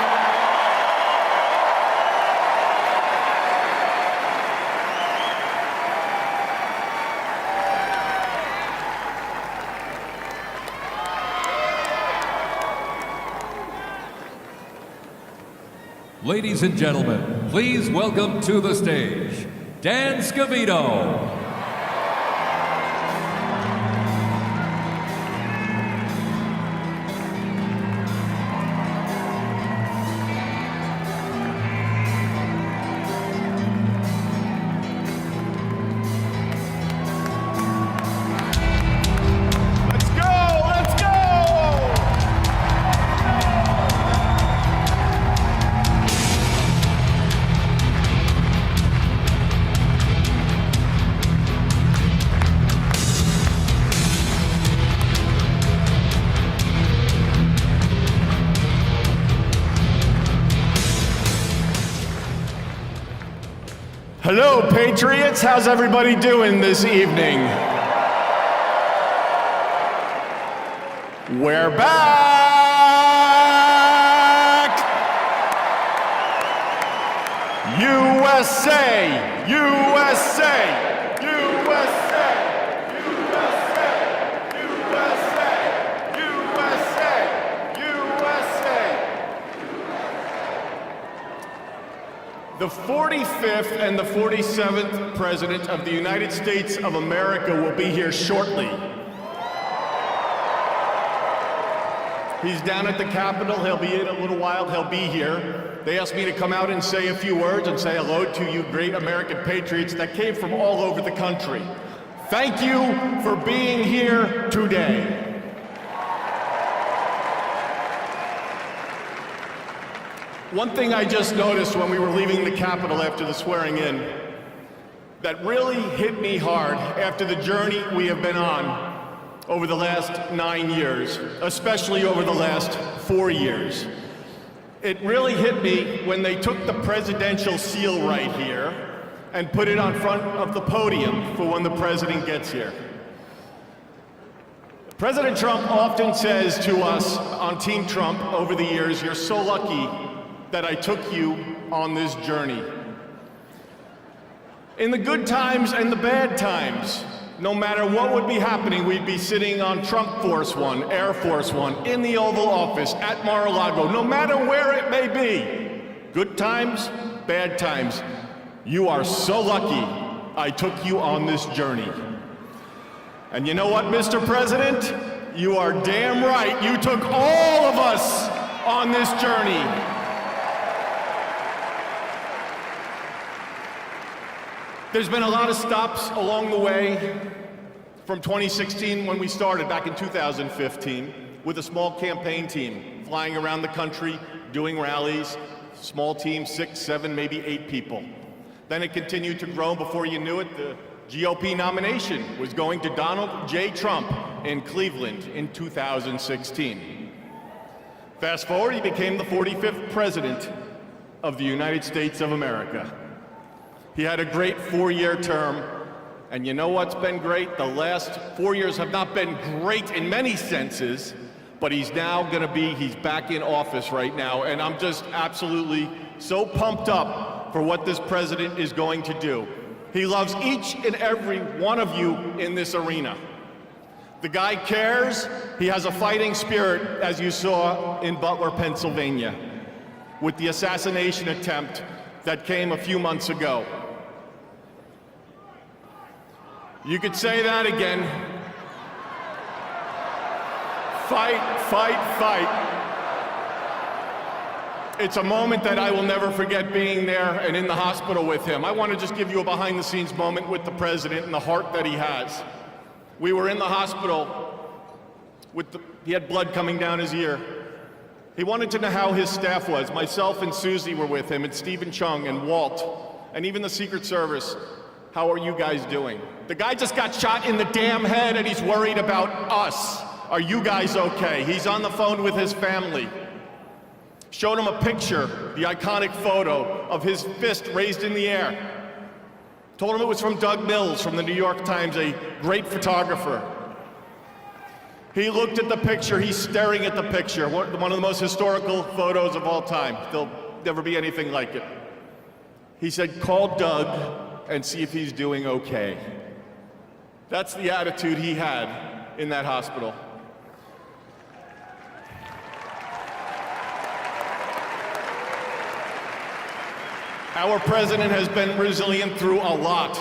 Ladies and gentlemen, please welcome to the stage, Dan Scavino. Hello, Patriots. How's everybody doing this evening? We're back! USA! USA! USA! USA! USA! The 45th and the 47th President of the United States of America will be here shortly. He's down at the Capitol. He'll be in a little while. He'll be here. They asked me to come out and say a few words and say hello to you great American patriots that came from all over the country. Thank you for being here today. One thing I just noticed when we were leaving the Capitol after the swearing in that really hit me hard after the journey we have been on over the last 9 years, especially over the last 4 years. It really hit me when they took the presidential seal right here and put it on front of the podium for when the president gets here. President Trump often says to us on Team Trump over the years, "You're so lucky that I took you on this journey." In the good times and the bad times, no matter what would be happening, we'd be sitting on Trump Force One, Air Force One, in the Oval Office, at Mar-a-Lago, no matter where it may be. Good times, bad times. You are so lucky I took you on this journey. And you know what, Mr. President? You are damn right. You took all of us on this journey. There's been a lot of stops along the way from 2016 when we started back in 2015 with a small campaign team flying around the country, doing rallies, small team, 6, 7, maybe 8 people. Then it continued to grow. Before you knew it, the GOP nomination was going to Donald J. Trump in Cleveland in 2016. Fast forward, he became the 45th President of the United States of America. He had a great 4-year term, and you know what's been great? The last 4 years have not been great in many senses, but he's back in office right now, and I'm just absolutely so pumped up for what this president is going to do. He loves each and every one of you in this arena. The guy cares. He has a fighting spirit, as you saw in Butler, Pennsylvania, with the assassination attempt that came a few months ago. You could say that again. Fight, fight, fight. It's a moment that I will never forget, being there and in the hospital with him. I want to just give you a behind-the-scenes moment with the president and the heart that he has. We were in the hospital he had blood coming down his ear. He wanted to know how his staff was. Myself and Susie were with him, and Stephen Chung and Walt, and even the Secret Service. How are you guys doing? The guy just got shot in the damn head, and he's worried about us. Are you guys okay? He's on the phone with his family. Showed him a picture, the iconic photo of his fist raised in the air. Told him it was from Doug Mills from the New York Times, a great photographer. He looked at the picture, he's staring at the picture, one of the most historical photos of all time. There'll never be anything like it. He said, "Call Doug and see if he's doing okay." That's the attitude he had in that hospital. Our president has been resilient through a lot,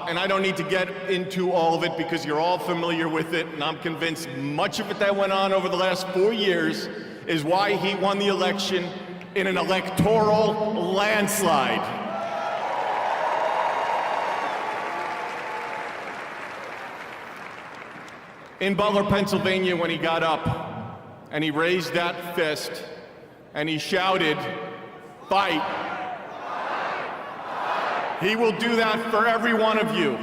and I don't need to get into all of it because you're all familiar with it, and I'm convinced much of it that went on over the last 4 years is why he won the election in an electoral landslide. In Butler, Pennsylvania, when he got up and he raised that fist and he shouted, "Fight." He will do that for every one of you,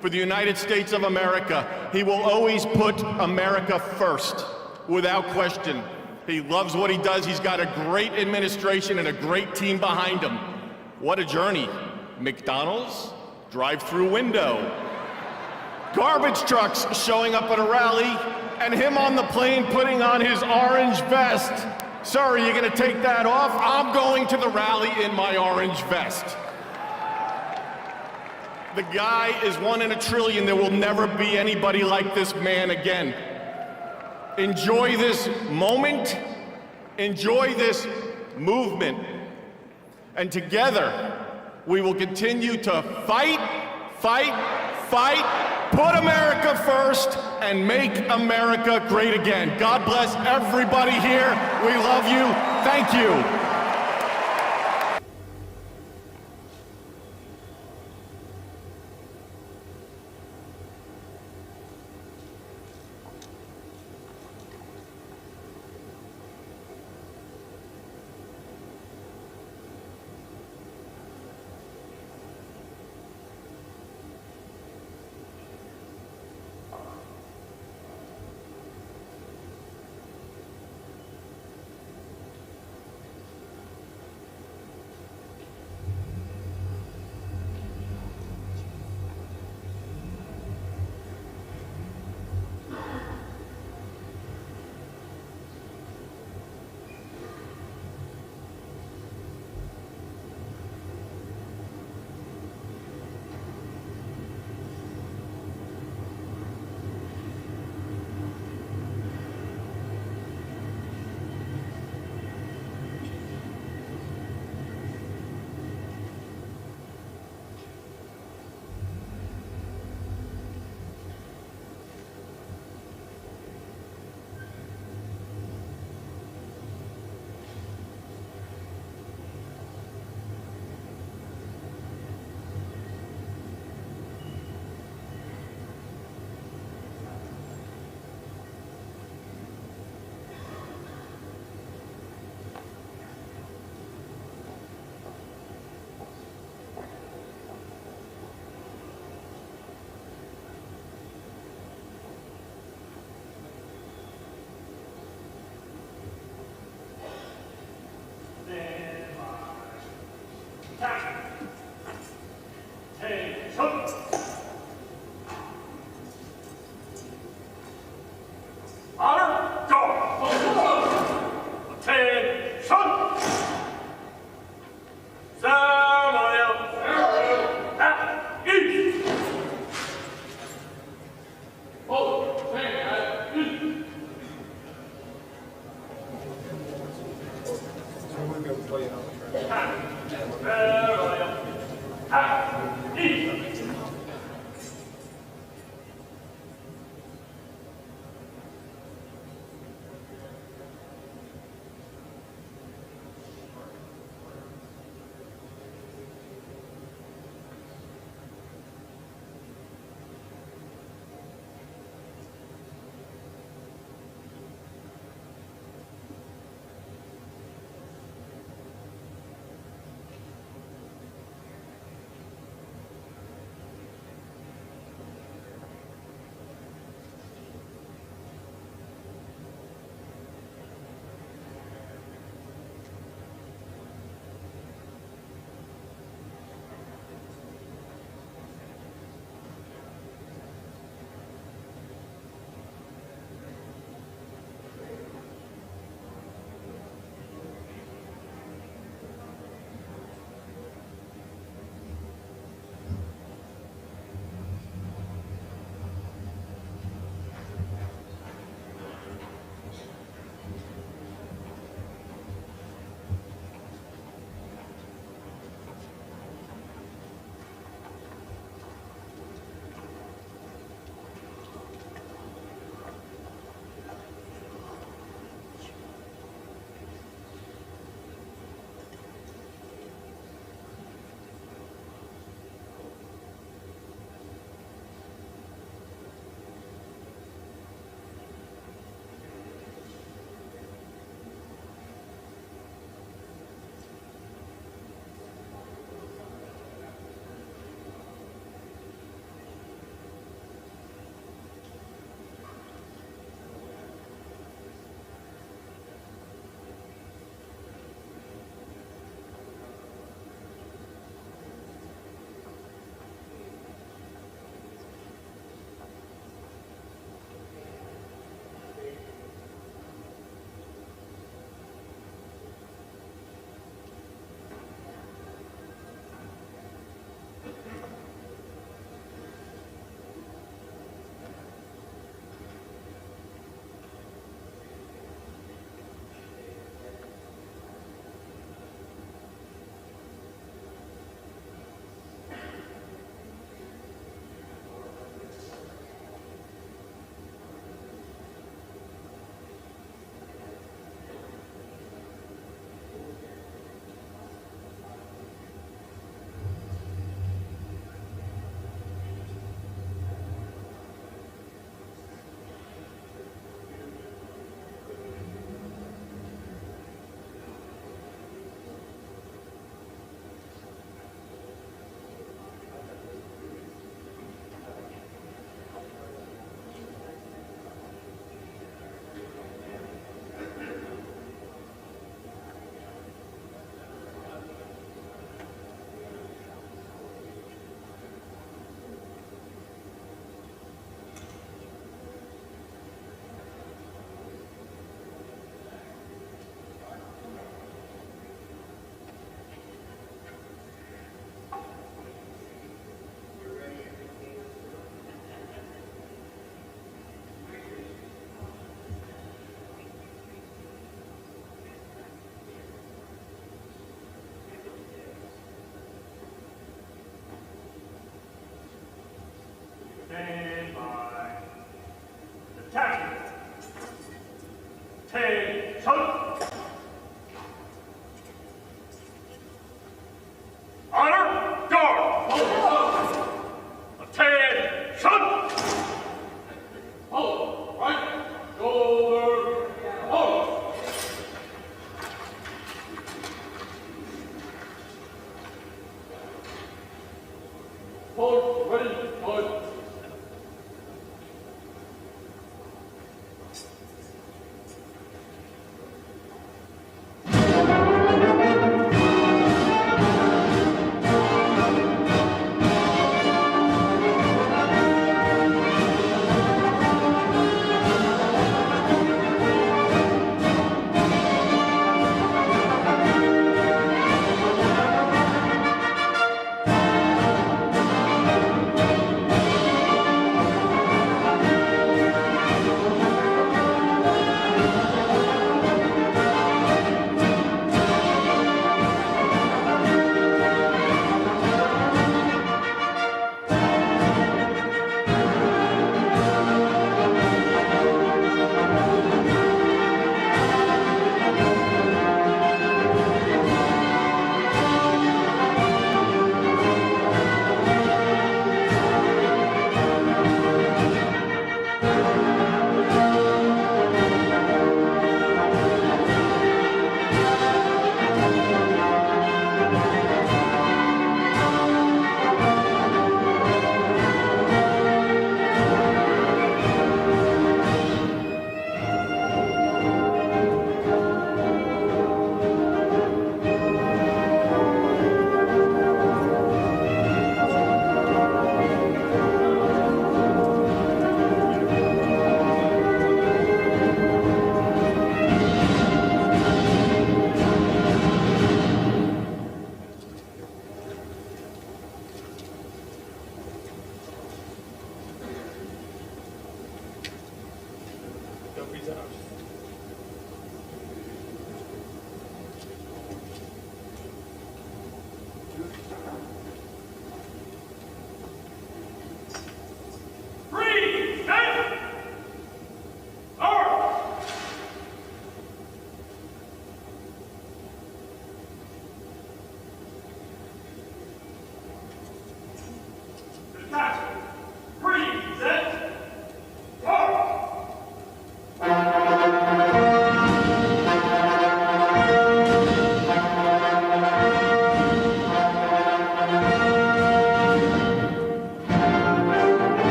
for the United States of America. He will always put America first, without question. He loves what he does. He's got a great administration and a great team behind him. What a journey. McDonald's, drive-through window, garbage trucks showing up at a rally, and him on the plane putting on his orange vest. Sir, are you gonna take that off? I'm going to the rally in my orange vest. The guy is 1 in a trillion. There will never be anybody like this man again. Enjoy this moment. Enjoy this movement. And together, we will continue to fight, fight, fight, put America first, and make America great again. God bless everybody here. We love you. Thank you.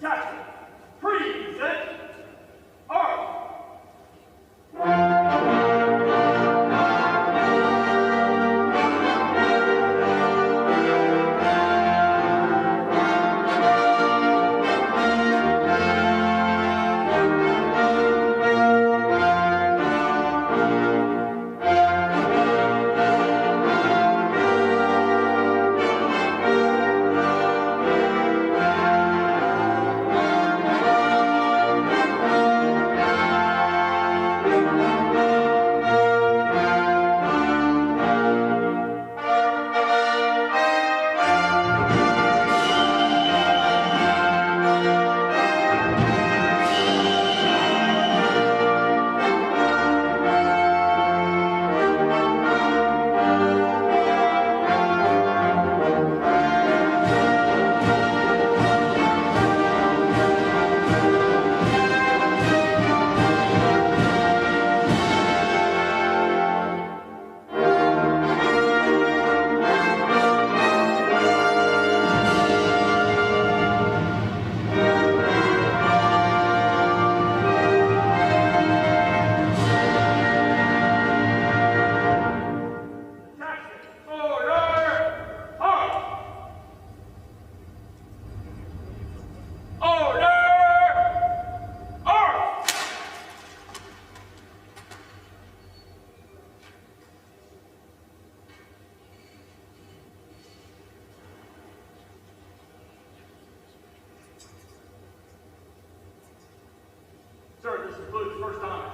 Jackson, present arms. Sir, this includes first time.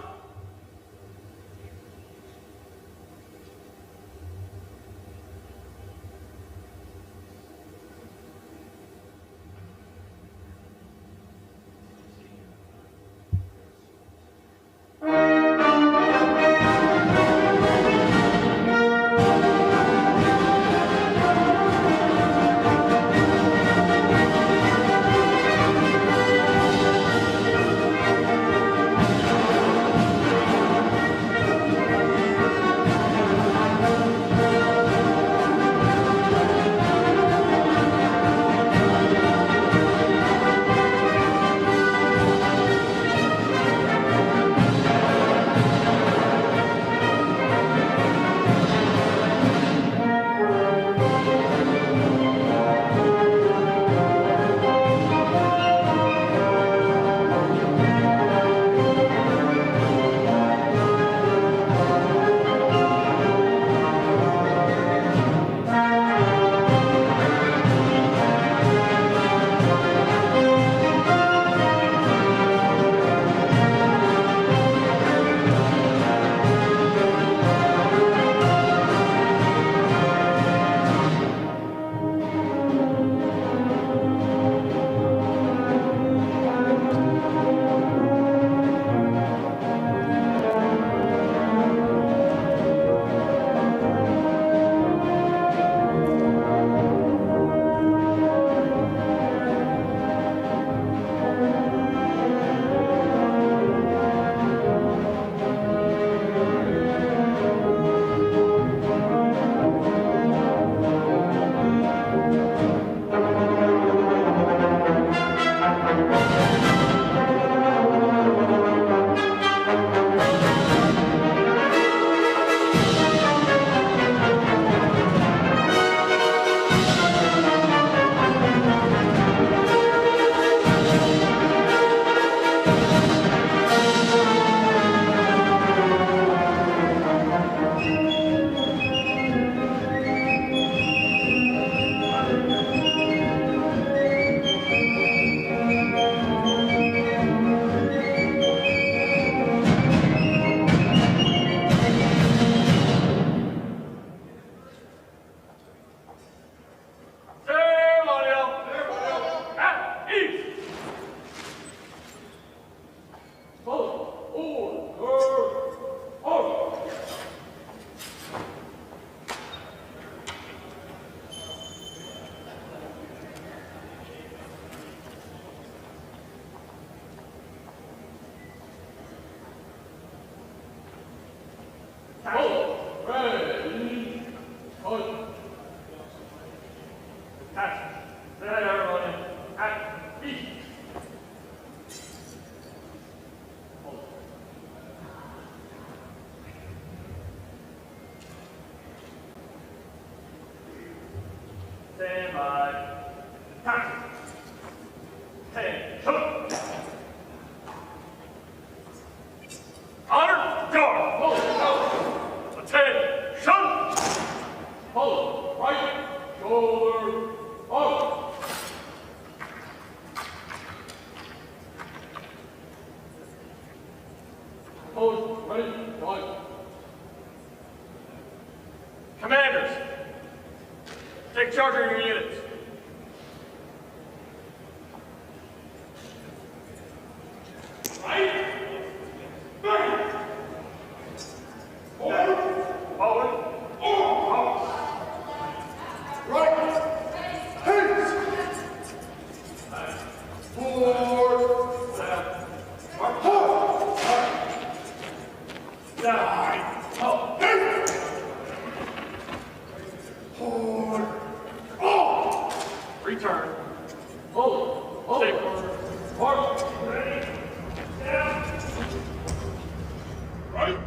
Stand by. Attack. Attention. Honor, guard. Hold. Attention. Hold. Right shoulder up. Hold. Ready. Right. Commanders, take charge of your units. Right. Right. Forward. Forward. Forward. Right. Hands. Forward. Left. Right. Forward. Right. Down. Up. Forward. Oh! Return. Hold. Hold. Stay forward. Ready. Down. Right.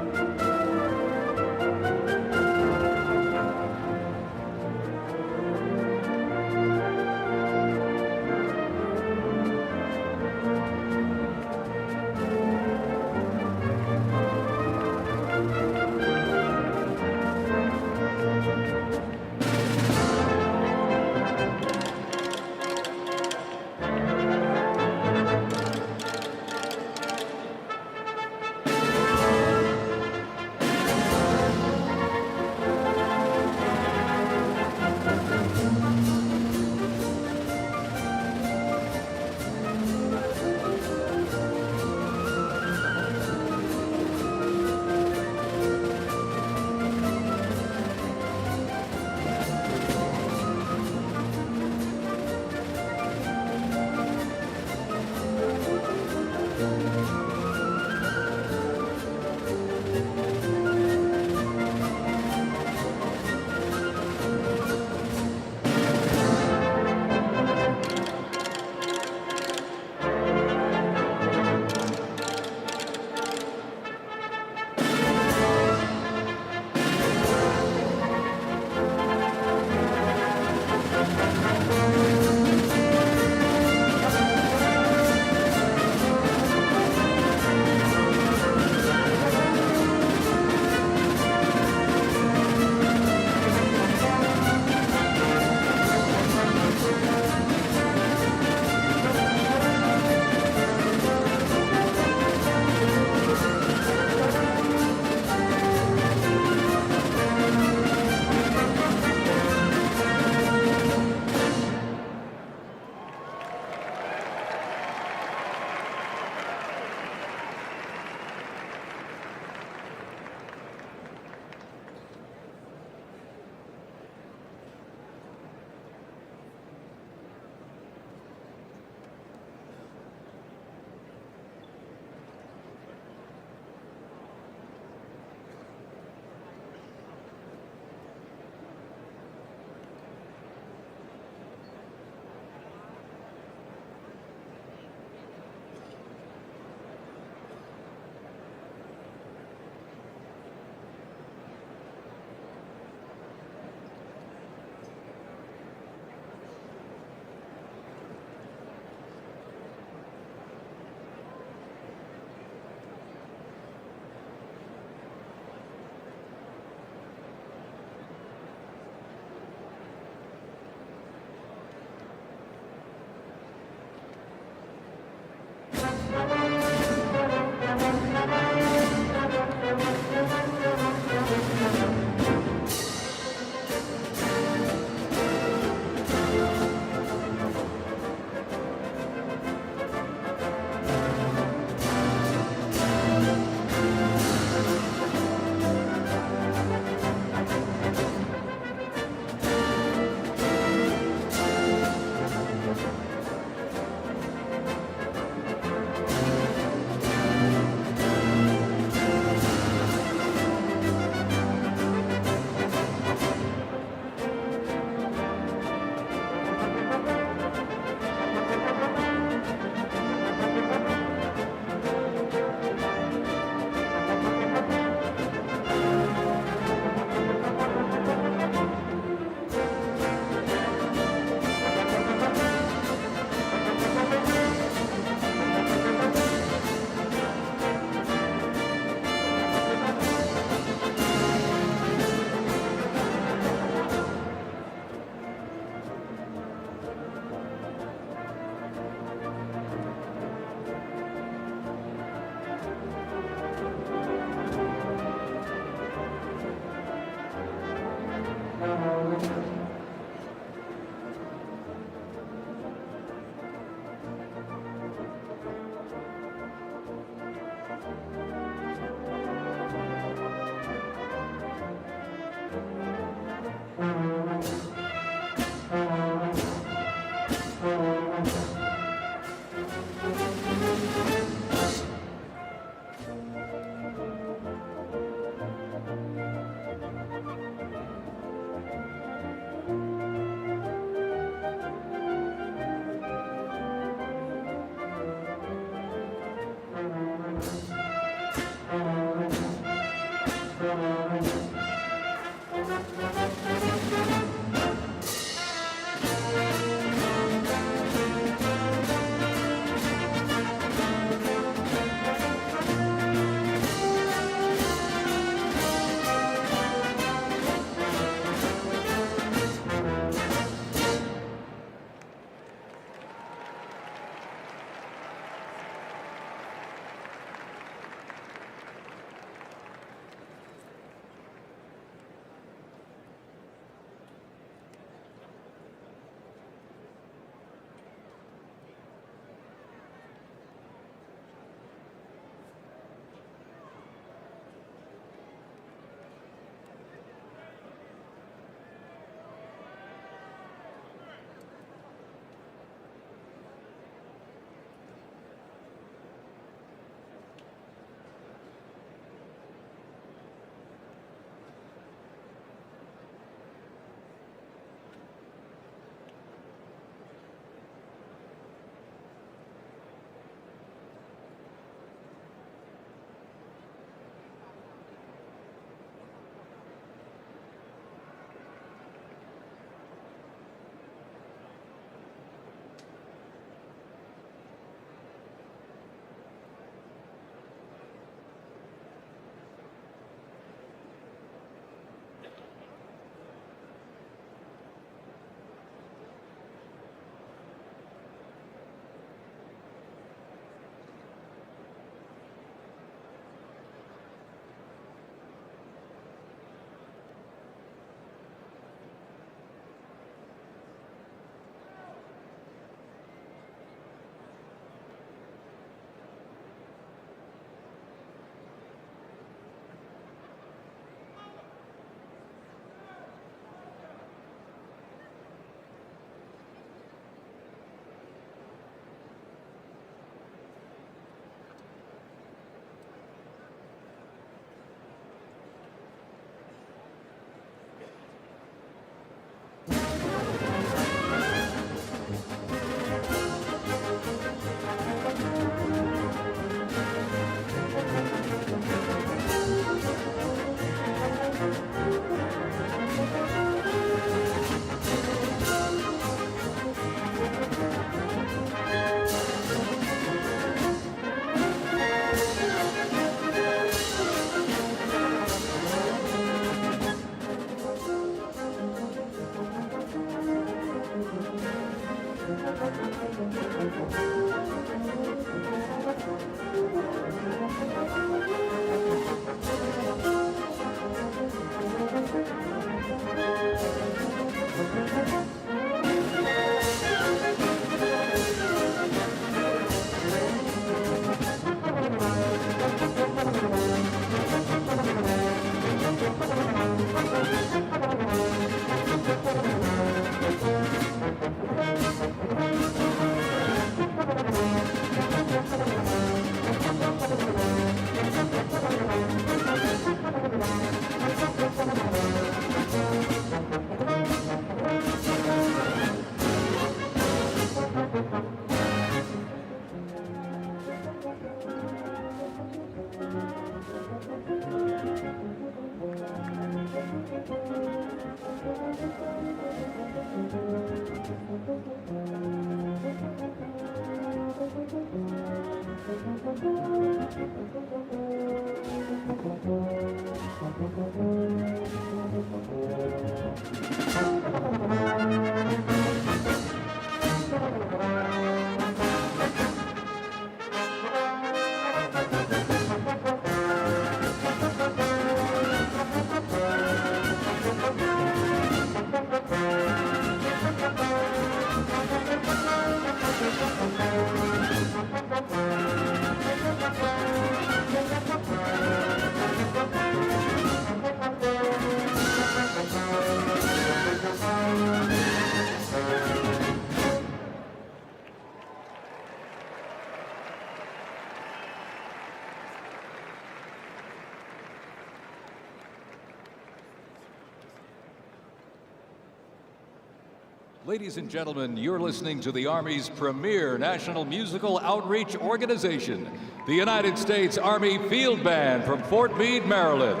Ladies and gentlemen, you're listening to the Army's premier national musical outreach organization, the United States Army Field Band from Fort Meade, Maryland.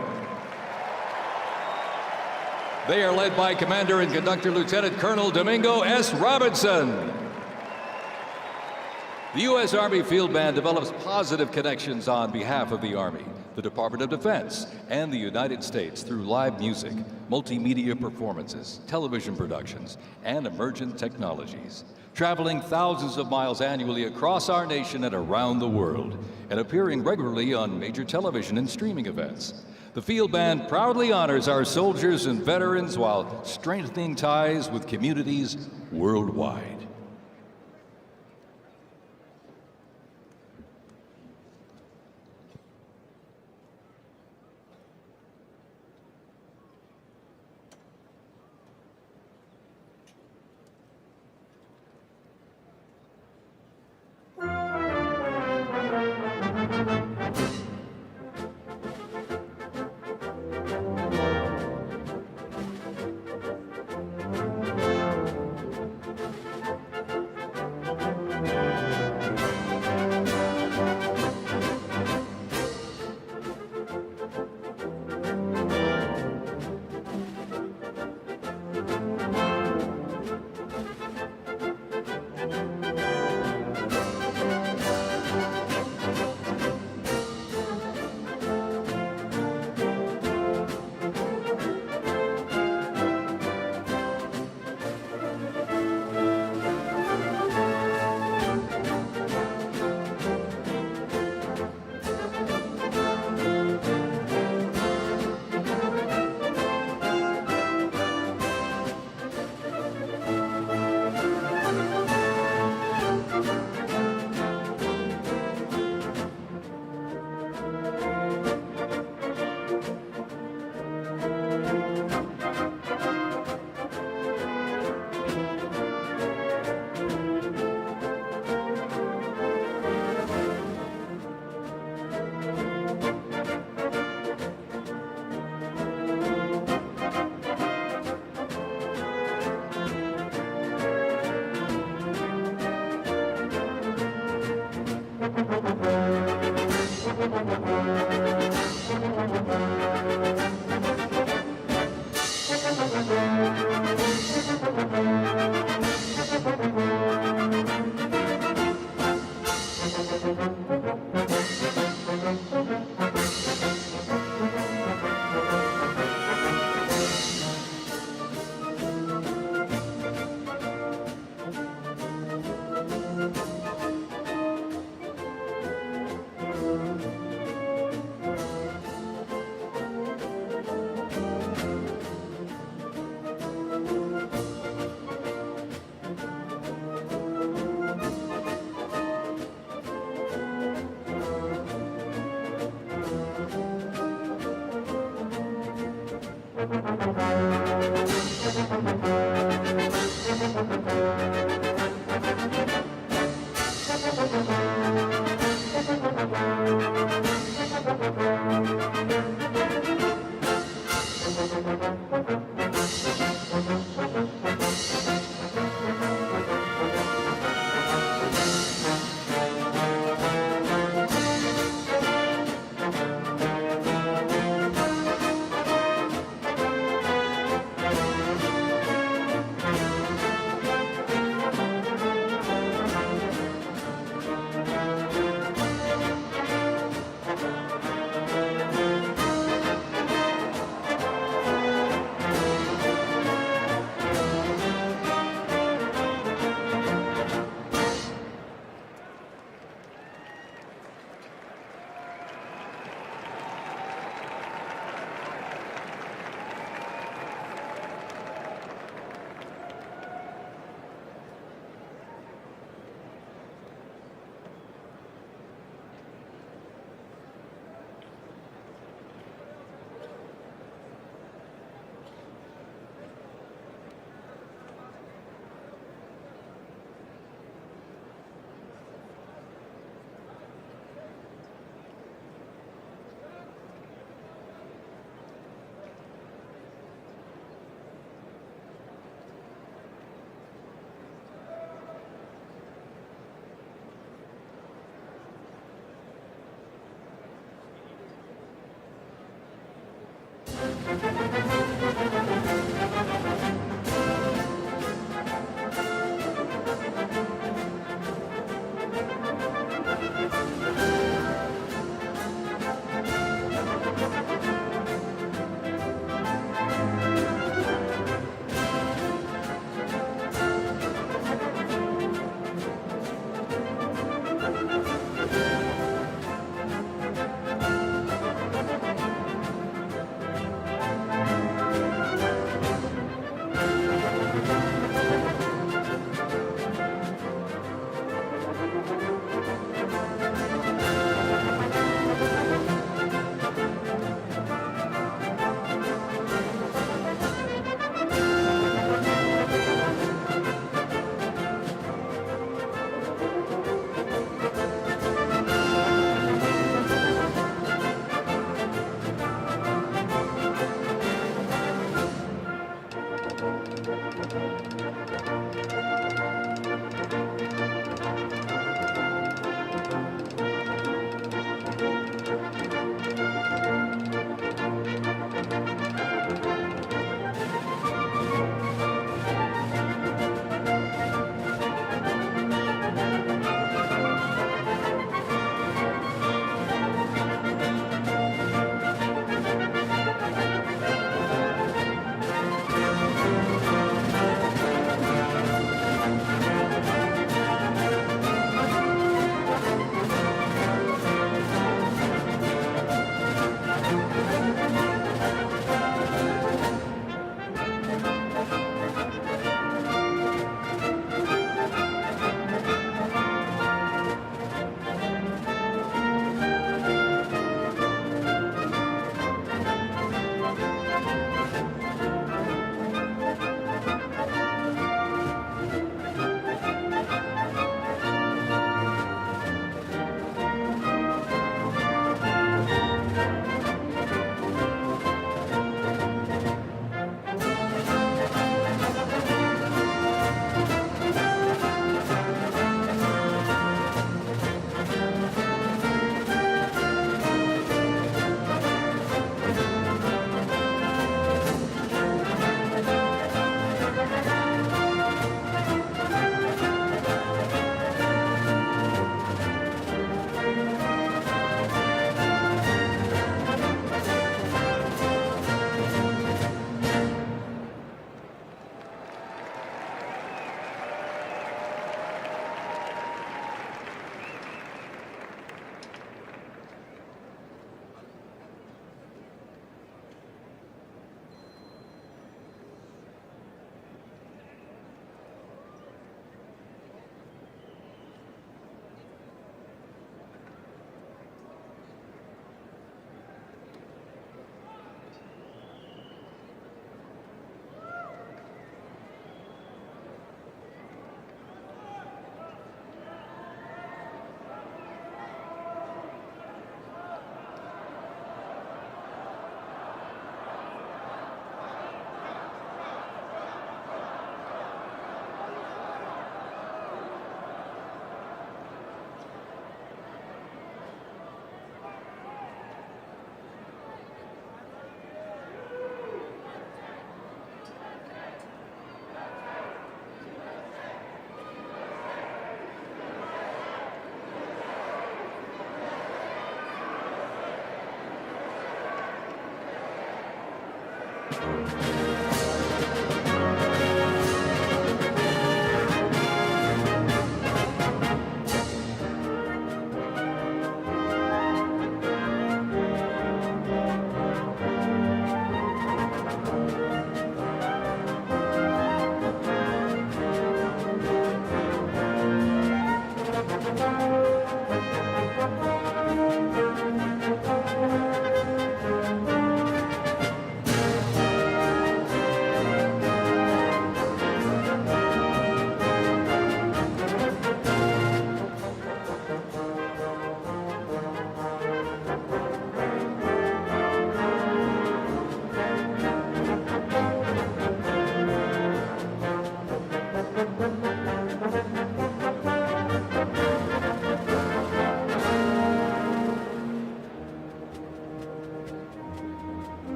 They are led by Commander and Conductor Lieutenant Colonel Domingo S. Robinson. The U.S. Army Field Band develops positive connections on behalf of the Army, the Department of Defense, and the United States through live music, multimedia performances, television productions, and emergent technologies, traveling thousands of miles annually across our nation and around the world, and appearing regularly on major television and streaming events. The Field Band proudly honors our soldiers and veterans while strengthening ties with communities worldwide.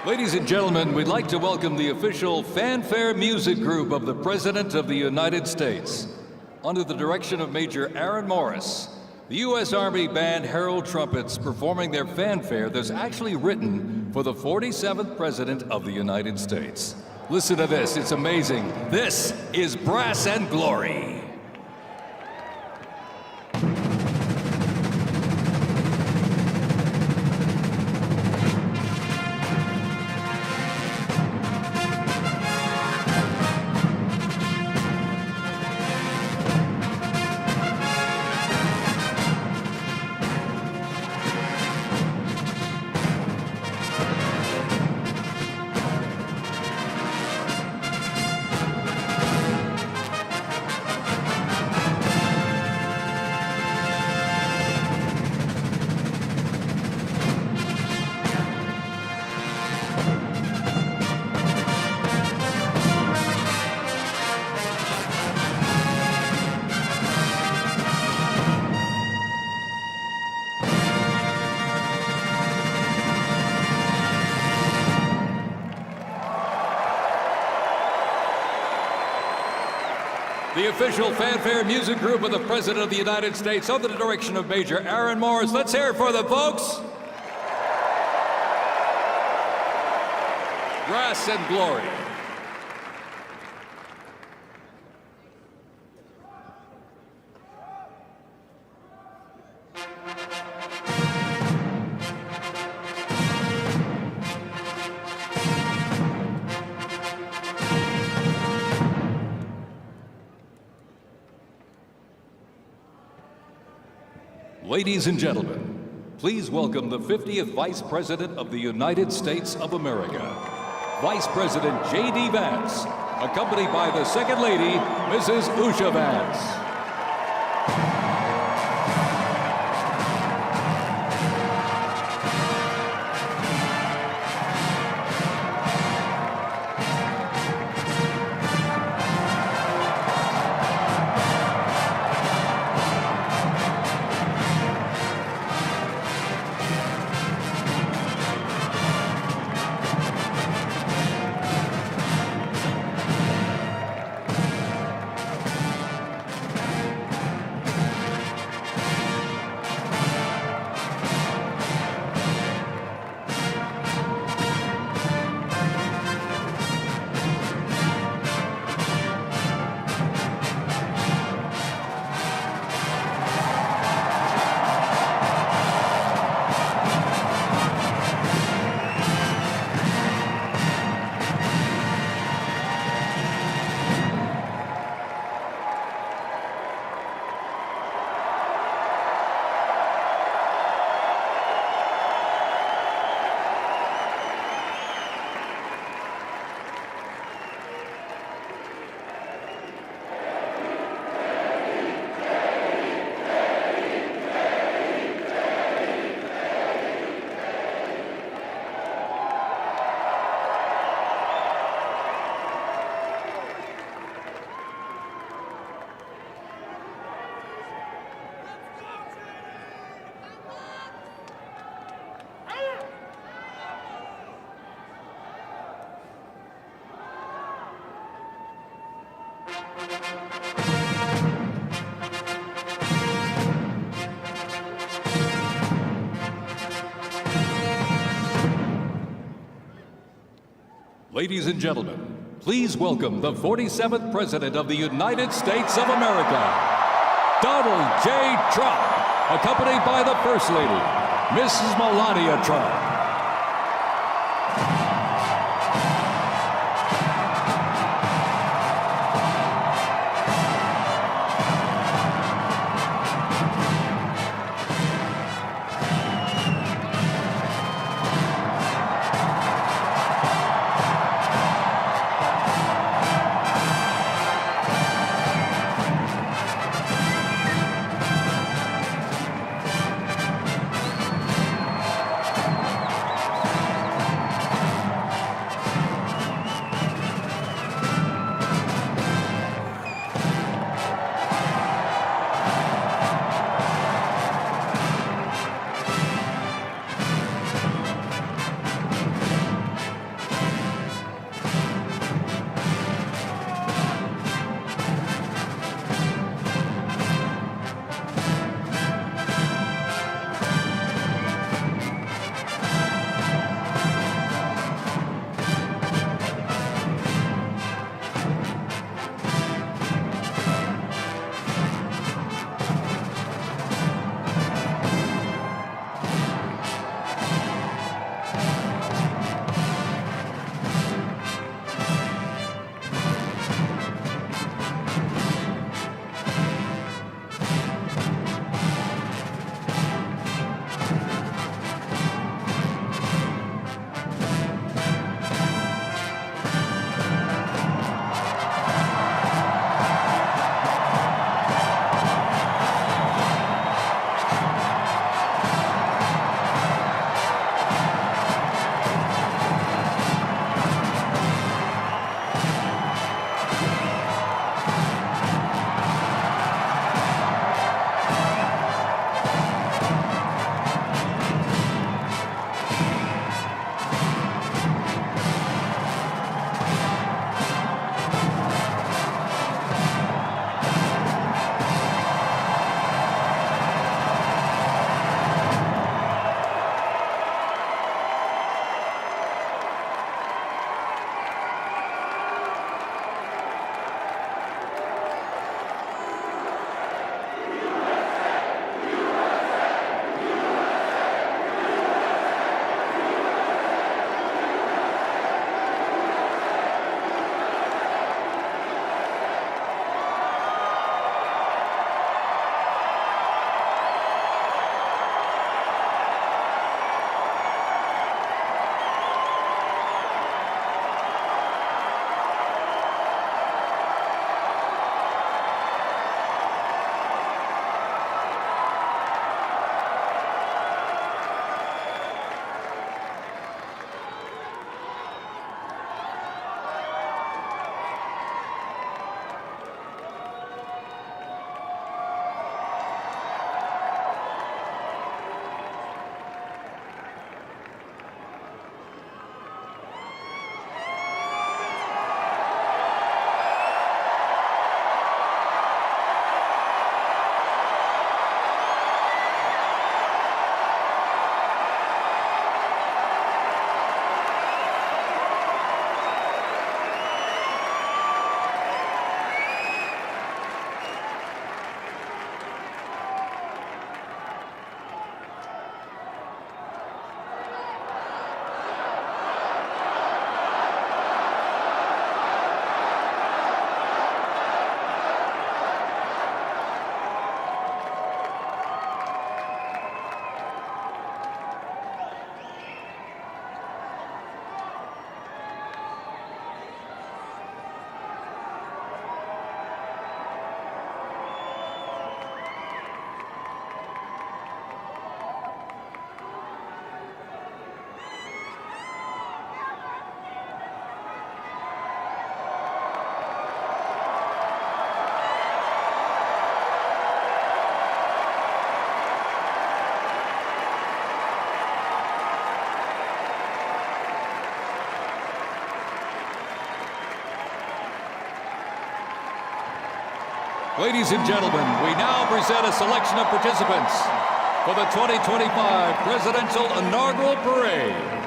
Ladies and gentlemen, we'd like to welcome the official fanfare music group of the President of the United States. Under the direction of Major Aaron Morris, the U.S. Army Band Herald Trumpets performing their fanfare that's actually written for the 47th President of the United States. Listen to this, it's amazing. This is Brass and Glory. the official fanfare music group of the President of the United States under the direction of Major Aaron Morris. Let's hear it for them, folks. Grass and Glory. Ladies and gentlemen, please welcome the 50th Vice President of the United States of America, Vice President J.D. Vance, accompanied by the Second Lady, Mrs. Usha Vance. Ladies and gentlemen, please welcome the 47th President of the United States of America, Donald J. Trump, accompanied by the First Lady, Mrs. Melania Trump. Ladies and gentlemen, we now present a selection of participants for the 2025 Presidential Inaugural Parade.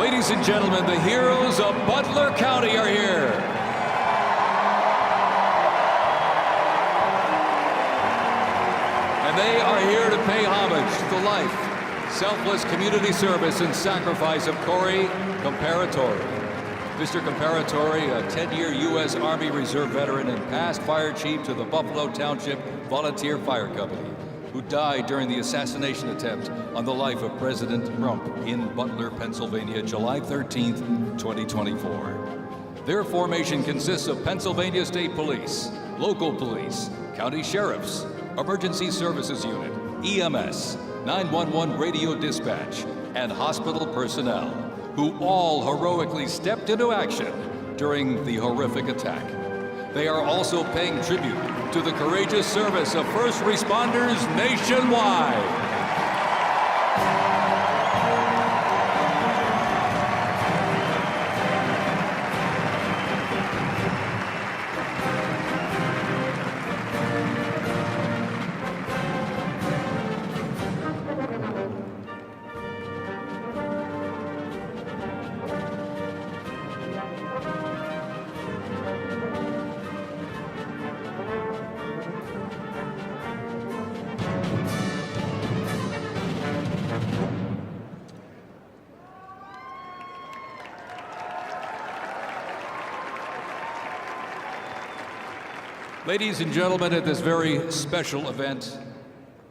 Ladies and gentlemen, the heroes of Butler County are here. And they are here to pay homage to the life, selfless community service, and sacrifice of Corey Comparatori. Mr. Comparatori, a 10-year U.S. Army Reserve veteran and past fire chief to the Buffalo Township Volunteer Fire Company, who died during the assassination attempt on the life of President Trump in Butler, Pennsylvania, July 13th, 2024. Their formation consists of Pennsylvania State Police, local police, county sheriffs, emergency services unit, EMS, 911 radio dispatch, and hospital personnel, who all heroically stepped into action during the horrific attack. They are also paying tribute to the courageous service of first responders nationwide. Ladies and gentlemen, at this very special event,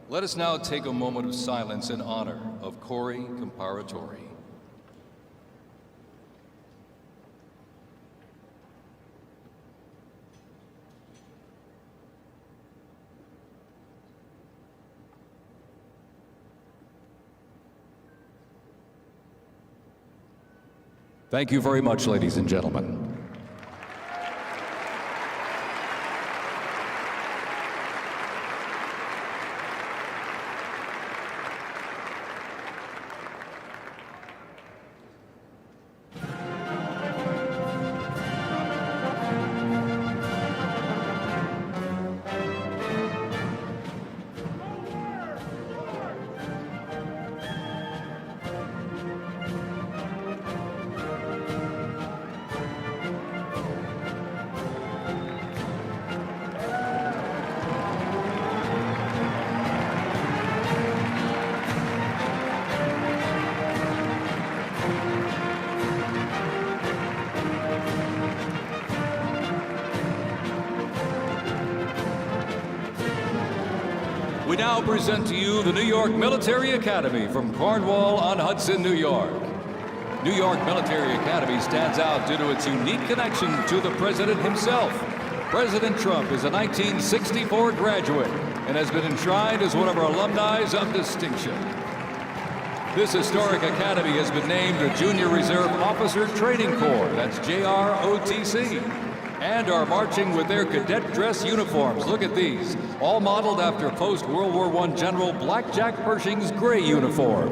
let us now take a moment of silence in honor of Corey Comparatori. Thank you very much, ladies and gentlemen. We now present to you the New York Military Academy from Cornwall-on-Hudson, New York. New York Military Academy stands out due to its unique connection to the president himself. President Trump is a 1964 graduate and has been enshrined as one of our alumni of distinction. This historic academy has been named the Junior Reserve Officer Training Corps, that's JROTC, and are marching with their cadet dress uniforms. Look at these, all modeled after post-World War I General Blackjack Pershing's gray uniform.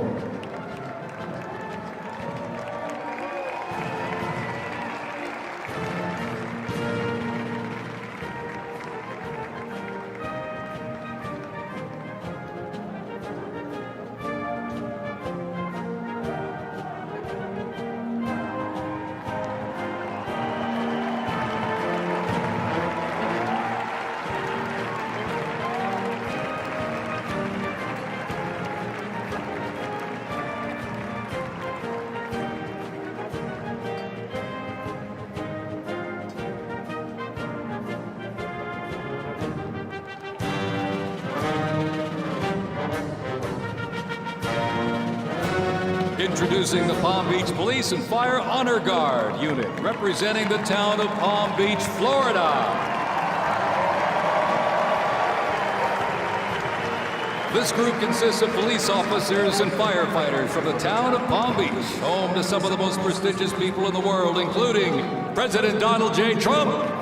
Introducing the Palm Beach Police and Fire Honor Guard unit, representing the town of Palm Beach, Florida. This group consists of police officers and firefighters from the town of Palm Beach, home to some of the most prestigious people in the world, including President Donald J. Trump.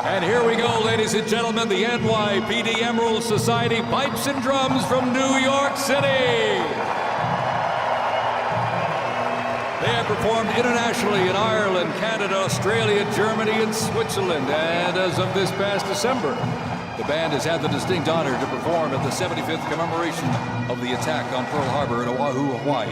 And here we go, ladies and gentlemen, the NYPD Emerald Society Pipes and Drums from New York City. They have performed internationally in Ireland, Canada, Australia, Germany, and Switzerland. And as of this past December, the band has had the distinct honor to perform at the 75th commemoration of the attack on Pearl Harbor in Oahu, Hawaii.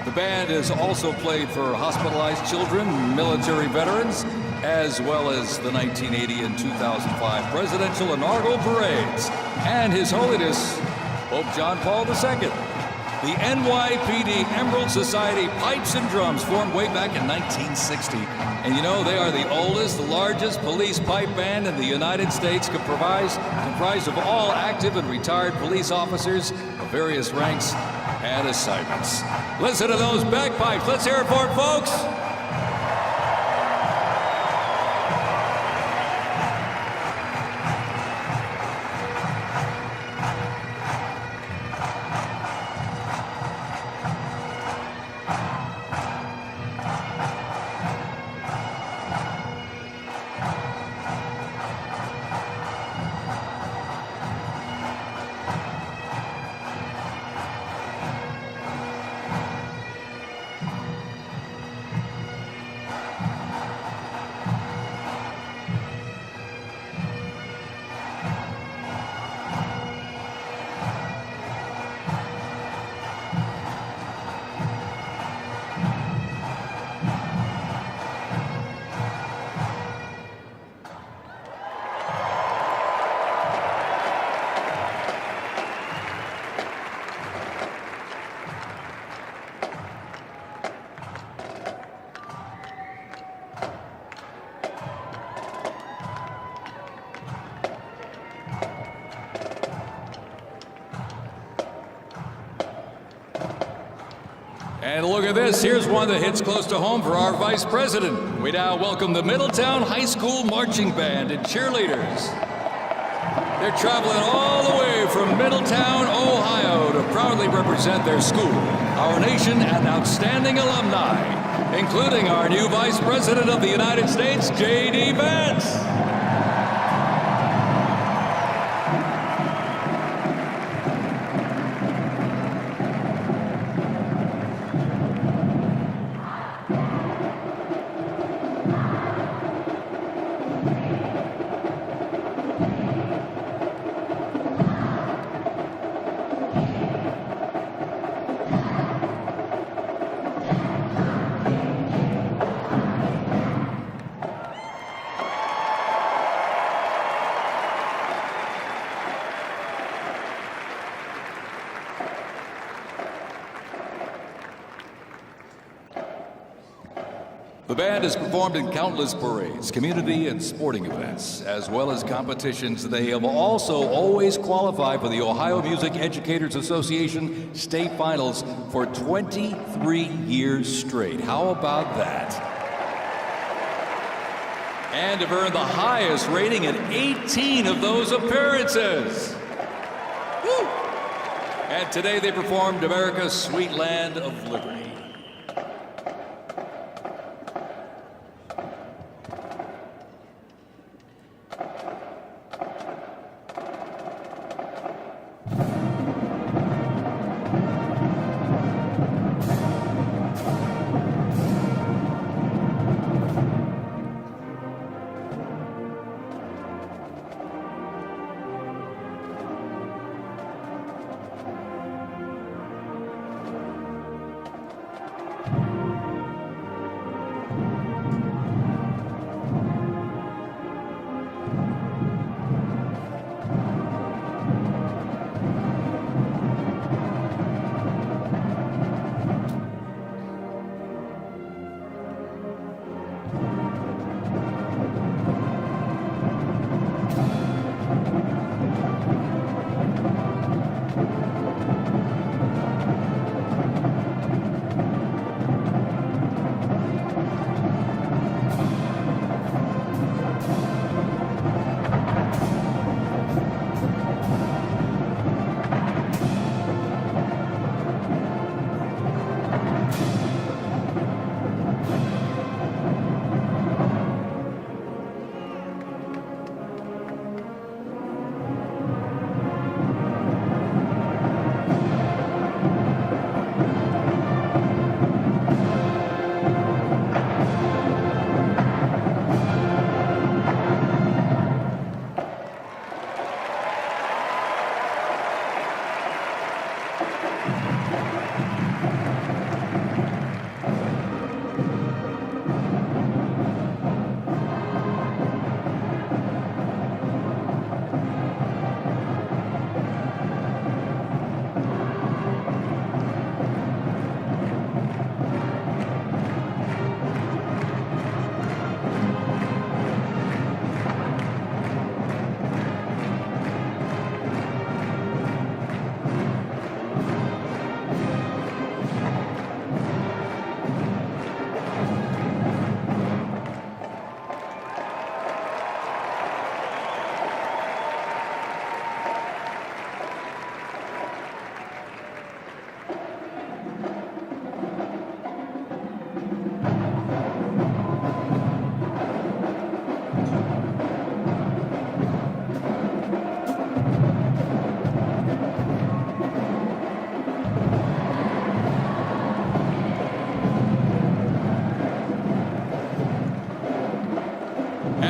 The band has also played for hospitalized children, military veterans, as well as the 1980 and 2005 presidential inaugural parades, and His Holiness Pope John Paul II. The NYPD Emerald Society Pipes and Drums formed way back in 1960. And you know, they are the oldest, largest police pipe band in the United States, comprised of all active and retired police officers of various ranks and assignments. Listen to those bagpipes. Let's hear it for it, folks. And look at this, here's one that hits close to home for our Vice President. We now welcome the Middletown High School Marching Band and cheerleaders. They're traveling all the way from Middletown, Ohio to proudly represent their school, our nation, and outstanding alumni, including our new Vice President of the United States, J.D. Vance. The band has performed in countless parades, community and sporting events, as well as competitions. They have also always qualified for the Ohio Music Educators Association state finals for 23 years straight. How about that? And have earned the highest rating in 18 of those appearances. Woo! And today they performed America's Sweet Land of Liberty.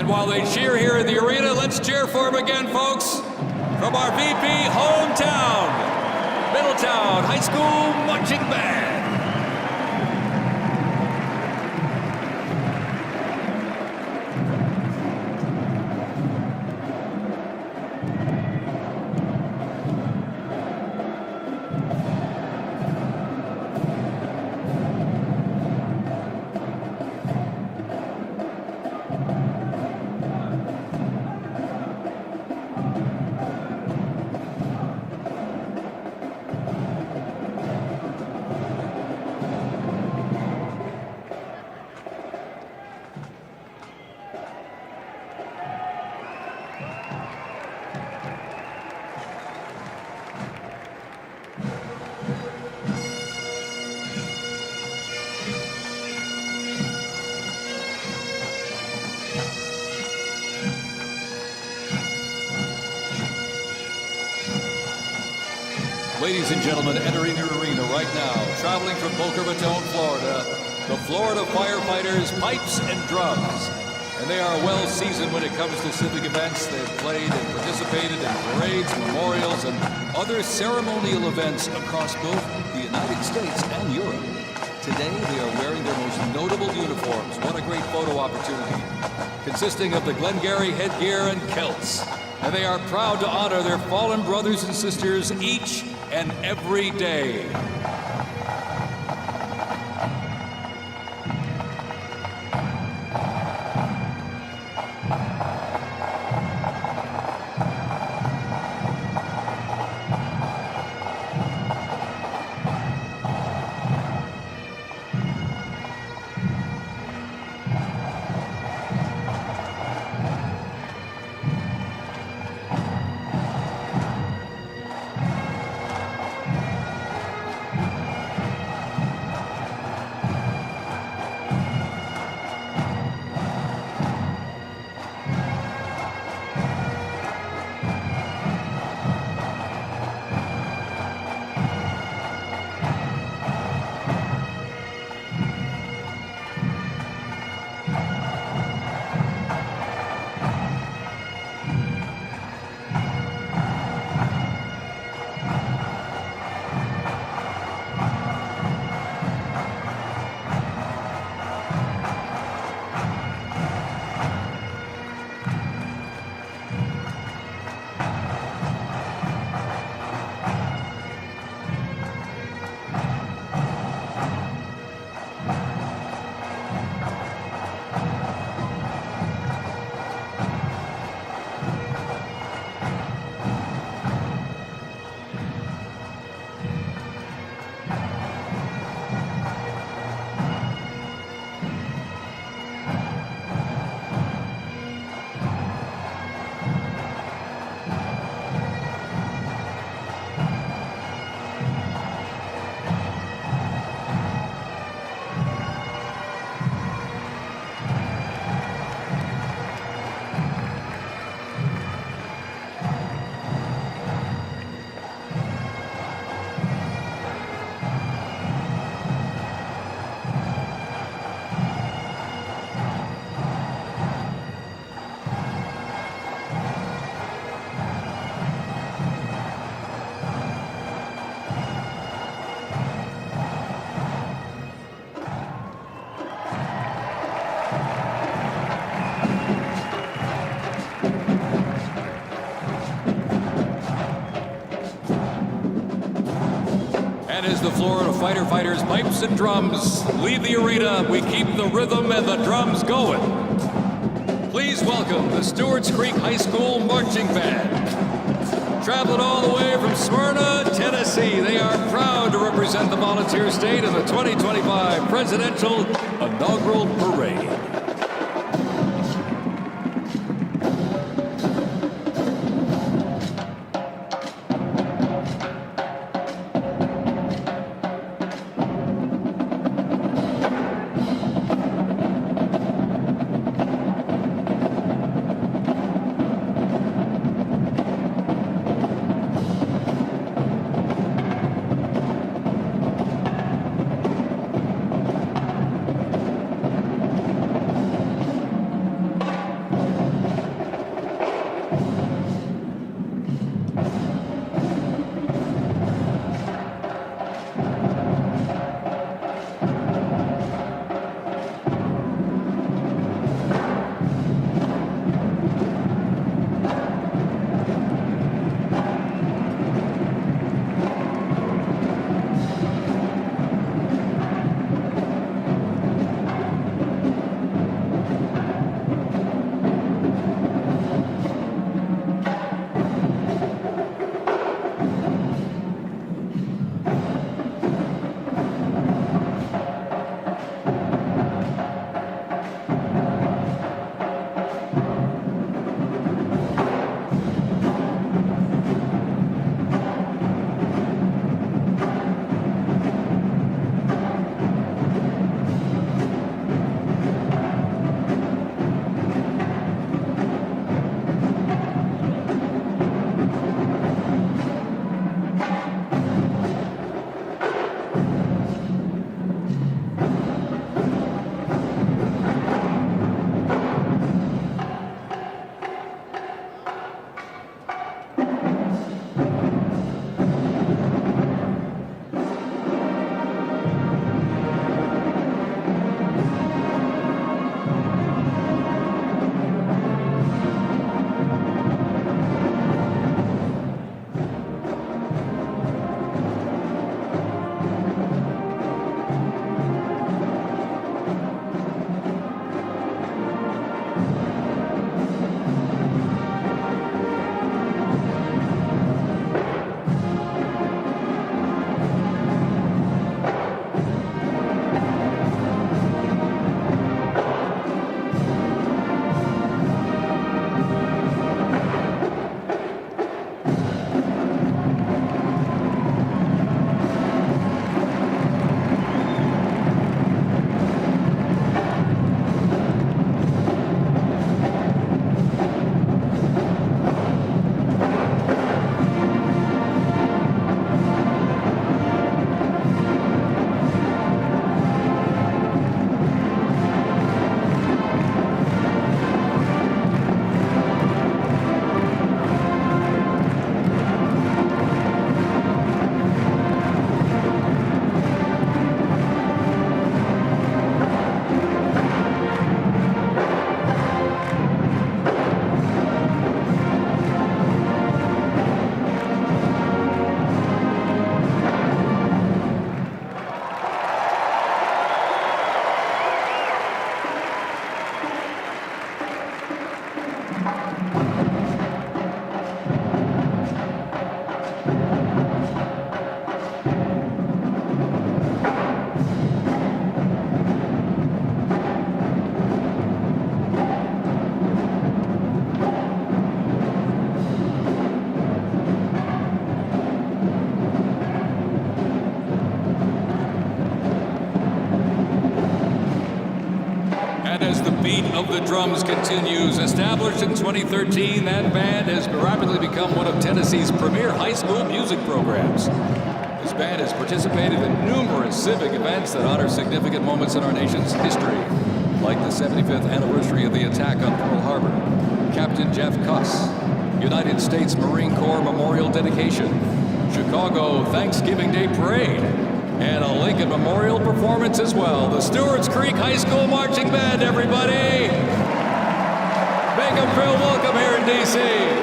And while they cheer here in the arena, let's cheer for him again, folks, from our VP hometown, Middletown High School Marching Band. Ladies and gentlemen, entering the arena right now, traveling from Boca Raton, Florida, the Florida Firefighters Pipes and Drums. And they are well seasoned when it comes to civic events. They've played and participated in parades, memorials, and other ceremonial events across both the United States and Europe. Today, they are wearing their most notable uniforms. What a great photo opportunity. Consisting of the Glengarry headgear and kilts. And they are proud to honor their fallen brothers and sisters each and every day. As the Florida Firefighters Pipes and Drums leave the arena, we keep the rhythm and the drums going. Please welcome the Stewart's Creek High School Marching Band. Traveling all the way from Smyrna, Tennessee, they are proud to represent the volunteer state in the 2025 Presidential Inaugural Parade. beat of the drums continues. Established in 2013, that band has rapidly become one of Tennessee's premier high school music programs. This band has participated in numerous civic events that honor significant moments in our nation's history, like the 75th anniversary of the attack on Pearl Harbor, Captain Jeff Cuss, United States Marine Corps Memorial Dedication, Chicago Thanksgiving Day Parade, and a Lincoln Memorial performance as well. The Stewart's Creek High School Marching Band, everybody! Make them feel welcome here in D.C.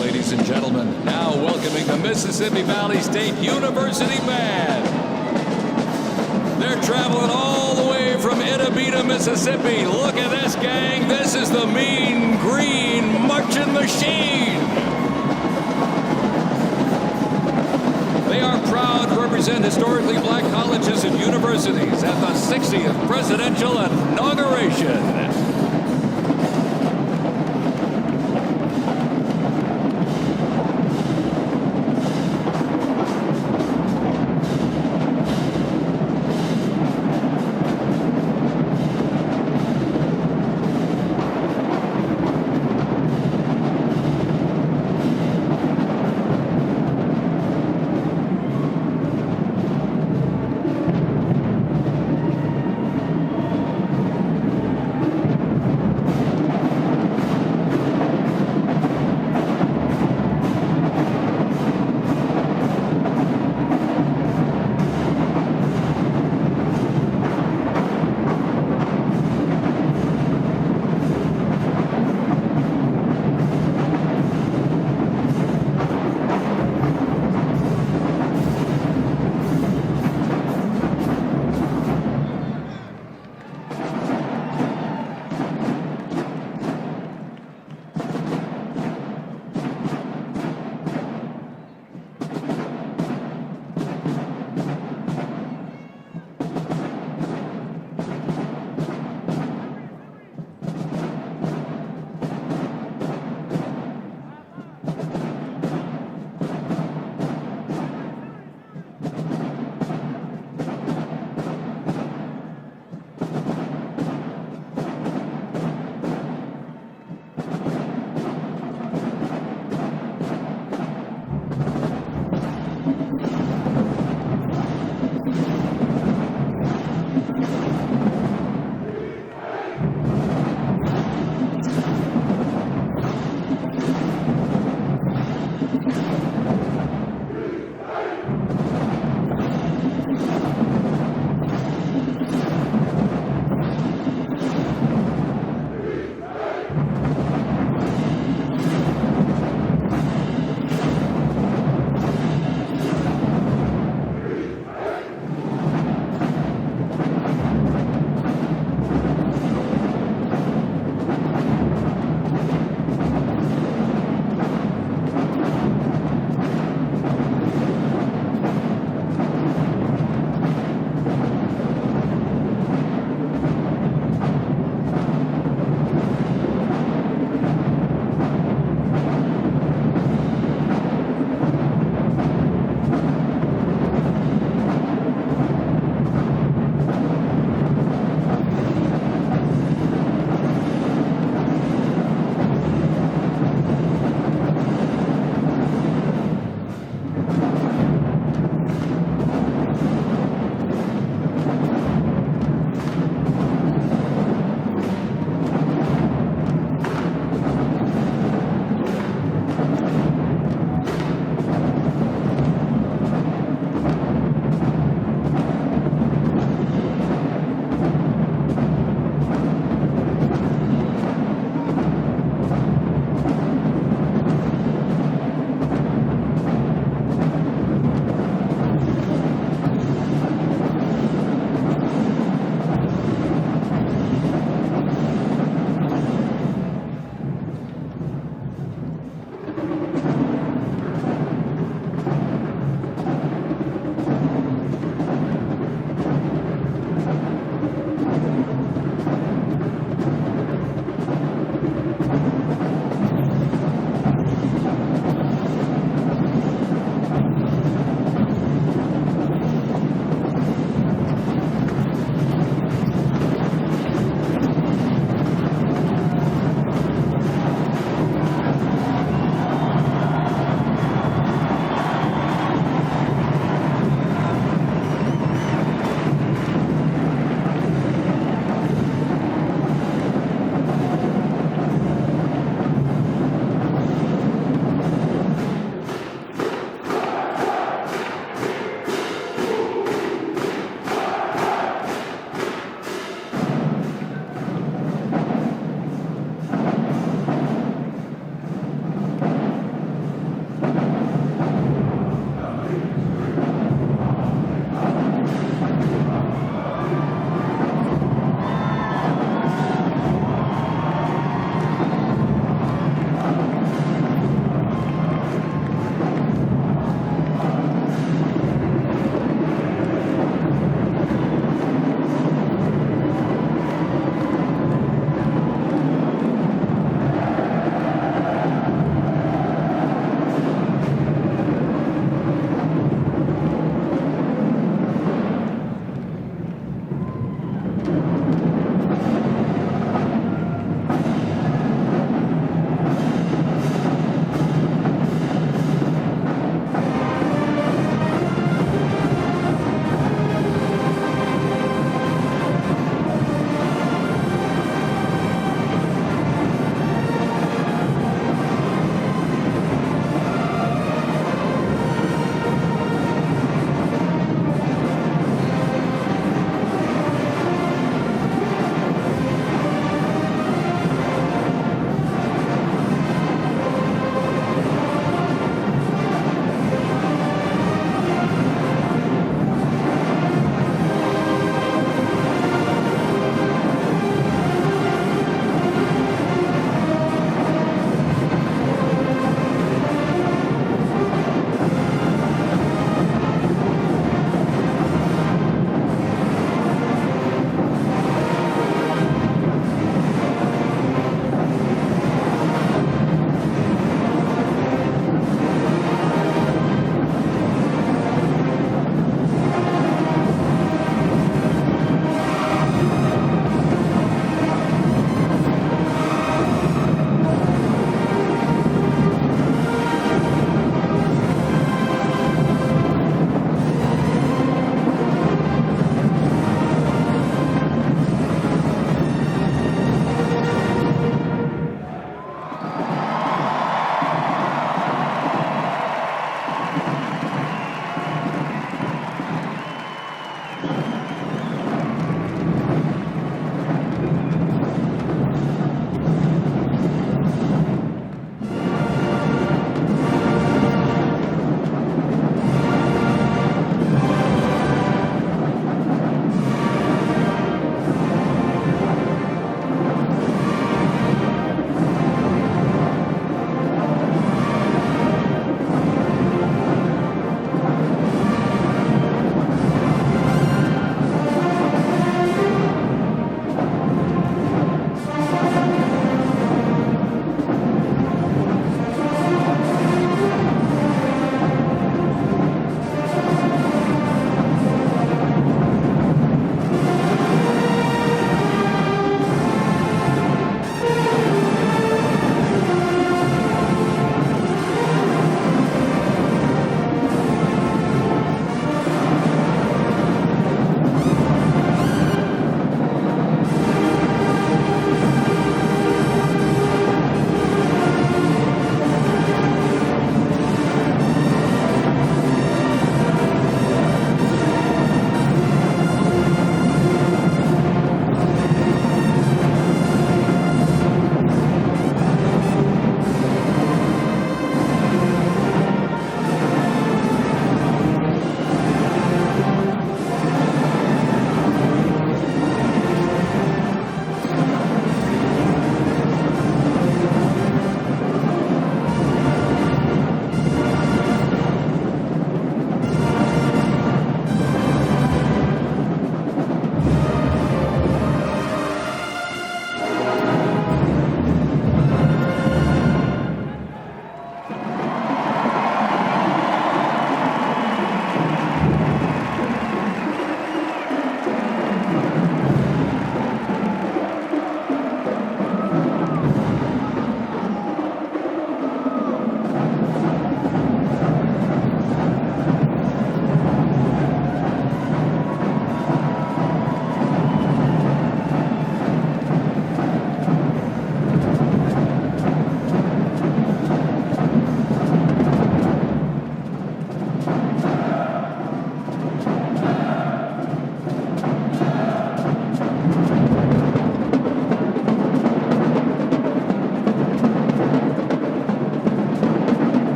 Ladies and gentlemen, now welcoming the Mississippi Valley State University Band. They're traveling all the way from Itabita, Mississippi. Look at this, gang. This is the Mean Green Marching Machine. They are proud to represent historically black colleges and universities at the 60th Presidential Inauguration.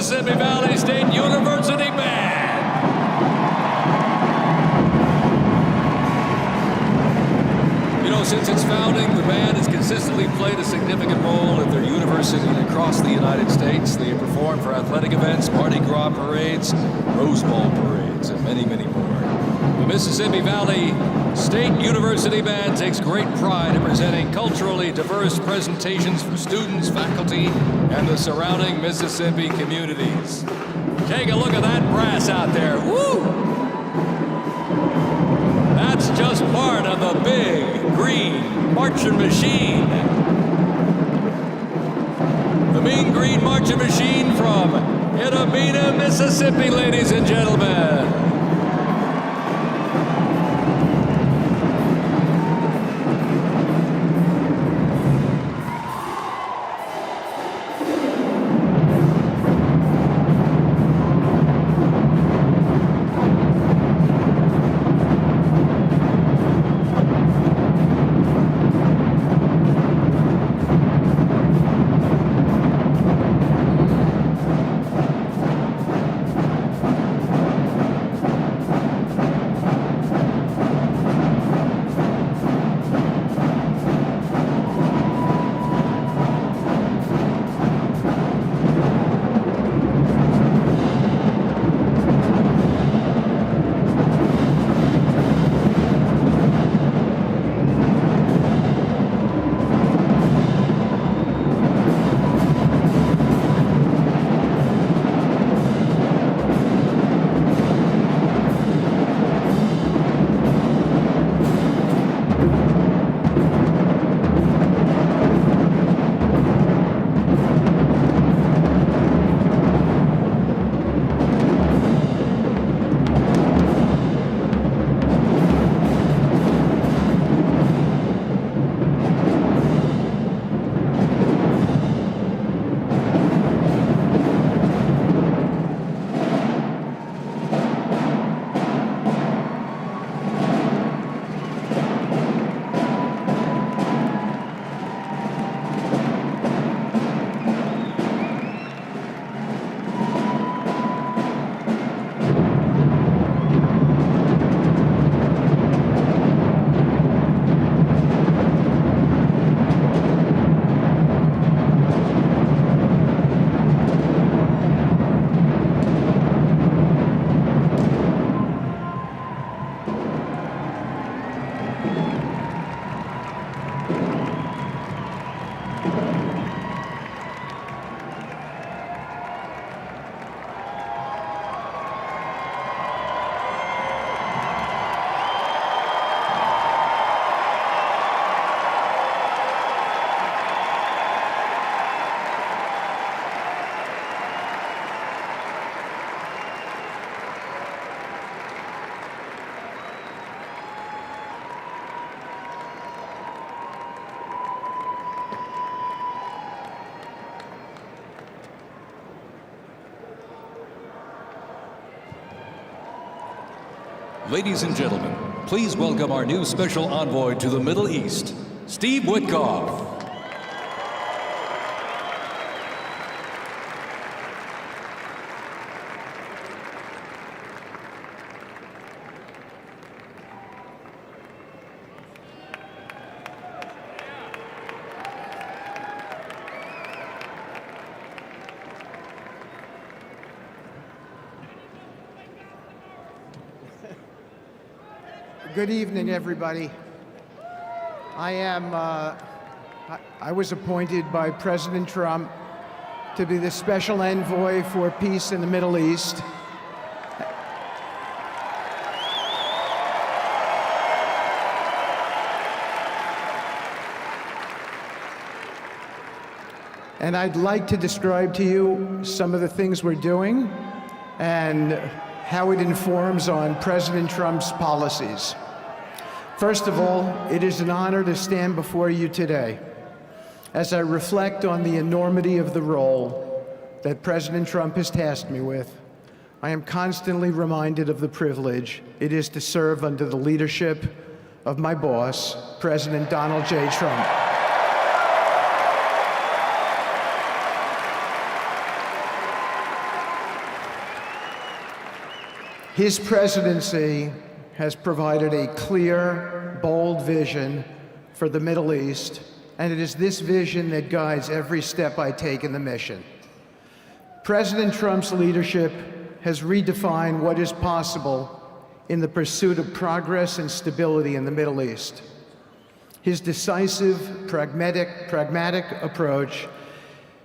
Mississippi Valley State University Band. You know, since its founding, the band has consistently played a significant role at their university and across the United States. They have performed for athletic events, Mardi Gras parades, Rose Bowl parades, and many, many more. The Mississippi Valley State University Band takes great pride in presenting culturally diverse presentations for students, faculty, and the surrounding Mississippi communities. Take a look at that brass out there. Woo! That's just part of the big green marching machine. The Mean Green Marching Machine from Itabena, Mississippi, ladies and gentlemen. Ladies and gentlemen, please welcome our new special envoy to the Middle East, Steve Witkoff. Good evening, everybody. I was appointed by President Trump to be the special envoy for peace in the Middle East. And I'd like to describe to you some of the things we're doing and how it informs on President Trump's policies. First of all, it is an honor to stand before you today as I reflect on the enormity of the role that President Trump has tasked me with. I am constantly reminded of the privilege it is to serve under the leadership of my boss, President Donald J. Trump. His presidency has provided a clear, bold vision for the Middle East, and it is this vision that guides every step I take in the mission. President Trump's leadership has redefined what is possible in the pursuit of progress and stability in the Middle East. His decisive, pragmatic approach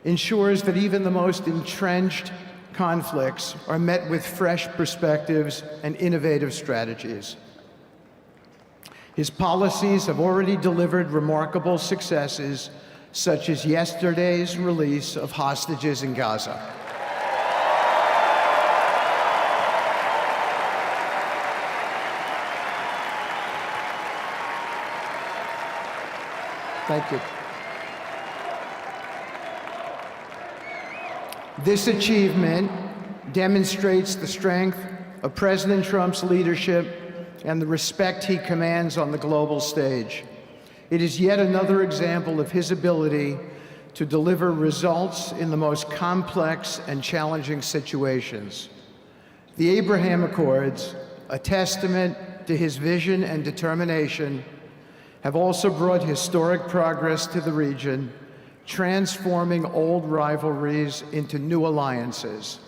ensures that even the most entrenched conflicts are met with fresh perspectives and innovative strategies. His policies have already delivered remarkable successes, such as yesterday's release of hostages in Gaza. Thank you. This achievement demonstrates the strength of President Trump's leadership and the respect he commands on the global stage. It is yet another example of his ability to deliver results in the most complex and challenging situations. The Abraham Accords, a testament to his vision and determination, have also brought historic progress to the region, transforming old rivalries into new alliances.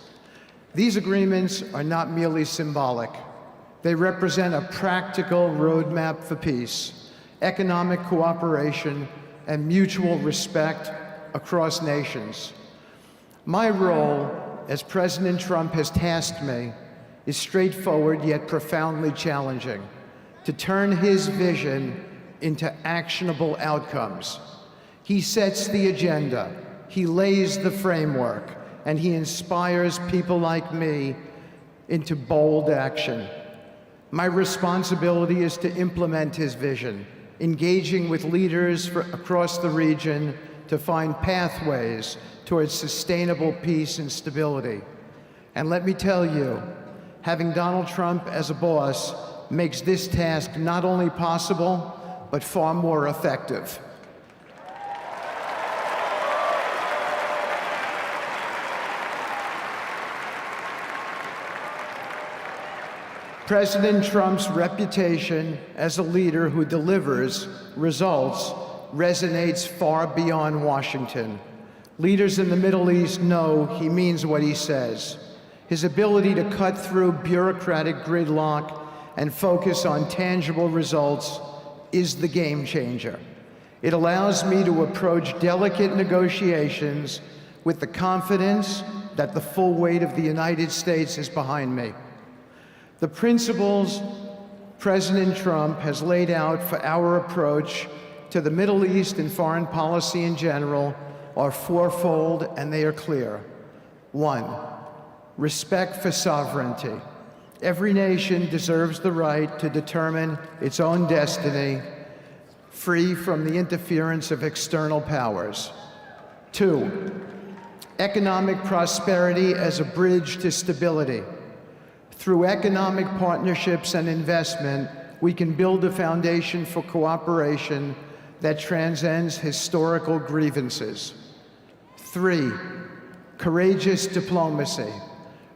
These agreements are not merely symbolic. They represent a practical roadmap for peace, economic cooperation, and mutual respect across nations. My role, as President Trump has tasked me, is straightforward yet profoundly challenging: to turn his vision into actionable outcomes. He sets the agenda, he lays the framework, and he inspires people like me into bold action. My responsibility is to implement his vision, engaging with leaders across the region to find pathways towards sustainable peace and stability. And let me tell you, having Donald Trump as a boss makes this task not only possible, but far more effective. President Trump's reputation as a leader who delivers results resonates far beyond Washington. Leaders in the Middle East know he means what he says. His ability to cut through bureaucratic gridlock and focus on tangible results is the game changer. It allows me to approach delicate negotiations with the confidence that the full weight of the United States is behind me. The principles President Trump has laid out for our approach to the Middle East and foreign policy in general are fourfold, and they are clear. 1, respect for sovereignty. Every nation deserves the right to determine its own destiny, free from the interference of external powers. 2, economic prosperity as a bridge to stability. Through economic partnerships and investment, we can build a foundation for cooperation that transcends historical grievances. 3, courageous diplomacy.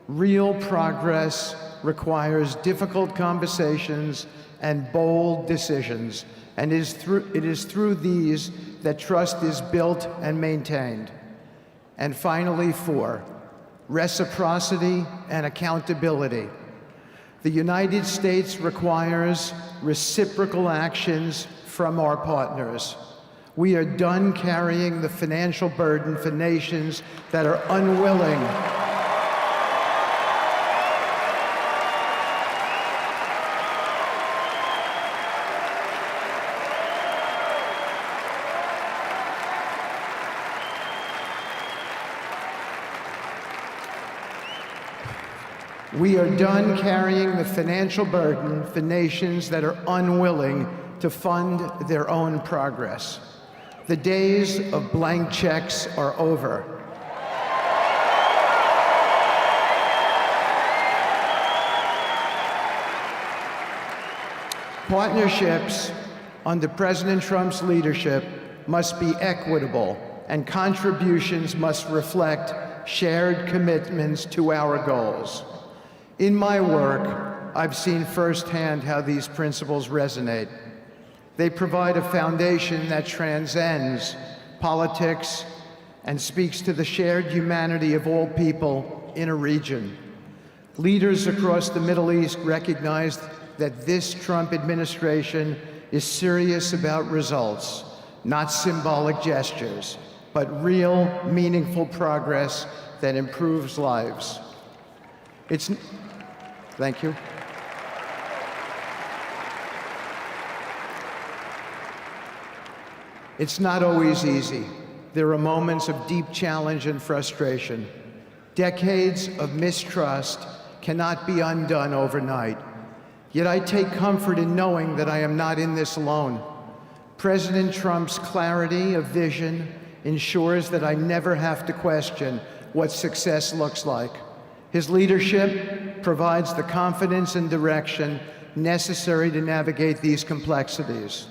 Real progress requires difficult conversations and bold decisions, and it is through these that trust is built and maintained. And finally, 4, reciprocity and accountability. The United States requires reciprocal actions from our partners. We are done carrying the financial burden for nations that are unwilling We are done carrying the financial burden for nations that are unwilling to fund their own progress. The days of blank checks are over. Partnerships under President Trump's leadership must be equitable, and contributions must reflect shared commitments to our goals. In my work, I've seen firsthand how these principles resonate. They provide a foundation that transcends politics and speaks to the shared humanity of all people in a region. Leaders across the Middle East recognize that this Trump administration is serious about results, not symbolic gestures, but real, meaningful progress that improves lives. Thank you. It's not always easy. There are moments of deep challenge and frustration. Decades of mistrust cannot be undone overnight. Yet I take comfort in knowing that I am not in this alone. President Trump's clarity of vision ensures that I never have to question what success looks like. His leadership provides the confidence and direction necessary to navigate these complexities.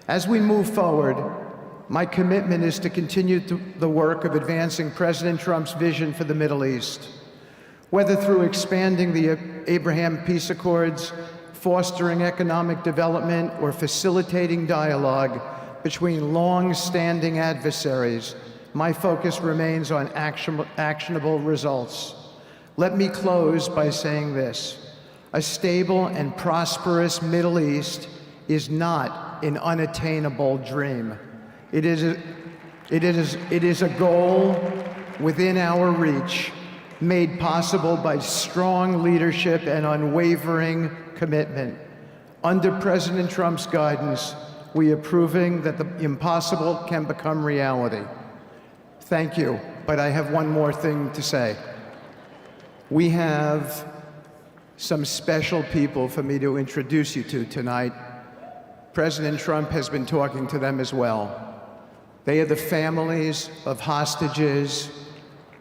As we move forward, my commitment is to continue the work of advancing President Trump's vision for the Middle East. Whether through expanding the Abraham Peace Accords, fostering economic development, or facilitating dialogue between long-standing adversaries, my focus remains on actionable results. Let me close by saying this: a stable and prosperous Middle East is not an unattainable dream. It is a goal within our reach, made possible by strong leadership and unwavering commitment. Under President Trump's guidance, we are proving that the impossible can become reality. Thank you, but I have one more thing to say. We have some special people for me to introduce you to tonight. President Trump has been talking to them as well. They are the families of hostages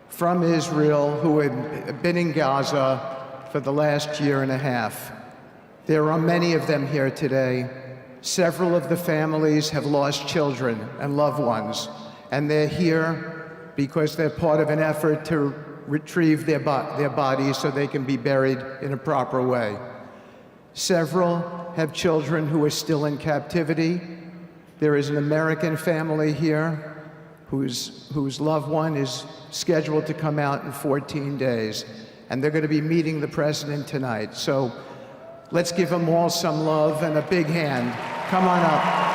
from Israel who have been in Gaza for the last year and a half. There are many of them here today. Several of the families have lost children and loved ones, and they're here because they're part of an effort to retrieve their bodies so they can be buried in a proper way. Several have children who are still in captivity. There is an American family here whose loved one is scheduled to come out in 14 days, and they're going to be meeting the president tonight. So let's give them all some love and a big hand. Come on up.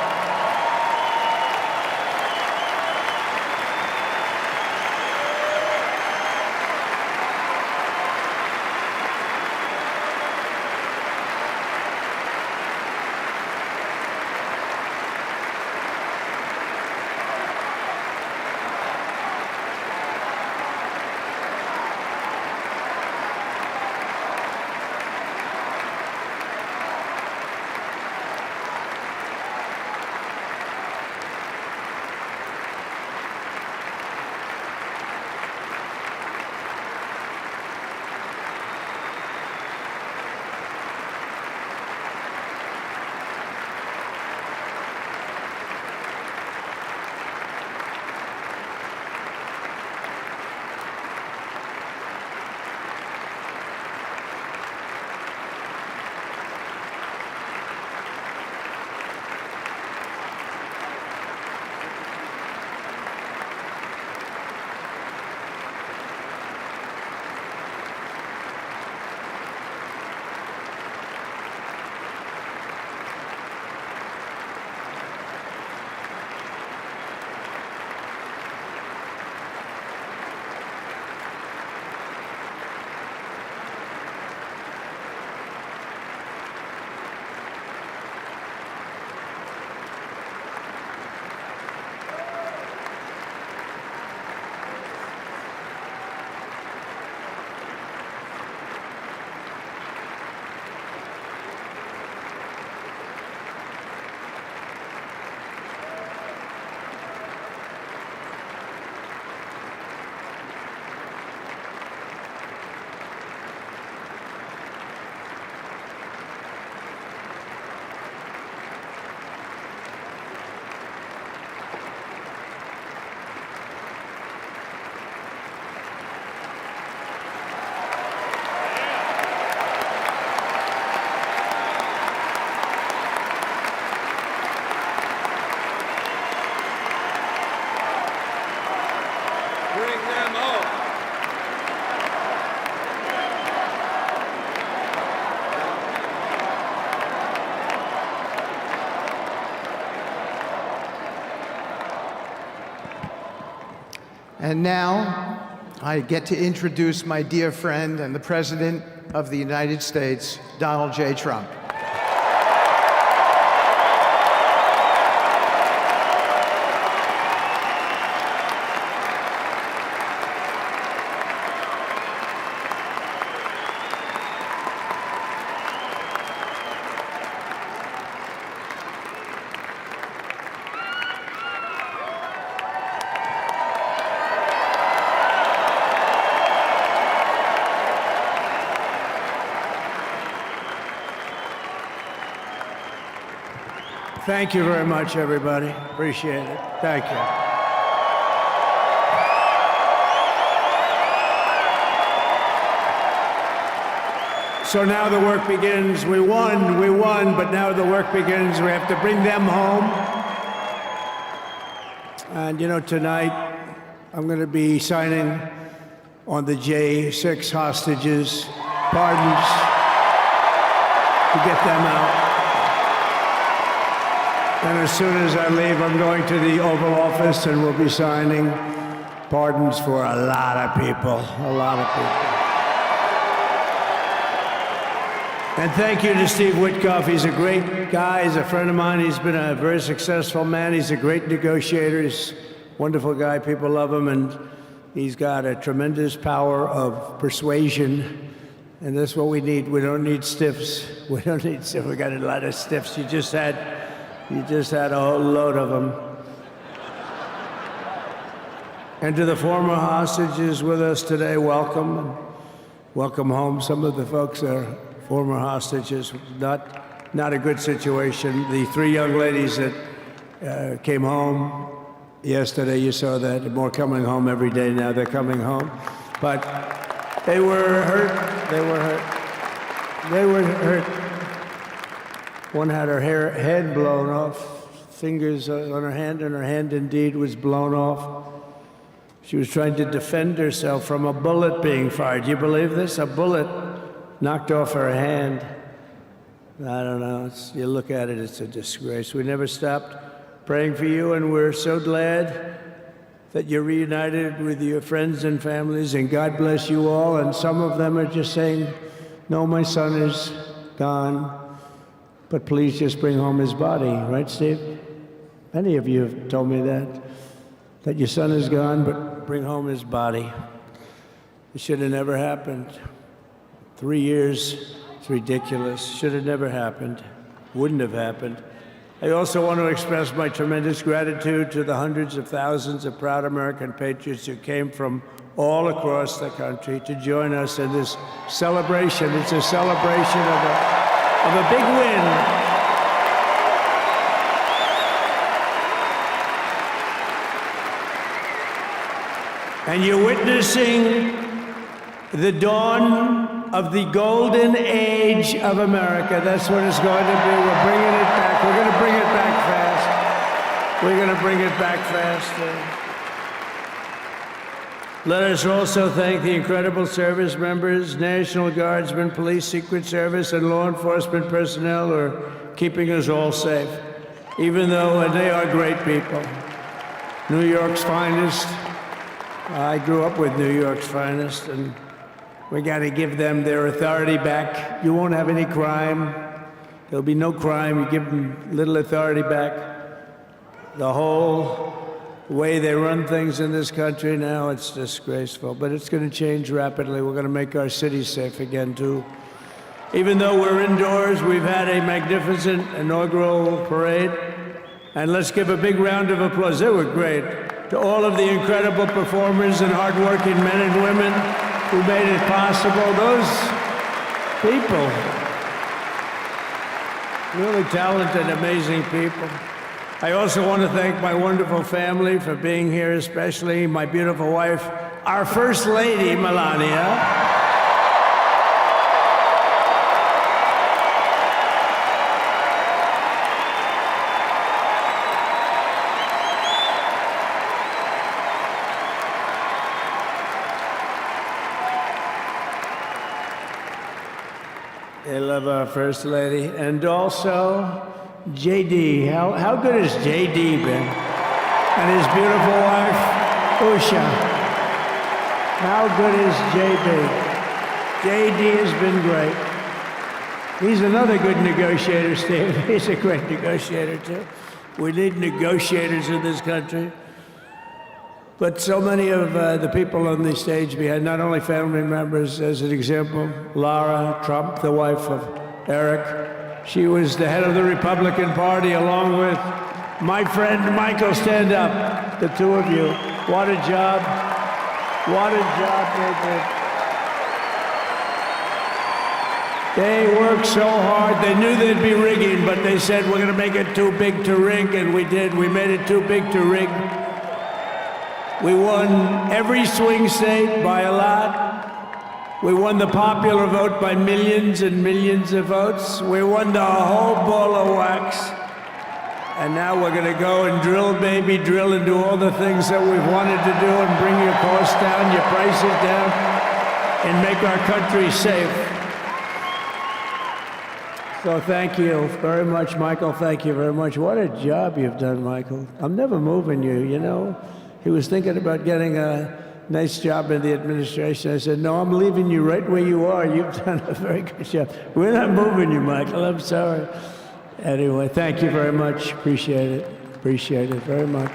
And now I get to introduce my dear friend and the President of the United States, Donald J. Trump. Thank you very much, everybody. Appreciate it. Thank you. So now the work begins. We won, but now the work begins. We have to bring them home. And you know, tonight I'm going to be signing on the J6 hostages, pardons, to get them out. And as soon as I leave, I'm going to the Oval Office and we'll be signing pardons for a lot of people, a lot of people. And thank you to Steve Witkoff. He's a great guy. He's a friend of mine. He's been a very successful man. He's a great negotiator. He's a wonderful guy. People love him. And he's got a tremendous power of persuasion. And that's what we need. We don't need stiffs. We don't need stiffs. We got a lot of stiffs. You just had a whole load of them. And to the former hostages with us today, welcome. Welcome home. Some of the folks are former hostages. Not a good situation. The 3 young ladies that came home yesterday, you saw that. More coming home every day now. They're coming home. But they were hurt. They were hurt. They were hurt. One had her head blown off, fingers on her hand, and her hand indeed was blown off. She was trying to defend herself from a bullet being fired. You believe this? A bullet knocked off her hand. I don't know. You look at it, it's a disgrace. We never stopped praying for you, and we're so glad that you're reunited with your friends and families, and God bless you all. And some of them are just saying, no, my son is gone. But please just bring home his body, right, Steve? Many of you have told me that your son is gone, but bring home his body. It should have never happened. 3 years, it's ridiculous. Should have never happened. Wouldn't have happened. I also want to express my tremendous gratitude to the hundreds of thousands of proud American patriots who came from all across the country to join us in this celebration. It's a celebration of a big win. And you're witnessing the dawn of the golden age of America. That's what it's going to be. We're bringing it back. We're going to bring it back fast. We're going to bring it back fast. Let us also thank the incredible service members, National Guardsmen, Police, Secret Service, and law enforcement personnel who are keeping us all safe, even though they are great people. New York's finest. I grew up with New York's finest, and we got to give them their authority back. You won't have any crime. There'll be no crime. You give them little authority back. The whole way they run things in this country now, it's disgraceful. But it's going to change rapidly. We're going to make our cities safe again, too. Even though we're indoors, we've had a magnificent inaugural parade. And let's give a big round of applause. They were great. To all of the incredible performers and hardworking men and women who made it possible. Those people, really talented, amazing people. I also want to thank my wonderful family for being here, especially my beautiful wife, our First Lady, Melania. I love our First Lady. And also, JD. How good has JD been? And his beautiful wife, Usha. How good is JB? JD has been great. He's another good negotiator, Steve. He's a great negotiator, too. We need negotiators in this country. But so many of the people on the stage behind, not only family members, as an example, Lara Trump, the wife of Eric. She was the head of the Republican Party, along with my friend Michael. Stand up, the two of you. What a job. What a job they did. They worked so hard. They knew they'd be rigging, but they said, we're going to make it too big to rig, and we did. We made it too big to rig. We won every swing state by a lot. We won the popular vote by millions and millions of votes. We won the whole ball of wax. And now we're going to go and drill, baby, drill, and do all the things that we've wanted to do and bring your costs down, your prices down, and make our country safe. So thank you very much, Michael. Thank you very much. What a job you've done, Michael. I'm never moving you, you know. He was thinking about getting a nice job in the administration. I said, no, I'm leaving you right where you are. You've done a very good job. We're not moving you, Michael. I'm sorry. Anyway, thank you very much. Appreciate it. Appreciate it very much.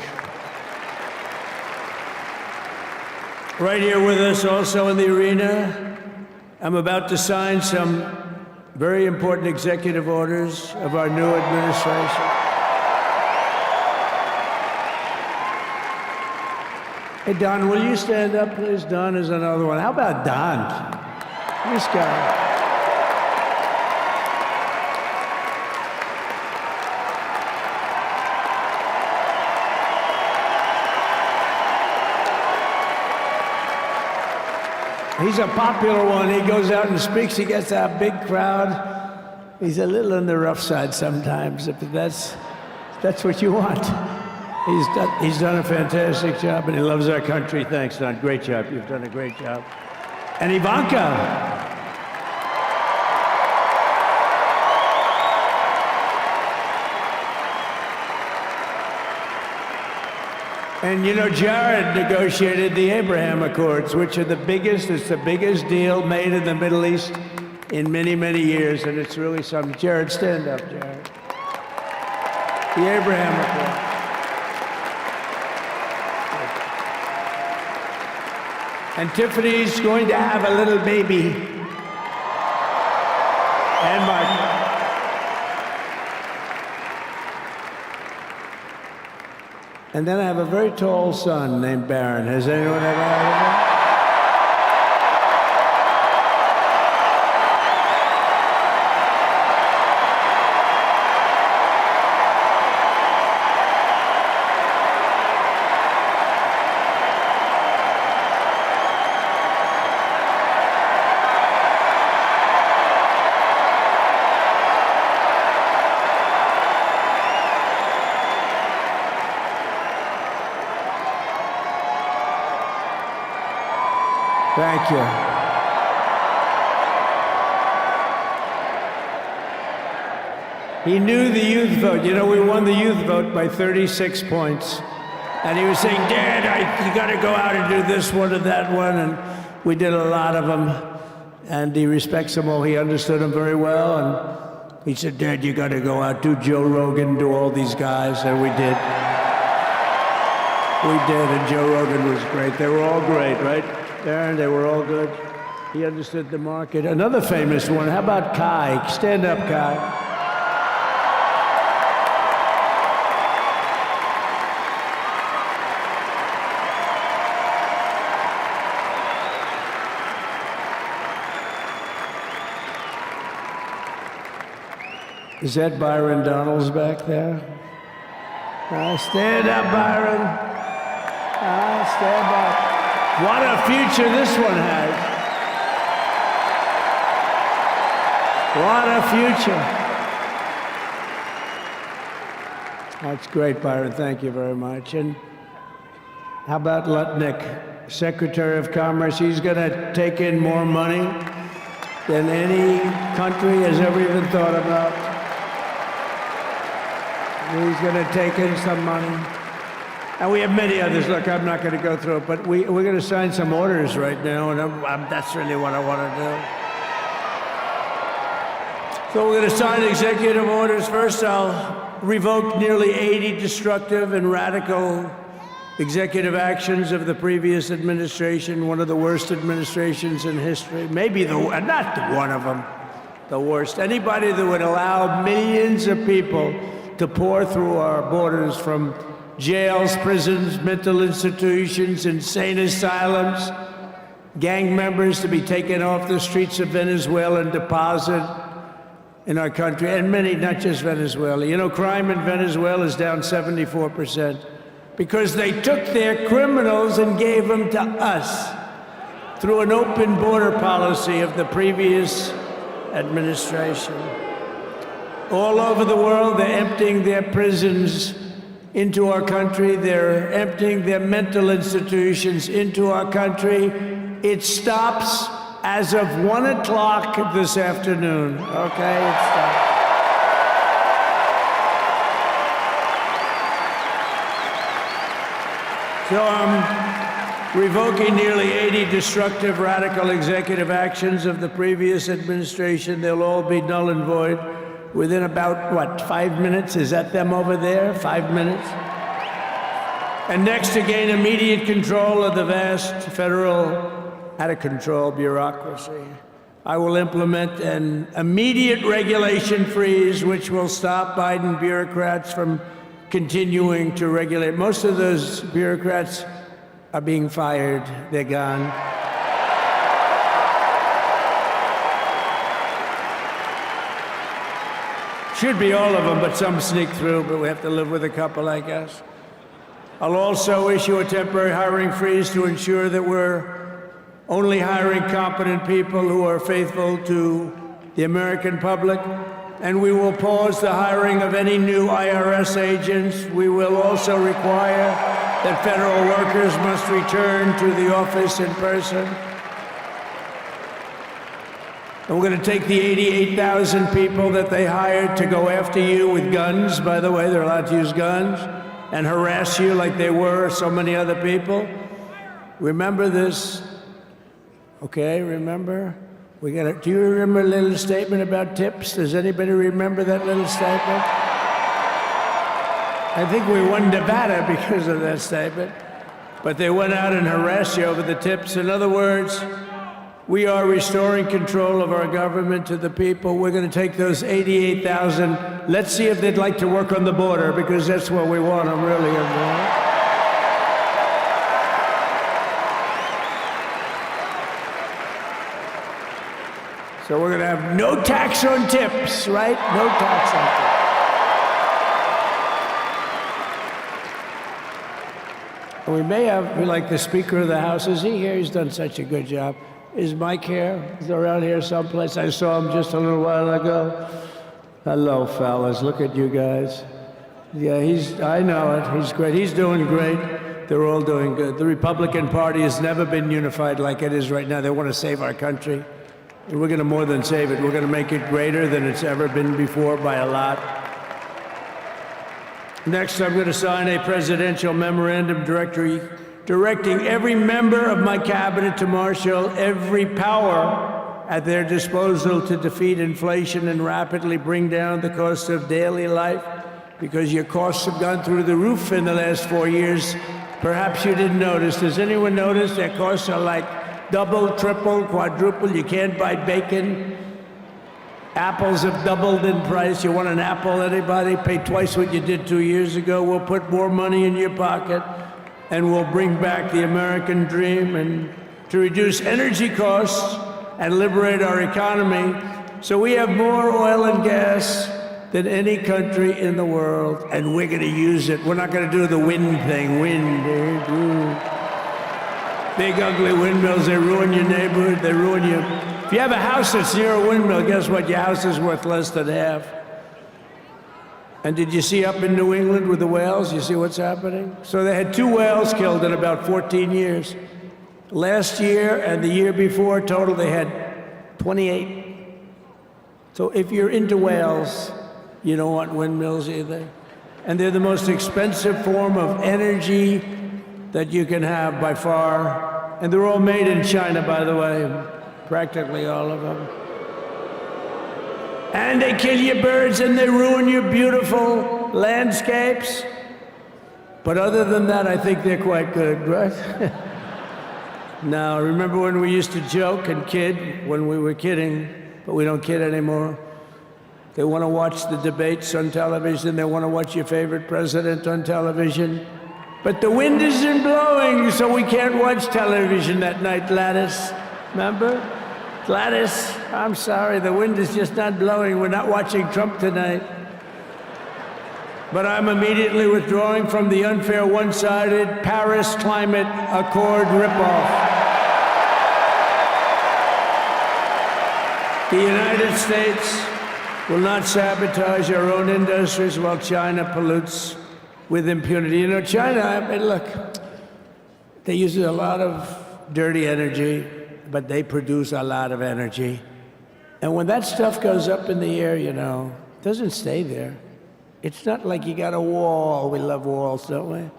Right here with us also in the arena, I'm about to sign some very important executive orders of our new administration. Hey, Don, will you stand up, please? Don is another one. How about Don? This guy. He's a popular one. He goes out and speaks. He gets a big crowd. He's a little on the rough side sometimes, but that's what you want. He's done a fantastic job, and he loves our country. Thanks, Don. Great job. You've done a great job. And Ivanka. And you know, Jared negotiated the Abraham Accords, which are the biggest, it's the biggest deal made in the Middle East in many, many years, and it's really something. Jared, stand up, Jared. The Abraham Accords. And Tiffany's going to have a little baby. And Mark. And then I have a very tall son named Barron. Has anyone ever heard of him? Thank you. He knew the youth vote. You know, we won the youth vote by 36 points. And he was saying, Dad, you got to go out and do this one and that one. And we did a lot of them. And he respects them all. He understood them very well. And he said, Dad, you got to go out, do Joe Rogan, do all these guys. And we did. We did. And Joe Rogan was great. They were all great, right? Aaron, they were all good. He understood the market. Another famous one, how about Kai? Stand up, Kai. Is that Byron Donalds back there? Stand up, Byron. Stand up. What a future this one has. What a future. That's great, Byron. Thank you very much. And how about Lutnick, Secretary of Commerce? He's going to take in more money than any country has ever even thought about. He's going to take in some money. And we have many others. Look, I'm not going to go through it, but we're going to sign some orders right now, and that's really what I want to do. So we're going to sign executive orders. First, I'll revoke nearly 80 destructive and radical executive actions of the previous administration, one of the worst administrations in history. Maybe not one of them, the worst. Anybody that would allow millions of people to pour through our borders from jails, prisons, mental institutions, insane asylums, gang members to be taken off the streets of Venezuela and deposited in our country, and many, not just Venezuela. You know, crime in Venezuela is down 74% because they took their criminals and gave them to us through an open border policy of the previous administration. All over the world, they're emptying their prisons into our country. They're emptying their mental institutions into our country. It stops as of 1 o'clock this afternoon, okay? It stops. So I'm revoking nearly 80 destructive, radical executive actions of the previous administration. They'll all be null and void within about, what, 5 minutes? Is that them over there? 5 minutes? And next, to gain immediate control of the vast federal, out-of-control bureaucracy, I will implement an immediate regulation freeze which will stop Biden bureaucrats from continuing to regulate. Most of those bureaucrats are being fired. They're gone. Should be all of them, but some sneak through, but we have to live with a couple, I guess. I'll also issue a temporary hiring freeze to ensure that we're only hiring competent people who are faithful to the American public, and we will pause the hiring of any new IRS agents. We will also require that federal workers must return to the office in person. And we're going to take the 88,000 people that they hired to go after you with guns. By the way, they're allowed to use guns and harass you like they were so many other people. Remember this. Okay, remember? Do you remember a little statement about tips? Does anybody remember that little statement? I think we won Nevada because of that statement. But they went out and harassed you over the tips. In other words, we are restoring control of our government to the people. We're going to take those 88,000. Let's see if they'd like to work on the border, because that's what we want them really involved. So we're going to have no tax on tips, right? No tax on tips. And we may have, like the Speaker of the House, is he here? He's done such a good job. Is Mike here? He's around here someplace. I saw him just a little while ago. Hello, fellas. Look at you guys. Yeah, I know it. He's great. He's doing great. They're all doing good. The Republican Party has never been unified like it is right now. They want to save our country. And we're going to more than save it. We're going to make it greater than it's ever been before by a lot. Next, I'm going to sign a presidential memorandum directing every member of my cabinet to marshal every power at their disposal to defeat inflation and rapidly bring down the cost of daily life, because your costs have gone through the roof in the last 4 years. Perhaps you didn't notice. Does anyone notice their costs are like double, triple, quadruple? You can't buy bacon. Apples have doubled in price. You want an apple, anybody? Pay twice what you did 2 years ago. We'll put more money in your pocket, and we'll bring back the American dream and to reduce energy costs and liberate our economy. So we have more oil and gas than any country in the world, and we're going to use it. We're not going to do the wind thing. Wind, big ugly windmills, they ruin your neighborhood, they ruin you. If you have a house that's near a windmill, guess what? Your house is worth less than half. And did you see up in New England with the whales? You see what's happening? So they had 2 whales killed in about 14 years. Last year and the year before, total, they had 28. So if you're into whales, you don't want windmills either. and they're the most expensive form of energy that you can have by far. And they're all made in China, by the way, practically all of them. And they kill your birds and they ruin your beautiful landscapes. But other than that, I think they're quite good, right? Now, remember when we used to joke and kid when we were kidding, but we don't kid anymore? They want to watch the debates on television. They want to watch your favorite president on television. But the wind isn't blowing, so we can't watch television that night, Gladys. Remember? Gladys, I'm sorry, the wind is just not blowing. We're not watching Trump tonight. But I'm immediately withdrawing from the unfair, one-sided Paris Climate Accord ripoff. The United States will not sabotage our own industries while China pollutes with impunity. You know, China, I mean, look, they use a lot of dirty energy, but they produce a lot of energy. And when that stuff goes up in the air, you know, it doesn't stay there. It's not like you got a wall. We love walls, don't we?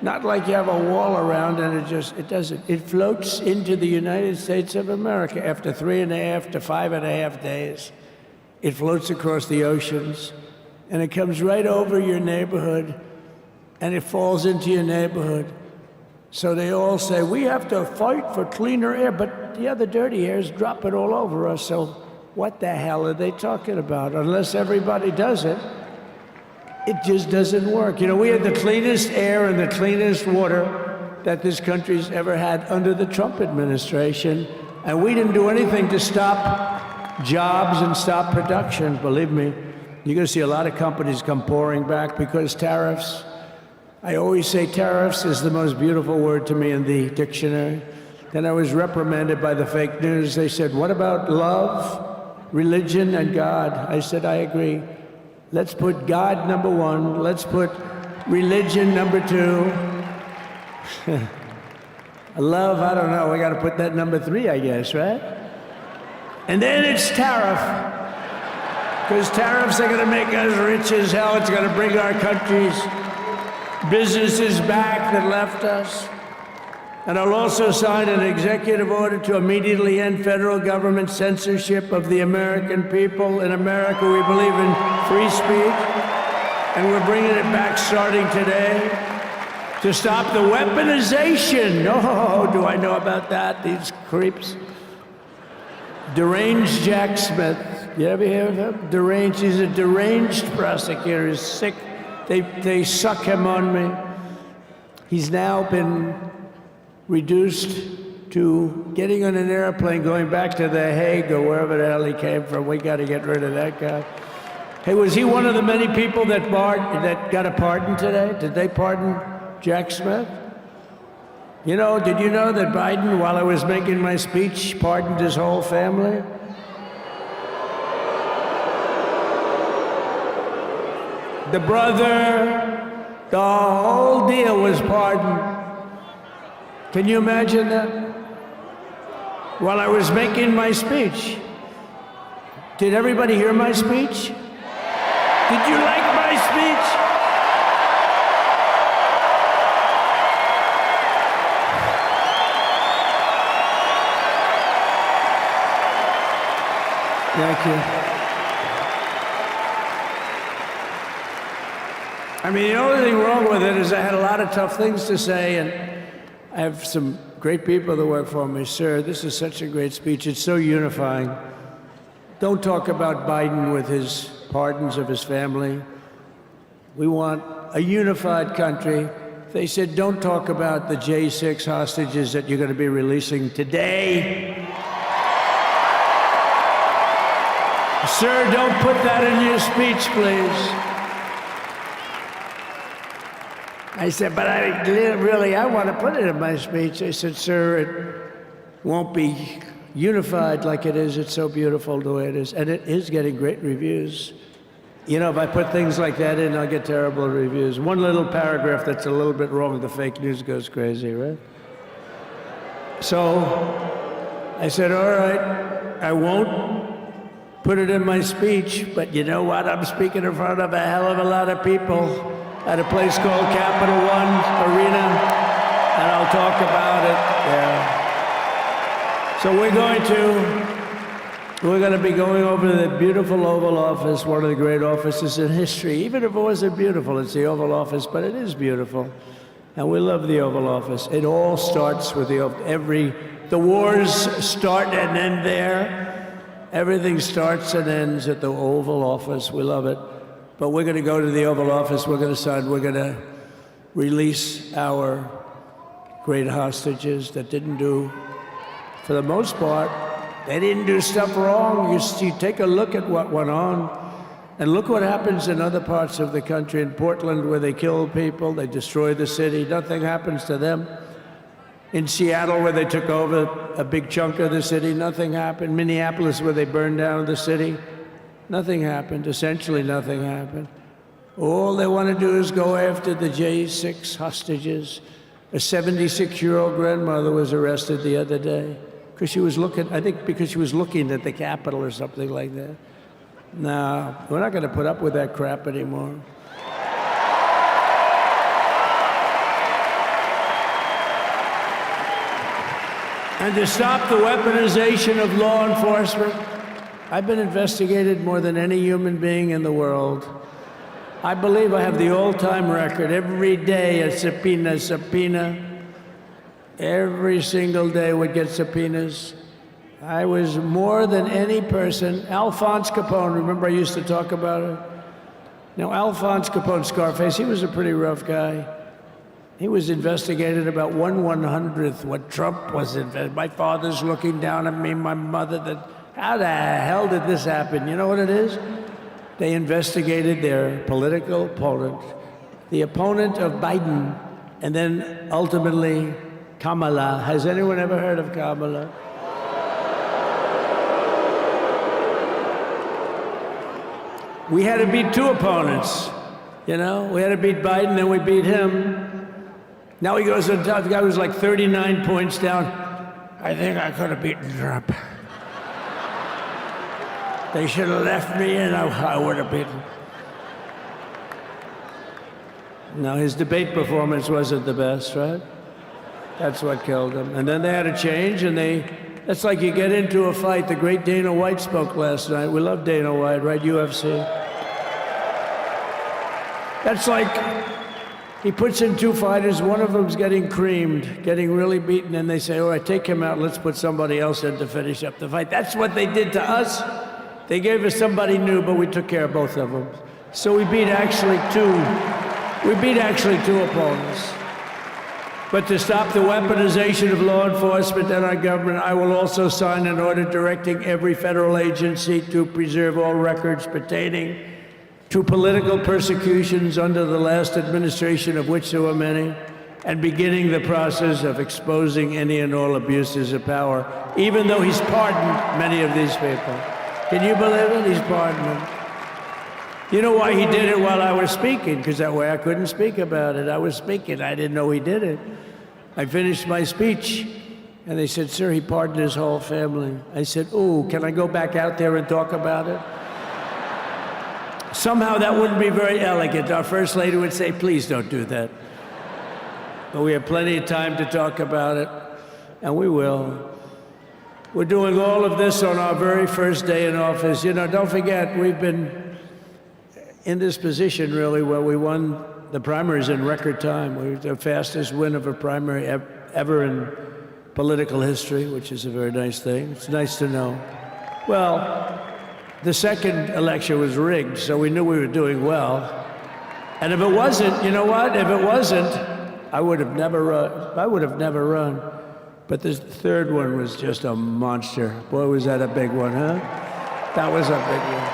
Not like you have a wall around and it doesn't. It floats into the United States of America after 3.5 to 5.5 days. It floats across the oceans and it comes right over your neighborhood and it falls into your neighborhood. So they all say, we have to fight for cleaner air, but the other dirty air is dropping all over us. So what the hell are they talking about? Unless everybody does it, it just doesn't work. You know, we had the cleanest air and the cleanest water that this country's ever had under the Trump administration, and we didn't do anything to stop jobs and stop production. Believe me, you're going to see a lot of companies come pouring back because tariffs. I always say tariffs is the most beautiful word to me in the dictionary. Then I was reprimanded by the fake news. They said, what about love, religion, and God? I said, I agree. Let's put God number one. Let's put religion number two. Love, I don't know. We got to put that number 3, I guess, right? And then it's tariff. Because tariffs are going to make us rich as hell. It's going to bring our country's businesses back that left us. And I'll also sign an executive order to immediately end federal government censorship of the American people. In America, we believe in free speech, and we're bringing it back starting today to stop the weaponization. Oh, do I know about that, these creeps? Deranged Jack Smith. You ever hear of him? Deranged. He's a deranged prosecutor. He's sick. They suck him on me. He's now been reduced to getting on an airplane, going back to The Hague or wherever the hell he came from. We got to get rid of that guy. Hey, was he one of the many people that got a pardon today? Did they pardon Jack Smith? You know, did you know that Biden, while I was making my speech, pardoned his whole family? The brother, the whole deal was pardoned. Can you imagine that? While I was making my speech. Did everybody hear my speech? Did you like my speech? Thank you. I mean, the only thing wrong with it is I had a lot of tough things to say, and I have some great people that work for me. Sir, this is such a great speech. It's so unifying. Don't talk about Biden with his pardons of his family. We want a unified country. They said, don't talk about the J6 hostages that you're going to be releasing today. Sir, don't put that in your speech, please. I said, but I want to put it in my speech. They said, sir, it won't be unified like it is. It's so beautiful the way it is. And it is getting great reviews. You know, if I put things like that in, I'll get terrible reviews. One little paragraph that's a little bit wrong, the fake news goes crazy, right? So I said, all right, I won't put it in my speech, but you know what? I'm speaking in front of a hell of a lot of people. at a place called Capital One Arena, and I'll talk about it there. So we're going to be going over the beautiful Oval Office, one of the great offices in history. Even if it wasn't beautiful, it's the Oval Office, but it is beautiful. And we love the Oval Office. It all starts with the wars start and end there. Everything starts and ends at the Oval Office. We love it. But we're going to go to the Oval Office. We're going to release our great hostages that didn't do, for the most part, they didn't do stuff wrong. You take a look at what went on, and look what happens in other parts of the country. In Portland, where they kill people, they destroy the city, nothing happens to them. In Seattle, where they took over a big chunk of the city, nothing happened. Minneapolis, where they burned down the city, nothing happened. Essentially nothing happened. All they want to do is go after the J6 hostages. A 76-year-old grandmother was arrested the other day because she was looking, I think because she was looking at the Capitol or something like that. No, we're not going to put up with that crap anymore. And to stop the weaponization of law enforcement, I've been investigated more than any human being in the world. I believe I have the all-time record. Every day a subpoena. Every single day would get subpoenas. I was more than any person. Alphonse Capone, remember I used to talk about it? Now, Alphonse Capone, Scarface, he was a pretty rough guy. He was investigated about 1/100th what Trump was investigated. My father's looking down at me, my mother, how the hell did this happen? You know what it is? They investigated their political opponent, the opponent of Biden, and then ultimately Kamala. Has anyone ever heard of Kamala? We had to beat two opponents, you know? We had to beat Biden, then we beat him. Now he goes on top. The guy was like 39 points down. I think I could have beaten Trump. They should have left me and I would have beaten. No, his debate performance wasn't the best, right? That's what killed him. And then they had to change, and that's like you get into a fight. The great Dana White spoke last night. We love Dana White, right? UFC. That's like he puts in two fighters, one of them's getting creamed, getting really beaten, and they say, all right, take him out, let's put somebody else in to finish up the fight. That's what they did to us. They gave us somebody new, but we took care of both of them. So we beat actually two opponents. But to stop the weaponization of law enforcement and our government, I will also sign an order directing every federal agency to preserve all records pertaining to political persecutions under the last administration, of which there were many, and beginning the process of exposing any and all abuses of power, even though he's pardoned many of these people. Can you believe it? He's pardoned them. You know why he did it while I was speaking? Because that way I couldn't speak about it. I was speaking. I didn't know he did it. I finished my speech, and they said, sir, he pardoned his whole family. I said, ooh, can I go back out there and talk about it? Somehow that wouldn't be very elegant. Our First Lady would say, please don't do that. But we have plenty of time to talk about it, and we will. We're doing all of this on our very first day in office. You know, don't forget, we've been in this position, really, where we won the primaries in record time. We were the fastest win of a primary ever in political history, which is a very nice thing. It's nice to know. Well, the second election was rigged, so we knew we were doing well. And if it wasn't, you know what? If it wasn't, I would have never run. But the third one was just a monster. Boy, was that a big one, huh? That was a big one.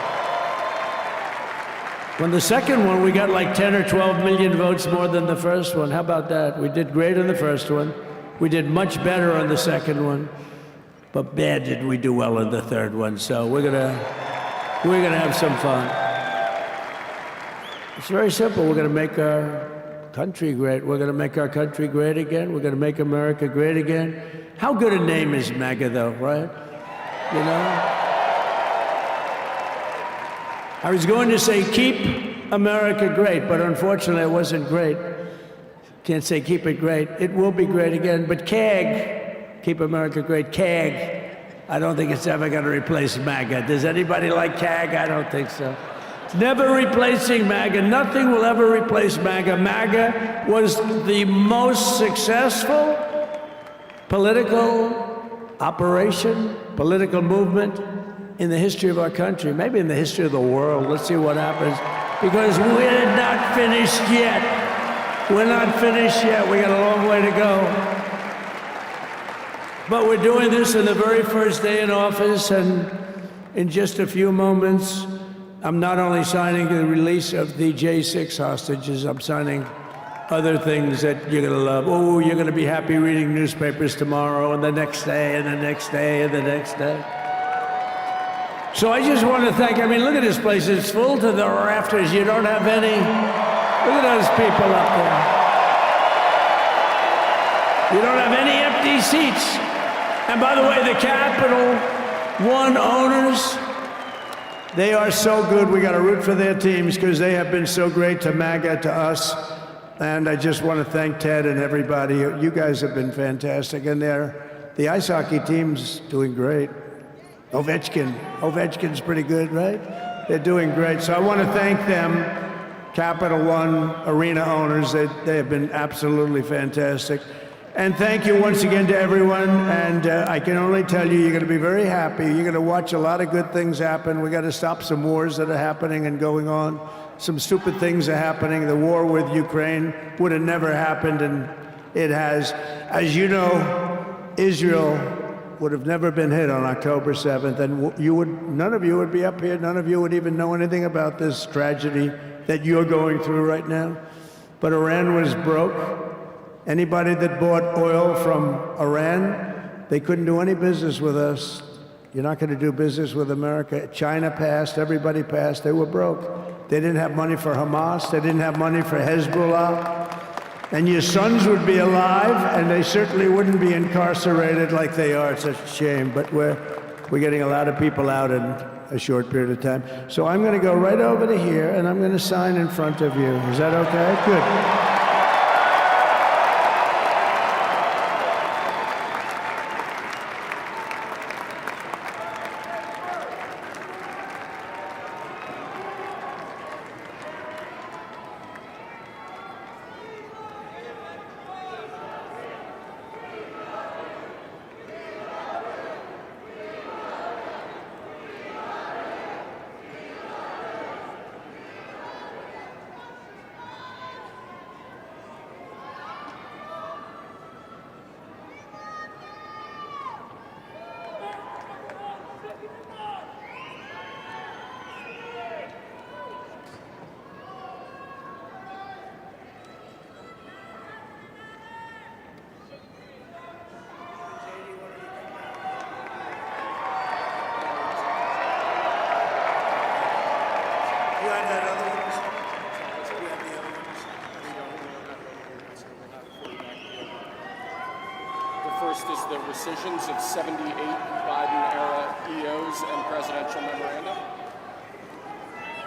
When the second one, we got like 10 or 12 million votes more than the first one. How about that? We did great on the first one. We did much better on the second one. But bad did we do well on the third one. So we're gonna have some fun. It's very simple. We're gonna make our country great. We're gonna make our country great again. We're gonna make America great again. How good a name is MAGA, though, right? You know? I was going to say keep America great, but unfortunately it wasn't great. Can't say keep it great. It will be great again, but CAG, keep America great, CAG, I don't think it's ever going to replace MAGA. Does anybody like CAG? I don't think so. It's never replacing MAGA. Nothing will ever replace MAGA. MAGA was the most successful political operation, political movement in the history of our country, maybe in the history of the world. Let's see what happens. Because we're not finished yet. We're not finished yet. We got a long way to go. But we're doing this in the very first day in office, and in just a few moments, I'm not only signing the release of the J6 hostages, I'm signing other things that you're going to love. Oh, you're going to be happy reading newspapers tomorrow, and the next day, and the next day, and the next day. So I just want to thank, I mean, look at this place. It's full to the rafters. You don't have any, look at those people up there. You don't have any empty seats. And by the way, the Capital One owners, they are so good. We got to root for their teams because they have been so great to MAGA, to us. And I just want to thank Ted and everybody. You guys have been fantastic. And the ice hockey team's doing great. Ovechkin's pretty good, right? They're doing great. So I want to thank them, Capital One arena owners. They have been absolutely fantastic. And thank you once again to everyone. And I can only tell you, you're going to be very happy. You're going to watch a lot of good things happen. We got to stop some wars that are happening and going on. Some stupid things are happening. The war with Ukraine would have never happened, and it has. As you know, Israel would have never been hit on October 7th, and none of you would be up here. None of you would even know anything about this tragedy that you're going through right now. But Iran was broke. Anybody that bought oil from Iran, they couldn't do any business with us. You're not going to do business with America. China passed, everybody passed, they were broke. They didn't have money for Hamas, they didn't have money for Hezbollah. And your sons would be alive, and they certainly wouldn't be incarcerated like they are. It's such a shame, but we're getting a lot of people out in a short period of time. So I'm going to go right over to here, and I'm going to sign in front of you. Is that okay? Good. First is the rescissions of 78 Biden-era EOs and presidential memoranda.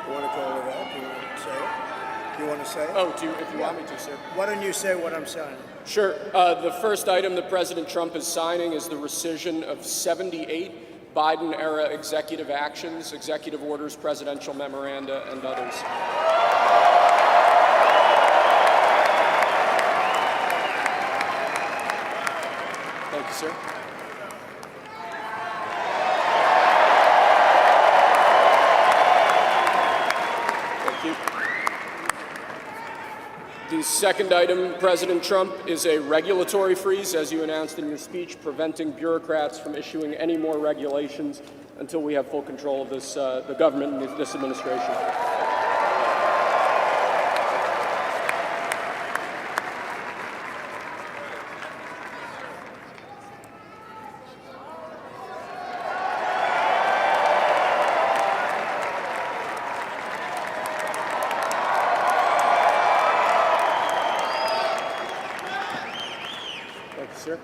You want to go over that? Do you want to say it? Do you want to say it? Oh, if you want me to, sir. Why don't you say what I'm signing? Sure. The first item that President Trump is signing is the rescission of 78 Biden-era executive actions, executive orders, presidential memoranda, and others. Thank you, sir. Thank you. The second item, President Trump, is a regulatory freeze, as you announced in your speech, preventing bureaucrats from issuing any more regulations until we have full control of this, the government and this administration. Sir,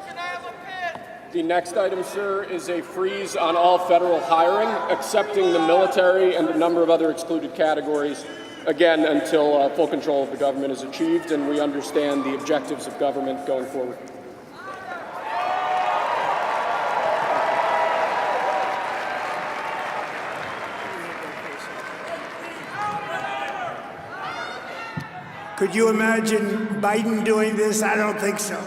can I have a pen? The The next item, sir, is a freeze on all federal hiring, excepting the military and a number of other excluded categories, again, until full control of the government is achieved and we understand the objectives of government going forward. Could you imagine Biden doing this? I don't think so.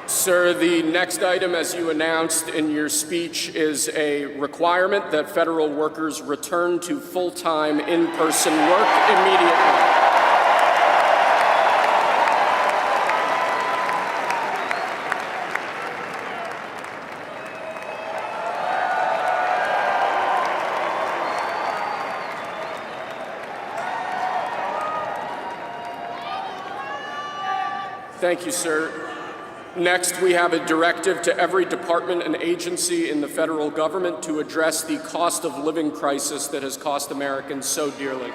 Sir, the next item, as you announced in your speech, is a requirement that federal workers return to full-time in-person work immediately. Thank you, sir. Next, we have a directive to every department and agency in the federal government to address the cost of living crisis that has cost Americans so dearly.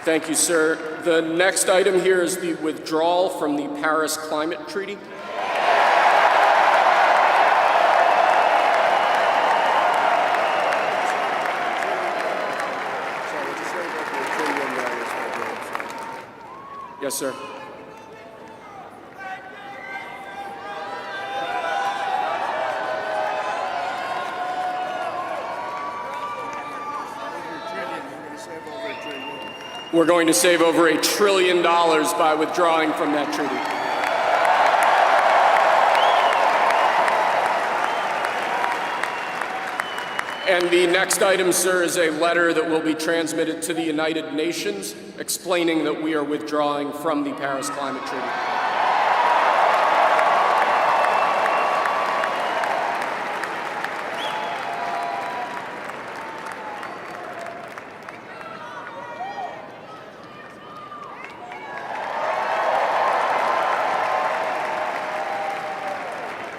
Thank you, sir. The next item here is the withdrawal from the Paris Climate Treaty. Yes, sir. We're going to save over $1 trillion by withdrawing from that treaty. And the next item, sir, is a letter that will be transmitted to the United Nations explaining that we are withdrawing from the Paris Climate Treaty.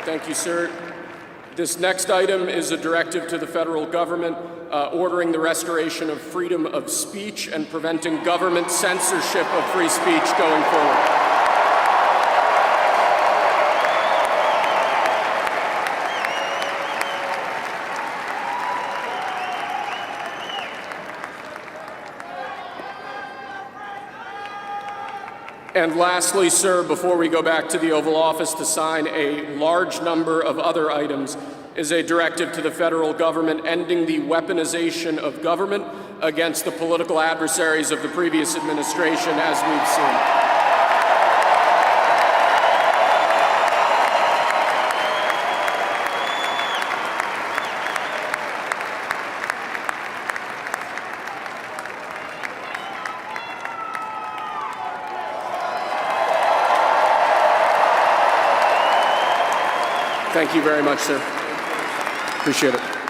Thank you, sir. This next item is a directive to the federal government ordering the restoration of freedom of speech and preventing government censorship of free speech going forward. And lastly, sir, before we go back to the Oval Office to sign a large number of other items, is a directive to the federal government ending the weaponization of government against the political adversaries of the previous administration, as we've seen. Thank you very much, sir. Appreciate it.